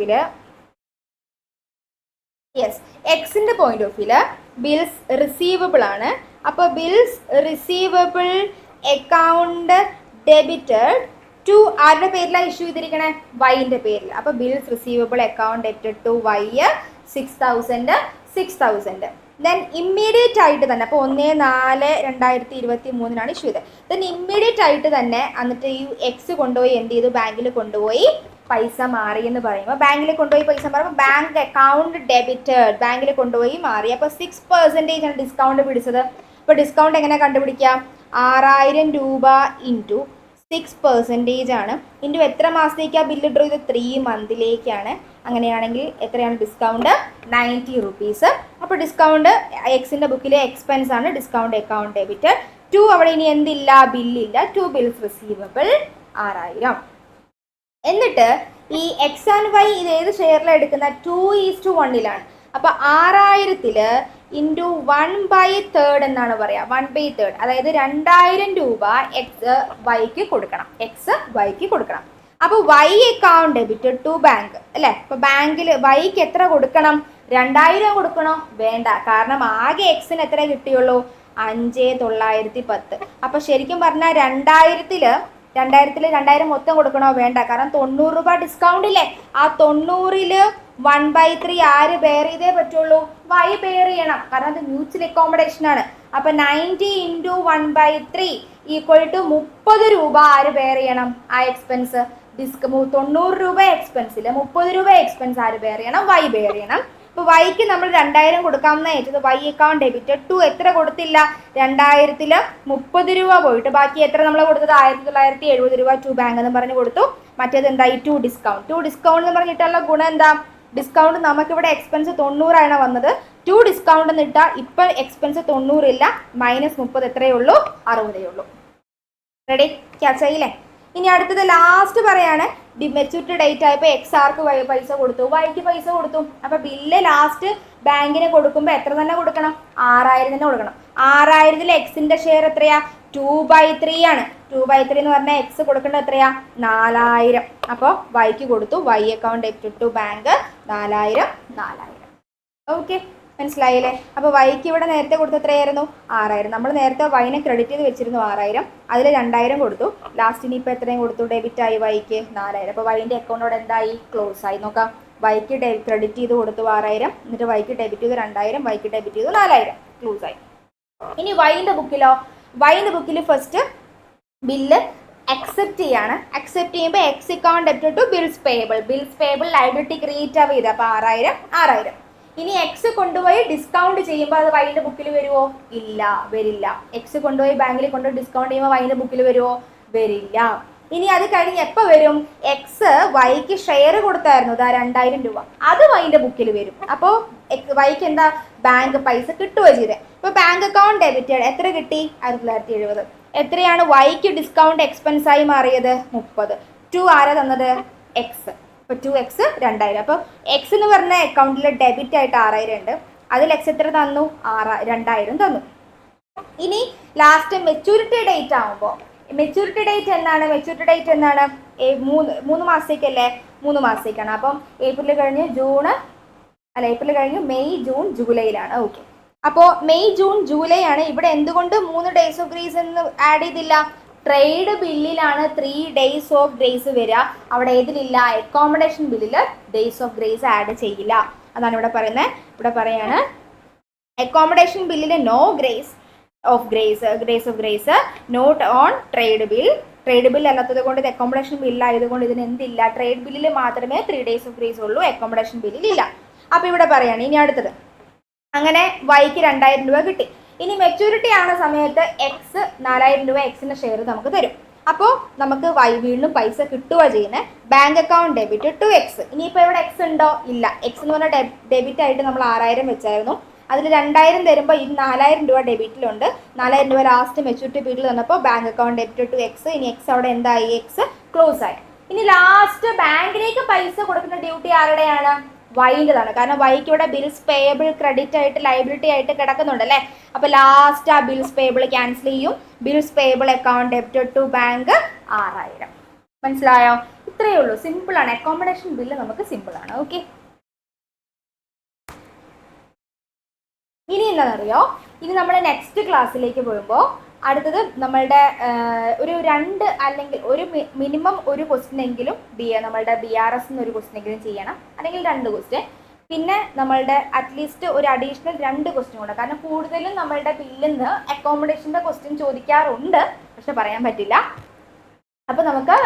വ്യൂല് ബിൽസ് റിസീവബിൾ ആണ്. അപ്പോൾ bills receivable account debited to ആരുടെ പേരിലാണ് ഇഷ്യൂ ചെയ്തിരിക്കണേ? വൈൻ്റെ പേരിൽ. അപ്പോൾ bills receivable account debited to Y 6,000. Then immediate ആയിട്ട് തന്നെ, അപ്പോൾ 1/4/2023 ഇഷ്യൂ ചെയ്തത്. ദെൻ ഇമ്മീഡിയറ്റ് ആയിട്ട് തന്നെ എന്നിട്ട് ഈ എക്സ് കൊണ്ടുപോയി എന്ത് ചെയ്തു? ബാങ്കിൽ കൊണ്ടുപോയി പൈസ മാറി എന്ന് പറയുമ്പോൾ ബാങ്കിൽ കൊണ്ടുപോയി പൈസ മാറുമ്പോൾ ബാങ്ക് അക്കൗണ്ട് ഡെബിറ്റഡ്, ബാങ്കിൽ കൊണ്ടുപോയി മാറി. അപ്പോൾ 6% ആണ് ഡിസ്കൗണ്ട് പിടിച്ചത്. അപ്പോൾ ഡിസ്കൗണ്ട് എങ്ങനെ കണ്ടുപിടിക്കാം? 6,000 രൂപ ഇൻറ്റു 6% ആണ്. ഇൻറ്റു എത്ര മാസത്തേക്കാണ് ബില്ല് ഡ്രോ ചെയ്ത്? 3 മന്തിലേക്കാണ്. അങ്ങനെയാണെങ്കിൽ എത്രയാണ് ഡിസ്കൗണ്ട്? 90 റുപ്പീസ്. അപ്പോൾ ഡിസ്കൗണ്ട് എക്സിൻ്റെ ബുക്കിലെ എക്സ്പെൻസ് ആണ്. Discount account debit to. അവിടെ ഇനി എന്തില്ല? ബില്ലില്ല. 2 ബിൽസ് റിസീവബിൾ 6,000. എന്നിട്ട് ഈ എക്സ് ആൻഡ് വൈ ഇത് ഏത് ഷെയറിലാണ് എടുക്കുന്ന? 2:1. അപ്പോൾ 6,000-ൽ ഇൻറ്റു 1/3 എന്നാണ് പറയുക. 1/3 അതായത് 2,000 രൂപ എക്സ് വൈക്ക് കൊടുക്കണം. അപ്പോൾ Y account debit to bank അല്ലേ? അപ്പോൾ ബാങ്കിൽ വൈക്ക് എത്ര കൊടുക്കണം? 2,000 കൊടുക്കണോ? വേണ്ട, കാരണം ആകെ എക്സിന് എത്ര കിട്ടിയുള്ളൂ? 5,910. അപ്പോൾ ശരിക്കും പറഞ്ഞാൽ 2,000-ൽ 2,000 മൊത്തം കൊടുക്കണോ? വേണ്ട, കാരണം 90 രൂപ ഡിസ്കൗണ്ട് ഇല്ലേ? ആ 90-ൽ 1/3 ആര് ബെയർ ചെയ്തേ പറ്റുള്ളൂ? വൈ ബെയർ ചെയ്യണം, കാരണം അത് മ്യൂച്വൽ അക്കോമഡേഷൻ ആണ്. അപ്പം 90 × 1/3 = 30 രൂപ ആര് ബെയർ ചെയ്യണം? ആ എക്സ്പെൻസ് 90 രൂപ എക്സ്പെൻസിൽ 30 രൂപ എക്സ്പെൻസ് ആര് ബെയർ ചെയ്യണം? വൈ ബെയർ ചെയ്യണം. അപ്പോൾ വൈക്ക് നമ്മൾ 2,000 കൊടുക്കാമെന്ന് ഏറ്റത്. വൈ അക്കൗണ്ട് ഡെബിറ്റ് ടു എത്ര കൊടുത്തില്ല? 2,000-ൽ 30 രൂപ പോയിട്ട് ബാക്കി എത്ര നമ്മൾ കൊടുത്തത്? 1,970 രൂപ ടു ബാങ്ക് എന്ന് പറഞ്ഞ് കൊടുത്തു. മറ്റേത് എന്തായി? 2 ഡിസ്കൗണ്ട് എന്ന് പറഞ്ഞിട്ടുള്ള ഗുണം എന്താ? ഡിസ്കൗണ്ട് നമുക്കിവിടെ എക്സ്പെൻസ് 90 വന്നത്. 2 ഡിസ്കൗണ്ട് എന്ന് ഇട്ടാൽ ഇപ്പം എക്സ്പെൻസ് 90 ഇല്ല, -30 എത്രയേ ഉള്ളൂ? 60 ഉള്ളൂ. റെഡി? ക്യാച്ച് ആയില്ലേ? ഇനി അടുത്തത് ലാസ്റ്റ് പറയാണ് മെച്യൂരിറ്റി ഡേറ്റ് ആയപ്പോൾ എക്സ് ആർക്ക് പൈസ കൊടുത്തു, വൈക്ക് പൈസ കൊടുത്തു. അപ്പോൾ ബില്ല് ലാസ്റ്റ് ബാങ്കിന് കൊടുക്കുമ്പോൾ എത്ര തന്നെ കൊടുക്കണം? 6000 തന്നെ കൊടുക്കണം. 6000 എക്സിന്റെ ഷെയർ എത്രയാ? 2/3 ആണ്. 2/3 എന്ന് പറഞ്ഞാൽ എക്സ് കൊടുക്കേണ്ടത് എത്രയാ? 4000. അപ്പോൾ വൈക്ക് കൊടുത്തു. Y account debit to bank 4000. Okay, മനസ്സിലായില്ലേ? അപ്പോൾ വൈക്ക് ഇവിടെ നേരത്തെ കൊടുത്ത് എത്രയായിരുന്നു? 6000. നമ്മൾ നേരത്തെ വൈനെ ക്രെഡിറ്റ് ചെയ്ത് വെച്ചിരുന്നു 6000, അതിൽ 2000 കൊടുത്തു. ലാസ്റ്റിന് ഇപ്പോൾ എത്രയും കൊടുത്തു? ഡെബിറ്റ് ആയി വൈക്ക് 4000. അപ്പോൾ വൈൻ്റെ അക്കൗണ്ടോടെ എന്തായി? ക്ലോസ് ആയി. നോക്കാം, വൈക്ക് ക്രെഡിറ്റ് ചെയ്ത് കൊടുത്തു 6000, എന്നിട്ട് വൈക്ക് ഡെബിറ്റ് ചെയ്ത് 2000, വൈക്ക് ഡെബിറ്റ് ചെയ്ത് 4000, ക്ലോസ് ആയി. ഇനി വൈൻ്റെ ബുക്കിലോ? വൈൻ്റെ ബുക്കിൽ ഫസ്റ്റ് ബില്ല് അക്സെപ്റ്റ് ചെയ്യാണ്. അക്സെപ്റ്റ് ചെയ്യുമ്പോൾ X account debit to bills payable. Bills payable liability create ആവുക ചെയ്ത്. അപ്പോൾ 6000. ഇനി എക്സ് കൊണ്ടുപോയി ഡിസ്കൗണ്ട് ചെയ്യുമ്പോൾ അത് വൈൻ്റെ ബുക്കിൽ വരുമോ? ഇല്ല, വരില്ല. എക്സ് കൊണ്ടുപോയി ബാങ്കിൽ കൊണ്ടുപോയി ഡിസ്കൗണ്ട് ചെയ്യുമ്പോൾ വൈൻ്റെ ബുക്കിൽ വരുമോ? വരില്ല. ഇനി അത് കഴിഞ്ഞ് എപ്പോൾ വരും? എക്സ് വൈക്ക് ഷെയർ കൊടുത്തായിരുന്നു, 2000 രൂപ, അത് വൈൻ്റെ ബുക്കിൽ വരും. അപ്പോൾ വൈക്ക് എന്താ? ബാങ്ക് പൈസ കിട്ടുകയോ ചെയ്തേ. ഇപ്പോൾ ബാങ്ക് അക്കൗണ്ട് ഡെബിറ്റഡ് എത്ര കിട്ടി? 1970. എത്രയാണ് വൈക്ക് ഡിസ്കൗണ്ട് എക്സ്പെൻസ് ആയി മാറിയത്? 30. 2 ആരാ തന്നത്? എക്സ്. ഇപ്പോൾ 2x 2000. അപ്പോൾ എക്സ് എന്ന് പറഞ്ഞ അക്കൗണ്ടിൽ ഡെബിറ്റ് ആയിട്ട് 6000 ഉണ്ട്. അതിൽ എക്സ് എത്ര തന്നു? 2000 തന്നു. ഇനി ലാസ്റ്റ് മെച്യൂരിറ്റി ഡേറ്റ് ആകുമ്പോൾ, മെച്യൂരിറ്റി ഡേറ്റ് എന്നാണ്? മെച്യൂരിറ്റി ഡേറ്റ് എന്നാണ്? 3 മാസത്തേക്കല്ലേ? 3 മാസത്തേക്കാണ്. അപ്പം ഏപ്രിൽ കഴിഞ്ഞ് ഏപ്രിൽ കഴിഞ്ഞ് മെയ് ജൂൺ ജൂലൈയിലാണ്. ഓക്കെ, അപ്പോൾ മെയ് ജൂൺ ജൂലൈ ആണ്. ഇവിടെ എന്തുകൊണ്ട് 3 ഡേയ്സ് ഓഫ് ഗ്രേസ് എന്ന് ആഡ് ചെയ്തില്ല? ട്രേഡ് ബില്ലിലാണ് 3 ഡേയ്സ് ഓഫ് ഗ്രേസ് വരിക. അവിടെ ഏതിലില്ല? അക്കോമഡേഷൻ ബില്ലിൽ ഡേയ്സ് ഓഫ് ഗ്രേസ് ആഡ് ചെയ്യില്ല. അതാണ് ഇവിടെ പറയുന്നത്. ഇവിടെ പറയാണ് അക്കോമഡേഷൻ ബില്ലിൽ no grace of grace note on trade bill. Trade bill അല്ലാത്തത് കൊണ്ട് ഇത് അക്കോമഡേഷൻ ബില്ലായതുകൊണ്ട് ഇതിന് എന്തില്ല? ട്രേഡ് ബില്ലിൽ മാത്രമേ 3 ഡേയ്സ് ഓഫ് ഗ്രേസ് ഉള്ളൂ, അക്കോമഡേഷൻ ബില്ലിൽ ഇല്ല. അപ്പോൾ ഇവിടെ പറയാണ് ഇനി അടുത്തത്. അങ്ങനെ വൈക്ക് 2000 രൂപ കിട്ടി. ഇനി മെച്യൂരിറ്റി ആവുന്ന സമയത്ത് എക്സ് 4000 രൂപ എക്സിൻ്റെ ഷെയർ നമുക്ക് തരും. അപ്പോൾ നമുക്ക് വീണ്ടും പൈസ കിട്ടുക ചെയ്യുന്നത്. Bank account debit to X. ഇനിയിപ്പോൾ ഇവിടെ എക്സ് ഉണ്ടോ? ഇല്ല. എക്സ് എന്ന് പറഞ്ഞാൽ ഡെബിറ്റ് ആയിട്ട് നമ്മൾ 6000 വെച്ചായിരുന്നു. അതിൽ 2000 തരുമ്പോൾ ഈ 4000 രൂപ ഡെബിറ്റിലുണ്ട്. 4000 രൂപ ലാസ്റ്റ് മെച്യൂരിറ്റി പീരീഡ് തന്നപ്പോൾ bank account debit to X. ഇനി എക്സ് അവിടെ എന്തായി? എക്സ് ക്ലോസ് ആയി. ഇനി ലാസ്റ്റ് ബാങ്കിലേക്ക് പൈസ കൊടുക്കുന്ന ഡ്യൂട്ടി ആരുടെയാണ്? വൈൻ്റെതാണ്. കാരണം വൈക്ക് ഇവിടെ ബിൽസ് പേയബിൾ ക്രെഡിറ്റ് ആയിട്ട് ലയബിലിറ്റി ആയിട്ട് കിടക്കുന്നുണ്ടല്ലേ. അപ്പോൾ ലാസ്റ്റ് ആ ബിൽസ് പേയബിൾ ക്യാൻസൽ ചെയ്യും. Bills payable account debit to bank 6000. മനസ്സിലായോ? ഇത്രയേ ഉള്ളൂ. സിമ്പിളാണ്. അക്കോമഡേഷൻ ബില്ല് നമുക്ക് സിമ്പിളാണ്. ഓക്കെ, ഇനി എന്താണെന്നറിയോ? ഇനി നമ്മൾ നെക്സ്റ്റ് ക്ലാസ്സിലേക്ക് പോകുമ്പോൾ അടുത്തത് നമ്മളുടെ ഒരു 2 അല്ലെങ്കിൽ ഒരു മിനിമം ഒരു ക്വസ്റ്റ്യൻ എങ്കിലും നമ്മളുടെ BRS ഒരു ക്വസ്റ്റ്യൻ എങ്കിലും ചെയ്യണം, അല്ലെങ്കിൽ 2 ക്വസ്റ്റ്യൻ. പിന്നെ നമ്മളുടെ അറ്റ്ലീസ്റ്റ് ഒരു അഡീഷണൽ 2 ക്വസ്റ്റ്യൻ കൂടെ. കാരണം കൂടുതലും നമ്മളുടെ ബില്ലിൽ നിന്ന് അക്കോമഡേഷൻ്റെ ക്വസ്റ്റ്യൻ ചോദിക്കാറുണ്ട്, പക്ഷെ പറയാൻ പറ്റില്ല. അപ്പോൾ നമുക്ക്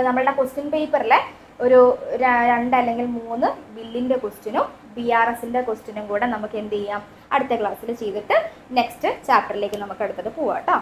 നമ്മളുടെ ക്വസ്റ്റ്യൻ പേപ്പറിലെ ഒരു 2 അല്ലെങ്കിൽ 3 ബില്ലിൻ്റെ ക്വസ്റ്റ്യനും BRSൻ്റെ ക്വസ്റ്റ്യനും കൂടെ നമുക്ക് എന്ത് ചെയ്യാം? അടുത്ത ക്ലാസ്സിൽ ചെയ്തിട്ട് നെക്സ്റ്റ് ചാപ്റ്ററിലേക്ക് നമുക്ക് അടുത്തത് പോവാം കേട്ടോ.